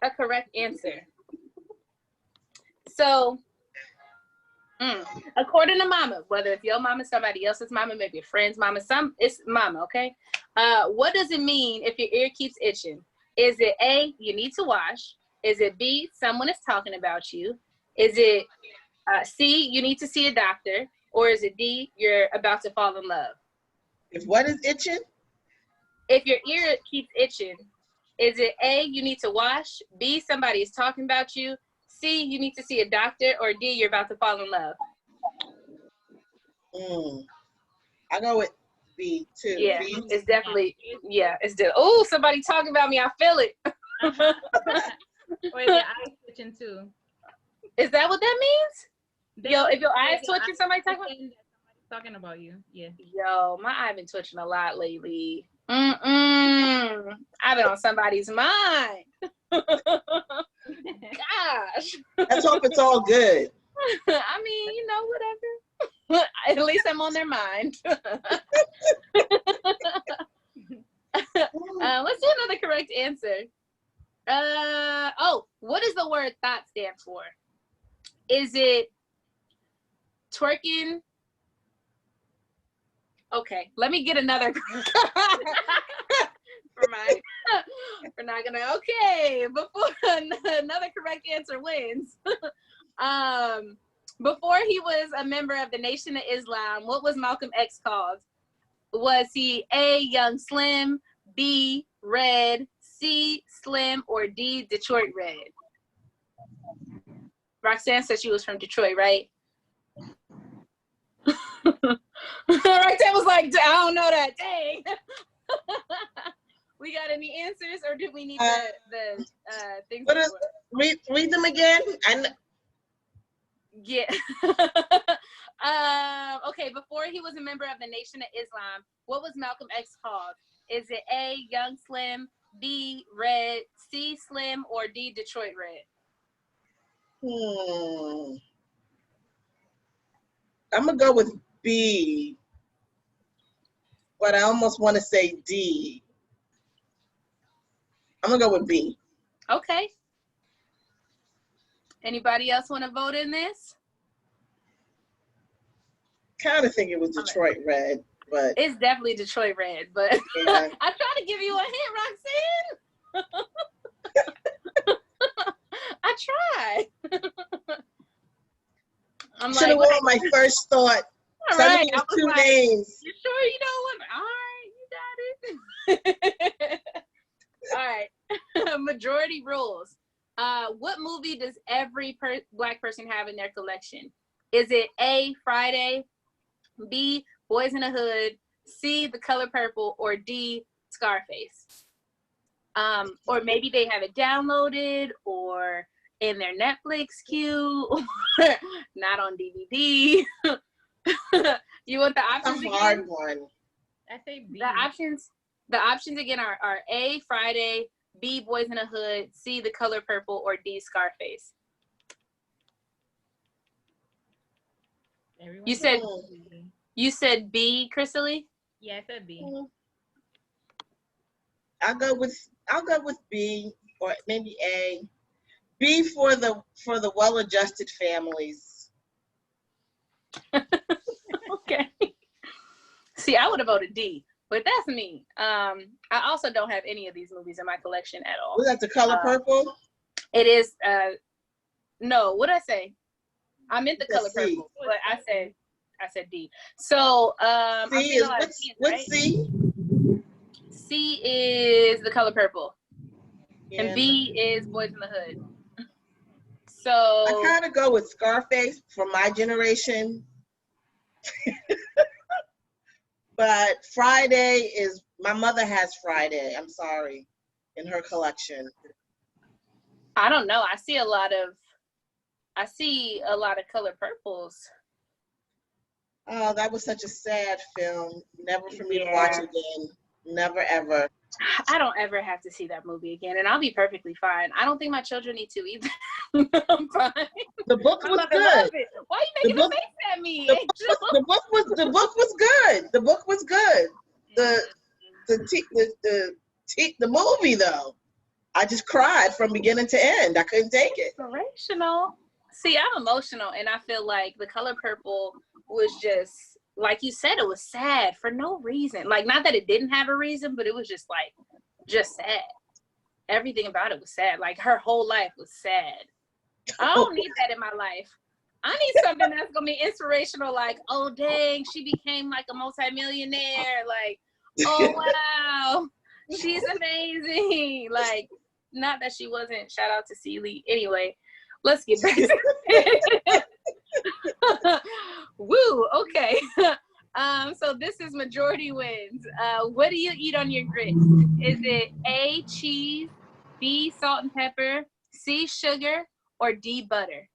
a correct answer. So, according to mama, whether it's your mama, somebody else's mama, maybe a friend's mama, it's mama, okay? What does it mean if your ear keeps itching? Is it A, you need to wash? Is it B, someone is talking about you? Is it C, you need to see a doctor? Or is it D, you're about to fall in love? If what is itching? If your ear keeps itching, is it A, you need to wash? B, somebody is talking about you? C, you need to see a doctor? Or D, you're about to fall in love? I go with B too. Yeah, B. it's definitely, oh, somebody talking about me, I feel it. Or is your eyes twitching too? Is that what that means? Yo, if your eyes twitching, somebody talking about you. Yeah. Yo, my eye been twitching a lot lately. I've been on somebody's mind. Gosh. Let's hope it's all good. I mean, you know, whatever. At least I'm on their mind. Let's do another correct answer. What does the word thought stand for? Is it twerking? Okay, let me get another. We're not gonna. Okay, before another correct answer wins. Before he was a member of the Nation of Islam, what was Malcolm X called? Was he A, Young Slim, B, Red, C, Slim, or D, Detroit Red? Roxanne said she was from Detroit, right? Roxanne was like, I don't know that. Dang. We got any answers, or do we need the things? Read them again. Yeah. Okay, before he was a member of the Nation of Islam, what was Malcolm X called? Is it A, Young Slim, B, Red, C, Slim, or D, Detroit Red? I'm gonna go with B, but I almost want to say D. I'm gonna go with B. Okay. Anybody else want to vote in this? Kind of think it was Detroit Red, but it's definitely Detroit Red. But yeah. I tried to give you a hint, Roxanne. I tried. I'm should have won my first thought. All right, I was two names. You sure you don't want? All right, you got it. All right. Majority rules. What movie does every Black person have in their collection? Is it A, Friday, B, Boys in the Hood, C, The Color Purple, or D, Scarface? Or maybe they have it downloaded or in their Netflix queue, or not on DVD. You want the options again? A hard one. I say B. The options again are A, Friday, B, Boys in the Hood, C, The Color Purple, or D, Scarface. You said B, Crystalie? Yeah, I said B. I'll go with B, or maybe A. B for the well-adjusted families. Okay. See, I would have voted D, but that's me. I also don't have any of these movies in my collection at all. Was that The Color Purple? It is. No, what did I say? I meant The Color Purple, but I said I said D. So I'm C seeing a is lot of what's C's, what's right? C? C is the color purple, and Yeah, B is Boys in the Hood. I So kind of go with Scarface from my generation, but Friday is my mother has Friday. I'm sorry, in her collection. I don't know. I see a lot of color purples. Oh, that was such a sad film. Never for me to watch Yeah. again. Never ever. I don't ever have to see that movie again, and I'll be perfectly fine. I don't think my children need to either. I'm fine. The book My was mother good. loves it. Why are you The making book, a face at me, the Angel? the book was good. The book was good. The movie though, I just cried from beginning to end. I couldn't take it. Inspirational. See, I'm emotional, and I feel like The Color Purple was just, like you said, it was sad for no reason. Like, not that it didn't have a reason, but it was just like, just sad. Everything about it was sad. Like, her whole life was sad. I don't need that in my life. I need something that's gonna be inspirational. Like, oh dang, she became like a multimillionaire. Like, oh wow, she's amazing. Like, not that she wasn't. Shout out to Celie. Anyway, let's get back to it. Woo. Okay. So this is majority wins. What do you eat on your grits? Is it A, cheese, B, salt and pepper, C, sugar, or D, butter?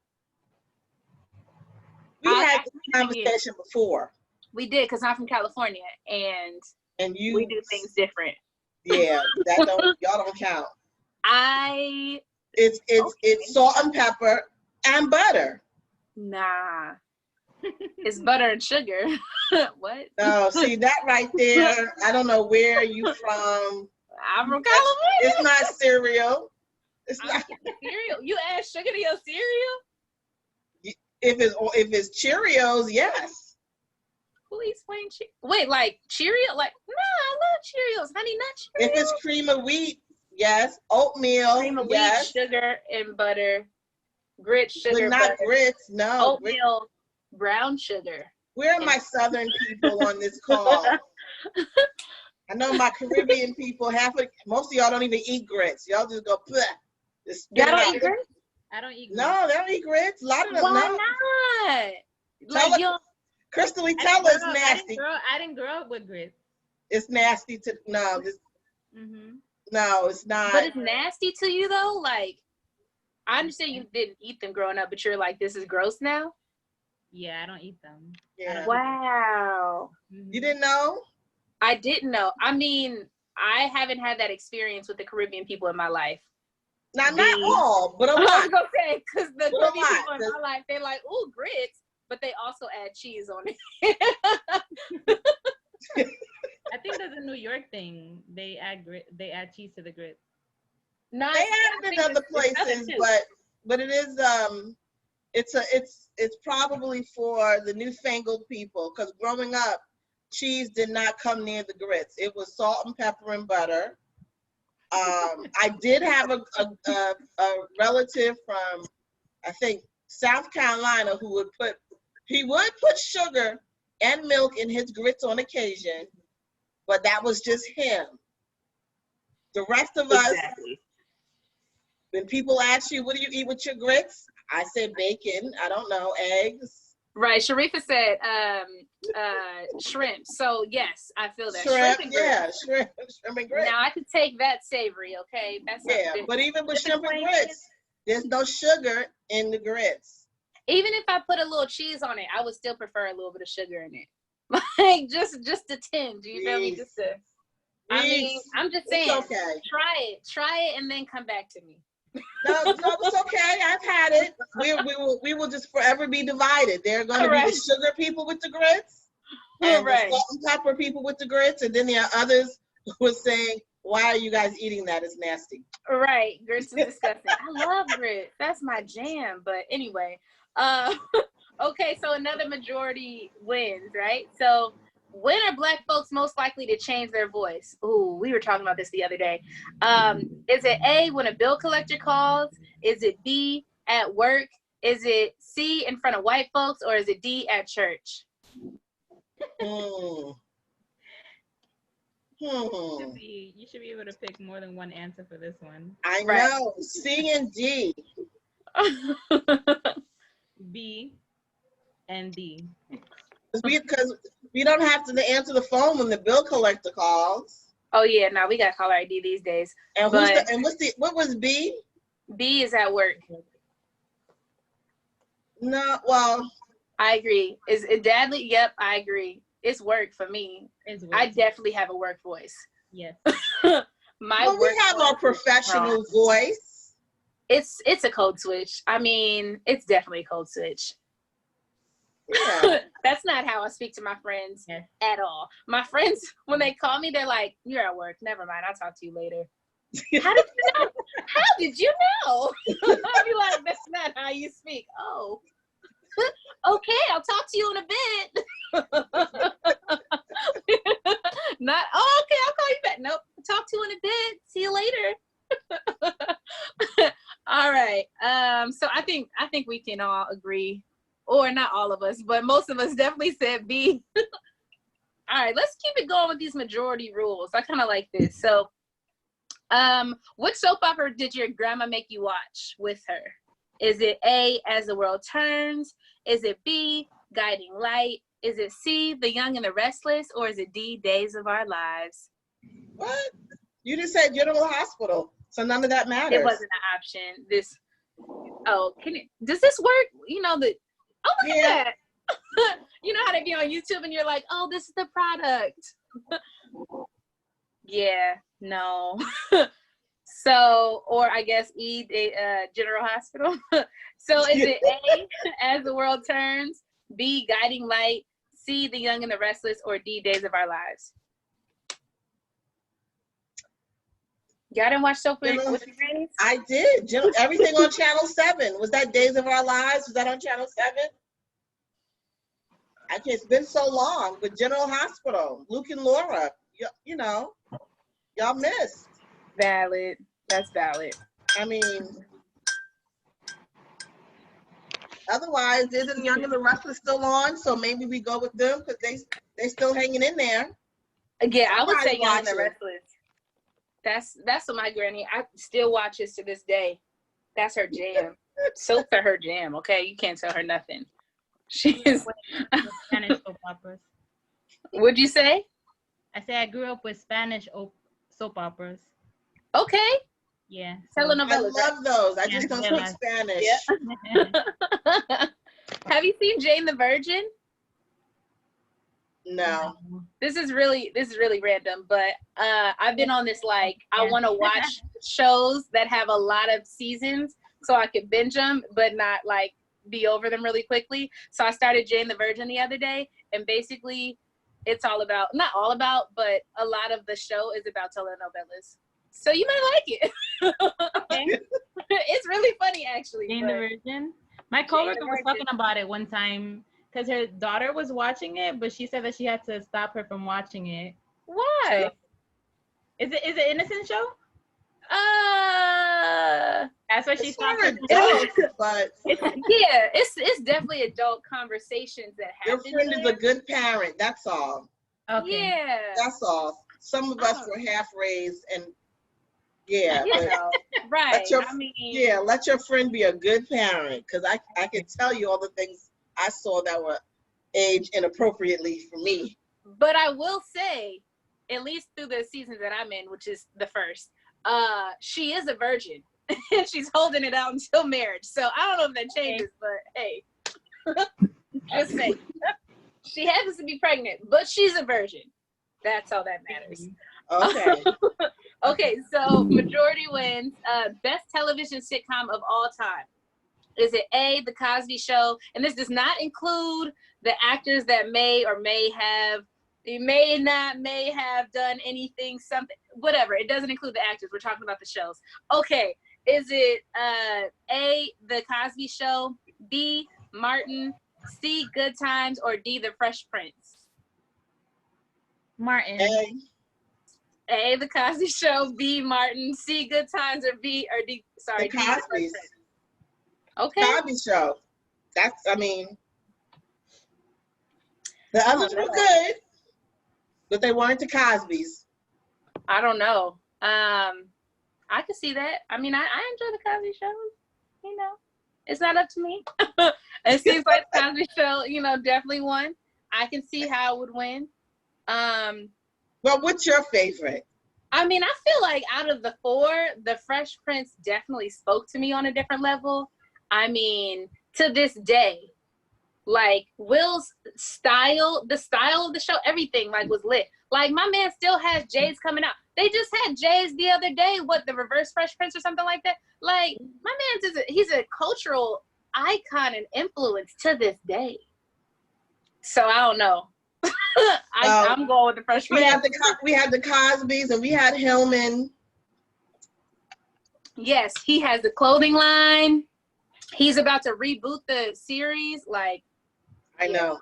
We had this conversation before. We did, because I'm from California, and we do things different. Yeah, y'all don't count. It's salt and pepper and butter. Nah. It's butter and sugar. What? No, see that right there. I don't know where you from. I'm from California. It's not cereal. It's not cereal. You add sugar to your cereal? If it's Cheerios, yes. Who eats plain Wait, like Cheerio? Like, no, I love Cheerios. Honey Nut Cheerios. If it's cream of wheat, yes. Oatmeal, cream of yes. wheat, sugar, and butter. Grits, sugar, but not butter. grits. No. Oatmeal, brown sugar. Where are my Southern people on this call? I know my Caribbean people. Most of y'all don't even eat grits. Y'all just go. Y'all don't eat grits? I don't eat grits. No, they don't eat grits. A lot of them. Why no. not? Like, Crystal, tell us nasty. I didn't grow up with grits. It's nasty to no. No, it's not. But it's nasty to you though. Like, I understand you didn't eat them growing up, but you're like, this is gross now. Yeah, I don't eat them. Yeah. Wow. You didn't know? I didn't know. I mean, I haven't had that experience with the Caribbean people in my life. Now, not all, but a lot. I was gonna say, because the But a Caribbean people in my life, they're like, ooh, grits, but they also add cheese on it. I think that's a New York thing. They add cheese to the grits. Not, they add it in other places, but it is it's probably for the newfangled people, because growing up, cheese did not come near the grits. It was salt and pepper and butter. I did have a relative from, I think, South Carolina who would put sugar and milk in his grits on occasion, but that was just him. The rest of us, when people ask you, what do you eat with your grits? I said bacon. I don't know, eggs. Right. Sharifa said shrimp. So yes, I feel that. Shrimp and shrimp and grits. Now I could take that savory, okay? That's but even with shrimp and grits, there's no sugar in the grits. Even if I put a little cheese on it, I would still prefer a little bit of sugar in it. Like just a tinge. You feel me? I mean, I'm just saying. It's okay. Try it, and then come back to me. No, it's okay. I've had it. We will just forever be divided. There are going to be the sugar people with the grits, and the salt and pepper people with the grits, and then there are others who are saying, "Why are you guys eating that? It's nasty." Right, grits is disgusting. I love grits. That's my jam. But anyway, okay. So another majority wins, right? So. When are Black folks most likely to change their voice? Ooh, we were talking about this the other day. Is it A, when a bill collector calls? Is it B, at work? Is it C, in front of white folks? Or is it D, at church? Hmm. Hmm. You should be able to pick more than one answer for this one. I know. C and D. B and D. Because we don't have to answer the phone when the bill collector calls. Oh yeah, no, we got caller ID these days. And but what was B? B is at work. No, well, I agree. Is it deadly? Yep, I agree. It's work for me. I definitely have a work voice. Yes. We have our professional voice. It's a code switch. I mean, it's definitely a code switch. Yeah. That's not how I speak to my friends at all. My friends, when they call me, they're like, "You're at work. Never mind. I'll talk to you later." How did you know? How did you know? I'll be like, "That's not how you speak." Oh, okay. I'll talk to you in a bit. Not. Oh, okay. I'll call you back. Nope. Talk to you in a bit. See you later. All right. So I think we can all agree. Or not all of us, but most of us definitely said B. All right, let's keep it going with these majority rules. I kind of like this. So, what soap opera did your grandma make you watch with her? Is it A, As the World Turns? Is it B, Guiding Light? Is it C, The Young and the Restless? Or is it D, Days of Our Lives? What? You just said General Hospital, so none of that matters. It wasn't an option. Does this work? You know, oh, look at that. You know how they be on YouTube and you're like, oh, this is the product. Yeah, no. So, or I guess E, General Hospital. So is it A, As the World Turns, B, Guiding Light, C, The Young and the Restless, or D, Days of Our Lives? Y'all didn't watch soap with your grannies? I did. Everything on Channel 7. Was that Days of Our Lives? Was that on Channel 7? It's been so long. But General Hospital, Luke and Laura, you know, y'all missed. Valid. That's valid. I mean, otherwise, isn't Young and the Restless still on? So maybe we go with them because they're still hanging in there. Yeah, I would say Young and the Restless. That's what my granny, I still watches to this day. That's her jam. Soaps are her jam, okay? You can't tell her nothing. She's Spanish soap operas. What'd you say? I said I grew up with Spanish soap operas. Okay. Yeah. Telenovelas. I love those. I just don't speak Spanish. Yeah. Have you seen Jane the Virgin? No. This is really random, but I've been on this I want to watch shows that have a lot of seasons so I could binge them, but not be over them really quickly. So I started Jane the Virgin the other day, and basically it's all about, not all about, but a lot of the show is about telenovelas. So you might like it. Okay. It's really funny, actually. Jane the Virgin. My coworker was talking about it one time because her daughter was watching it, but she said that she had to stop her from watching it. Why? So, is it an innocent show? That's what she stopped. But it's definitely adult conversations that happen. Your friend is a good parent. That's all. Okay. Yeah. That's all. Some of us were half raised, and right. Let your friend be a good parent, because I can tell you all the things I saw that were aged inappropriately for me. But I will say, at least through the seasons that I'm in, which is the first, she is a virgin and she's holding it out until marriage. So I don't know if that changes, but hey, just say she happens to be pregnant, but she's a virgin. That's all that matters. Okay. Okay, so majority wins. Best television sitcom of all time. Is it A, The Cosby Show? And this does not include the actors that may have done anything, something, whatever. It doesn't include the actors. We're talking about the shows. Okay, is it A, The Cosby Show, B, Martin, C, Good Times, or D, The Fresh Prince? Martin. A, The Cosby Show, B, Martin, C, Good Times, or D, sorry, The Cosby's. Okay. Cosby Show. The others were good, but they weren't the Cosbys. I don't know. I could see that. I mean, I enjoy the Cosby Show. You know, it's not up to me. It seems like the Cosby Show, you know, definitely won. I can see how it would win. Well, what's your favorite? I mean, I feel like out of the four, the Fresh Prince definitely spoke to me on a different level. I mean, to this day, like Will's style, the style of the show, everything like was lit. Like my man still has J's coming out. They just had J's the other day. What, the reverse Fresh Prince or something like that? Like my man's he's a cultural icon and influence to this day. So I don't know. I'm going with the Fresh Prince. We had the Cosbys and we had Hillman. Yes, he has the clothing line. He's about to reboot the series. Like, I know.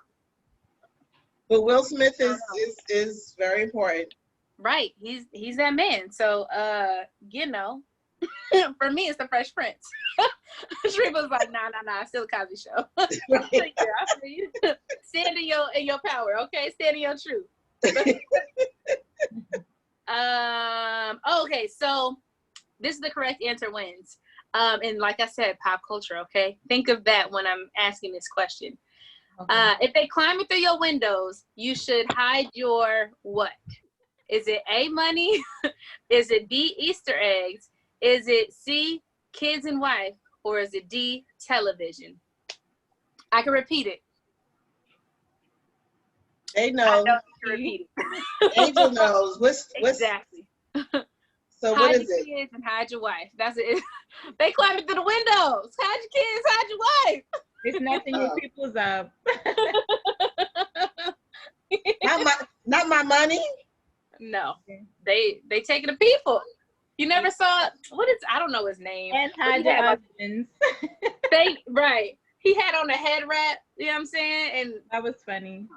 But Will Smith is very important. Right. He's that man. So you know, for me it's the Fresh Prince. Shreeva was like, nah, still the Cosby Show. Yeah, I feel you. Stand in your power, okay? Stand in your truth. Okay, so this is the correct answer wins. And like I said, pop culture, okay? Think of that when I'm asking this question. Okay. If they climb through your windows, you should hide your what? Is it A, money? Is it B, Easter eggs? Is it C, kids and wife? Or is it D, television? I can repeat it. They know. I know you can repeat it. Angel knows. What's exactly. So hide what is your it? Kids and hide your wife. That's it. They climbing through the windows. Hide your kids, hide your wife. It's nothing your people's up. Not my money. No, they taking the people. You never saw I don't know his name. And hide your husbands. Right. He had on a head wrap. You know what I'm saying? And that was funny.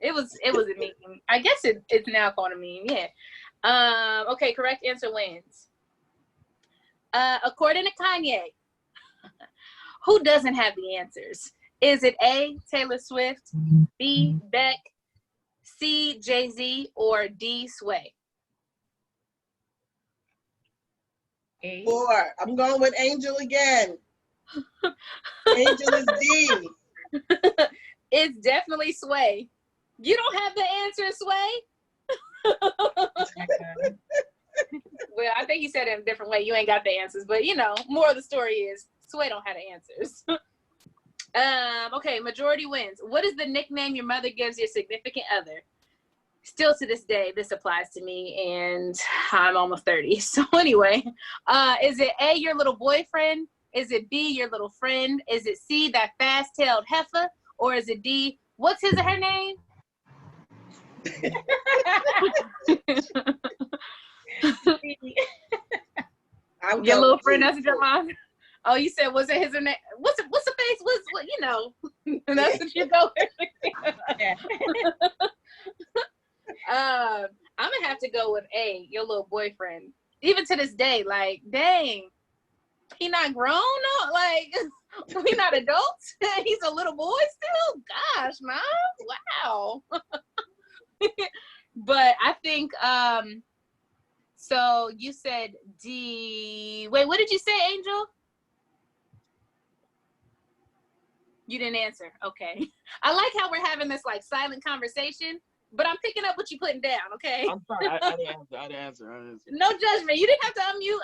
It was a meme. I guess it's now called a meme. Yeah. Okay. Correct answer wins. According to Kanye, who doesn't have the answers? Is it A, Taylor Swift, B, Beck, C, Jay-Z, or D, Sway? 4. I'm going with Angel again. Angel is D. It's definitely Sway. You don't have the answer, Sway? Well, I think he said it in a different way. You ain't got the answers, but you know, more of the story is Sway don't have the answers. Okay, majority wins. What is the nickname your mother gives your significant other? Still to this day, this applies to me, and I'm almost 30. So anyway, is it A, your little boyfriend? Is it B, your little friend? Is it C, that fast-tailed heifer? Or is it D, what's his or her name? Your little friend, that's your mom? Oh, you said, was it his or name? What's the face? What you know? That's what you go with. I'm gonna have to go with A, your little boyfriend. Even to this day, like, dang, he not grown, no? Like, we not adults. He's a little boy still. Gosh, mom, wow. But I think, so you said D. Wait, what did you say, Angel? You didn't answer. Okay. I like how we're having this like silent conversation, but I'm picking up what you're putting down, okay? I'm sorry. I didn't answer. No judgment. You didn't have to unmute.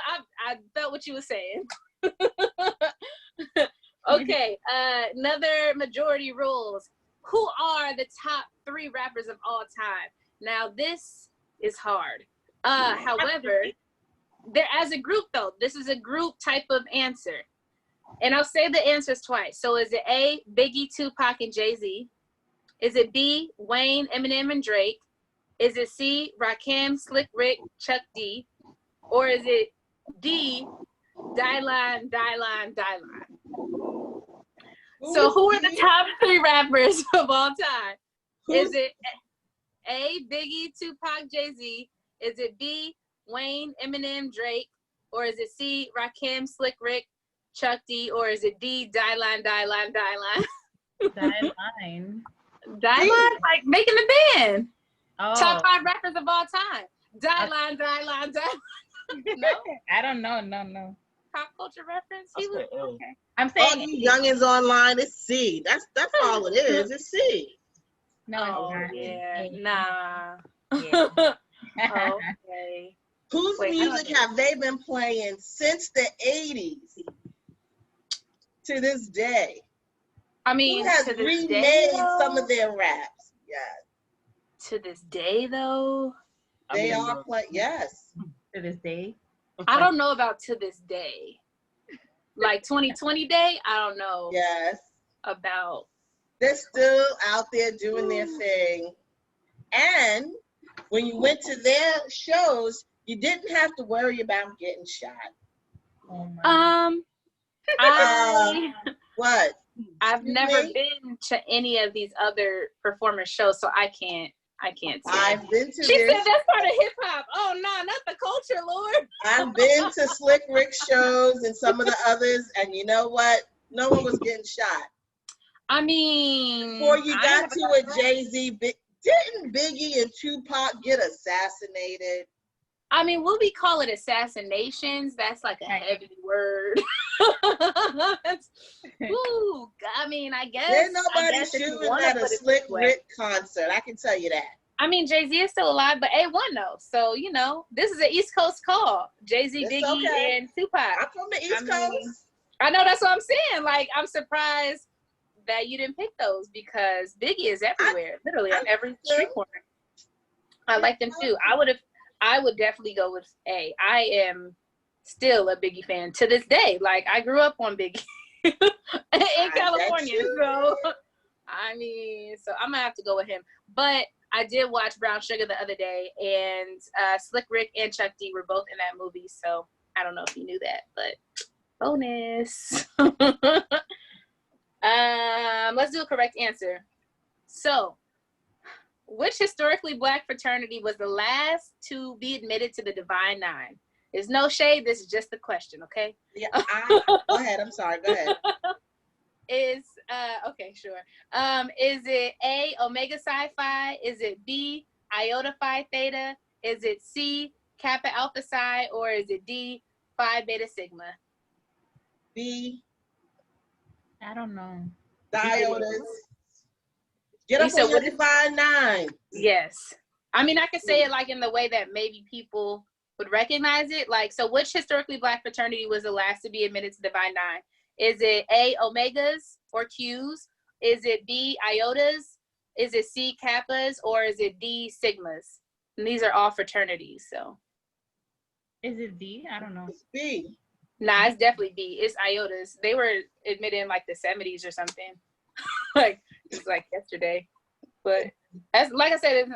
I felt what you were saying. Okay. Another majority rules. Who are the top 3 rappers of all time? Now, this is hard. However, they're as a group, though. This is a group type of answer. And I'll say the answers twice. So is it A, Biggie, Tupac, and Jay-Z? Is it B, Wayne, Eminem, and Drake? Is it C, Rakim, Slick Rick, Chuck D? Or is it D, Dylan? So who are the top 3 rappers of all time? Is it A, Biggie, Tupac, Jay-Z? Is it B, Wayne, Eminem, Drake? Or is it C, Rakim, Slick Rick, Chuck D? Or is it D, Dylan? Dylan. Die Line, like making the band. Oh. Top 5 rappers of all time. Die Line, Die Line, Die Line. No? I don't know. No. Pop culture reference? He was okay. I'm All saying you youngins online, it's C. That's all it is. It's C. no. Oh, yeah. Nah. Yeah. Okay. Whose Wait, music have they been playing since the 80s to this day? I mean, who has to this remade day, some though? of their raps? Yes. To this day, though? They are playing. Yes. To this day. I don't know about to this day. Like 2020 day, I don't know. Yes. About. They're still out there doing their thing. And when you went to their shows, you didn't have to worry about getting shot. What? I've never been to any of these other performer shows, so I can't say. I've been to She their said that's part of hip hop. Oh no, not the culture, Lord. I've been to Slick Rick shows and some of the others, and you know what? No one was getting shot. I mean, before you got to a Jay-Z, didn't Biggie and Tupac get assassinated? I mean, will we call it assassinations? That's like a heavy word. Ooh, I mean, I guess. There's nobody shooting at a Slick Rick concert. I can tell you that. I mean, Jay-Z is still alive, but A1 though. So, you know, this is an East Coast call. Jay-Z, Biggie, and Tupac. I'm from the East Coast. I know, that's what I'm saying. Like, I'm surprised that you didn't pick those because Biggie is everywhere, literally on every street corner. I like them too. I would definitely go with A. I am still a Biggie fan to this day. Like, I grew up on Biggie in California. So, I mean, so I'm gonna have to go with him. But I did watch Brown Sugar the other day, and Slick Rick and Chuck D were both in that movie. So I don't know if you knew that, but bonus. Let's do a correct answer. So, which historically Black fraternity was the last to be admitted to the Divine Nine? There's no shade. This is just a question, okay? Yeah. Go ahead. I'm sorry. Go ahead. Okay, sure. Is it A, Omega Psi Phi? Is it B, Iota Phi Theta? Is it C, Kappa Alpha Psi? Or is it D, Phi Beta Sigma? B. I don't know. The Iotas. Get up on your Divine Nine. Yes. I mean, I could say it like in the way that maybe people would recognize it. Like, so which historically Black fraternity was the last to be admitted to Divine Nine? Is it A, Omegas or Qs? Is it B, Iotas? Is it C, Kappas? Or is it D, Sigmas? And these are all fraternities, so. Is it D? I don't know. It's B. Nah, it's definitely B. It's Iotas. They were admitted in like the 70s or something. Like, it's like yesterday. But as like I said,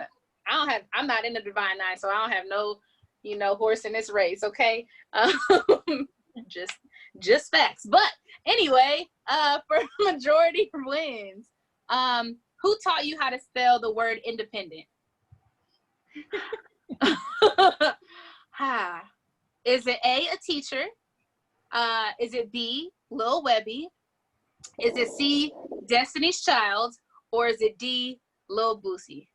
I'm not in the Divine Nine, so I don't have no, horse in this race, okay? Just facts. But anyway, for majority wins, who taught you how to spell the word independent? Is it A, a teacher? Is it B, Lil Webby? Is it C, Destiny's Child? Or is it D, Lil Boosie?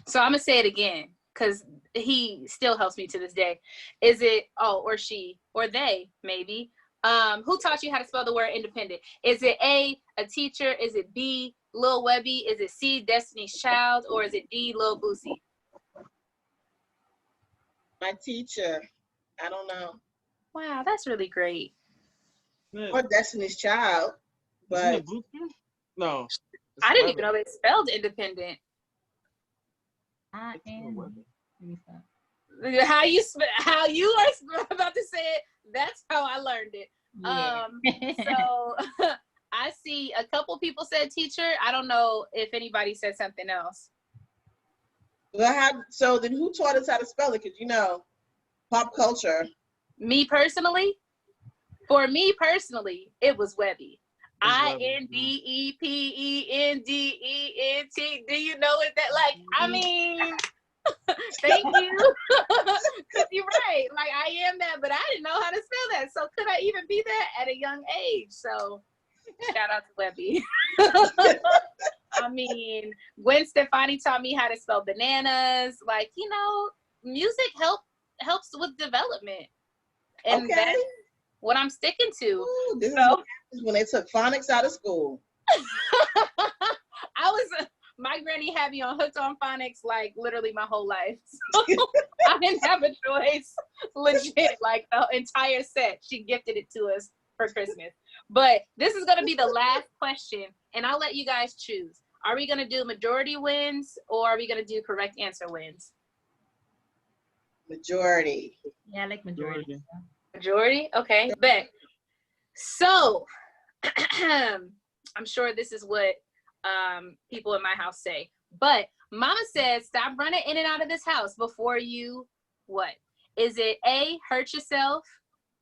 So I'm gonna say it again because he still helps me to this day. Is it, or she, or they, maybe? Who taught you how to spell the word independent? Is it A, a teacher? Is it B, Lil Webby? Is it C, Destiny's Child? Or is it D, Lil Boosie? My teacher. I don't know. Wow, that's really great. Or Destiny's Child. But no. I didn't even know they spelled independent. I am. How you are about to say it, that's how I learned it. Yeah. So I see a couple people said teacher. I don't know if anybody said something else. So then who taught us how to spell it? Because pop culture. Me personally? For me personally, it was Webby. INDEPENDENT. Do you know what that like? I mean, thank you. Because you're right. Like, I am that, but I didn't know how to spell that. So could I even be that at a young age? So Shout out to Webby. I mean, Gwen Stefani taught me how to spell bananas. Like, you know, music helps with development. And Okay. that's what I'm sticking to. Ooh, this is what happens when they took phonics out of school. My granny had me on hooked on phonics like literally my whole life. So I didn't have a choice. Legit, like the entire set. She gifted it to us for Christmas. But this is going to be the last question, and I'll let you guys choose. Are we going to do majority wins, or are we going to do correct answer wins? Majority. Yeah, I like majority. Majority? Okay, bet. So, I'm sure this is what people in my house say. But Mama says, stop running in and out of this house before you what? Is it A, hurt yourself?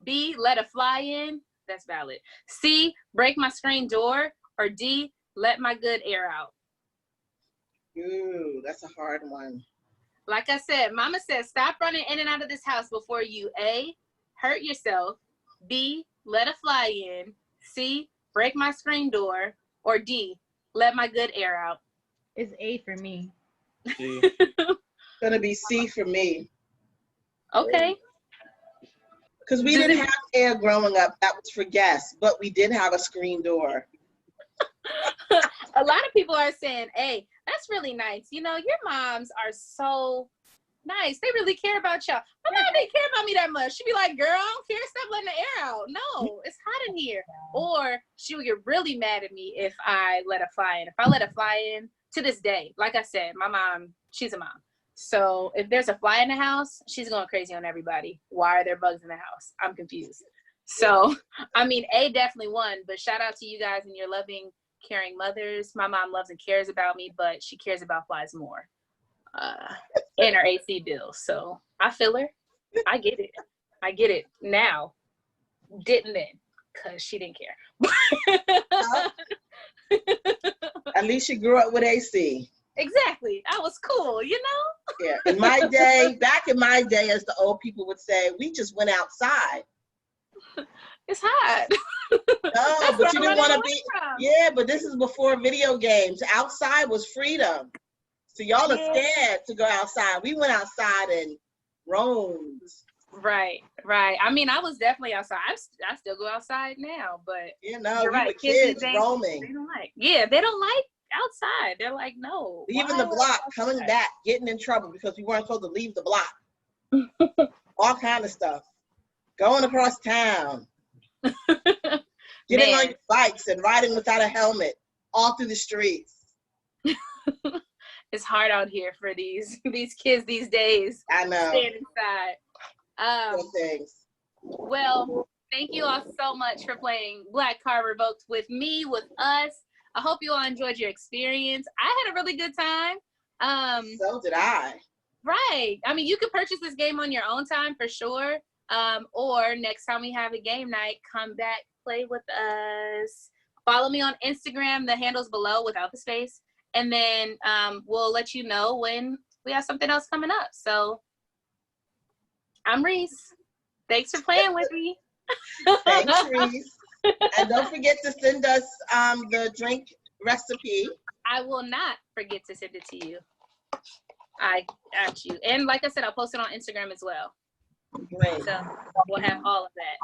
B, let a fly in? That's valid. C, break my screen door? Or D, let my good air out? Ooh, that's a hard one. Like I said, Mama says, stop running in and out of this house before you A, hurt yourself, B, let a fly in, C, break my screen door, or D, let my good air out. It's A for me. Gonna be C for me. Okay. Because we didn't have air growing up. That was for guests, but we did have a screen door. A lot of people are saying, hey, that's really nice. You know, your moms are so nice. They really care about y'all. My mom didn't care about me that much. She'd be like, girl, I don't care. Stop letting the air out. No, it's hot in here. Or she would get really mad at me if I let a fly in. If I let a fly in, to this day, like I said, my mom, she's a mom. So if there's a fly in the house, she's going crazy on everybody. Why are there bugs in the house? I'm confused. So, I mean, A definitely won, but shout out to you guys and your loving, caring mothers. My mom loves and cares about me, but she cares about flies more. And her AC bill. So I feel her. I get it. I get it now. Didn't then, because she didn't care. At least you grew up with AC. Exactly. I was cool, you know? Yeah. In my day, back in my day, as the old people would say, we just went outside. It's hot. No, but you didn't want to be. Yeah, but this is before video games. Outside was freedom. So y'all are scared to go outside. We went outside and roamed. Right, right. I mean, I was definitely outside. I still go outside now, but you know, you're right. We were kids these days, roaming. They don't like. Yeah, they don't like outside. They're like, no. Leaving the block, coming back, getting in trouble because we weren't supposed to leave the block. All kind of stuff. Going across town. Getting on your bikes and riding without a helmet all through the streets. It's hard out here for these kids these days. I know. Staying inside. Well, thank you all so much for playing Black Card Revoked with me, with us. I hope you all enjoyed your experience. I had a really good time. So did I. Right. I mean, you could purchase this game on your own time for sure. Or next time we have a game night, come back, play with us. Follow me on Instagram. The handle's below without the space. And then we'll let you know when we have something else coming up. So I'm Reese. Thanks for playing with me. Thanks, Reese. And don't forget to send us the drink recipe. I will not forget to send it to you. I got you. And like I said, I'll post it on Instagram as well. Great. So we'll have all of that.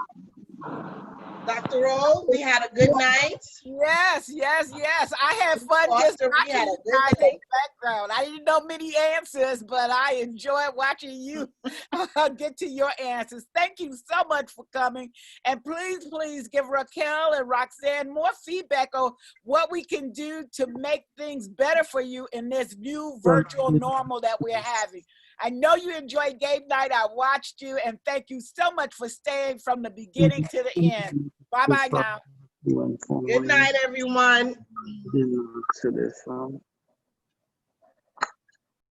Dr. Roll, we had a good night. Yes, yes, yes. I had fun just watching you guys in the background. I didn't know many answers, but I enjoyed watching you get to your answers. Thank you so much for coming. And please, please give Raquel and Roxanne more feedback on what we can do to make things better for you in this new virtual normal that we're having. I know you enjoyed game night. I watched you, and thank you so much for staying from the beginning to the end. Bye-bye now. Good night, everyone.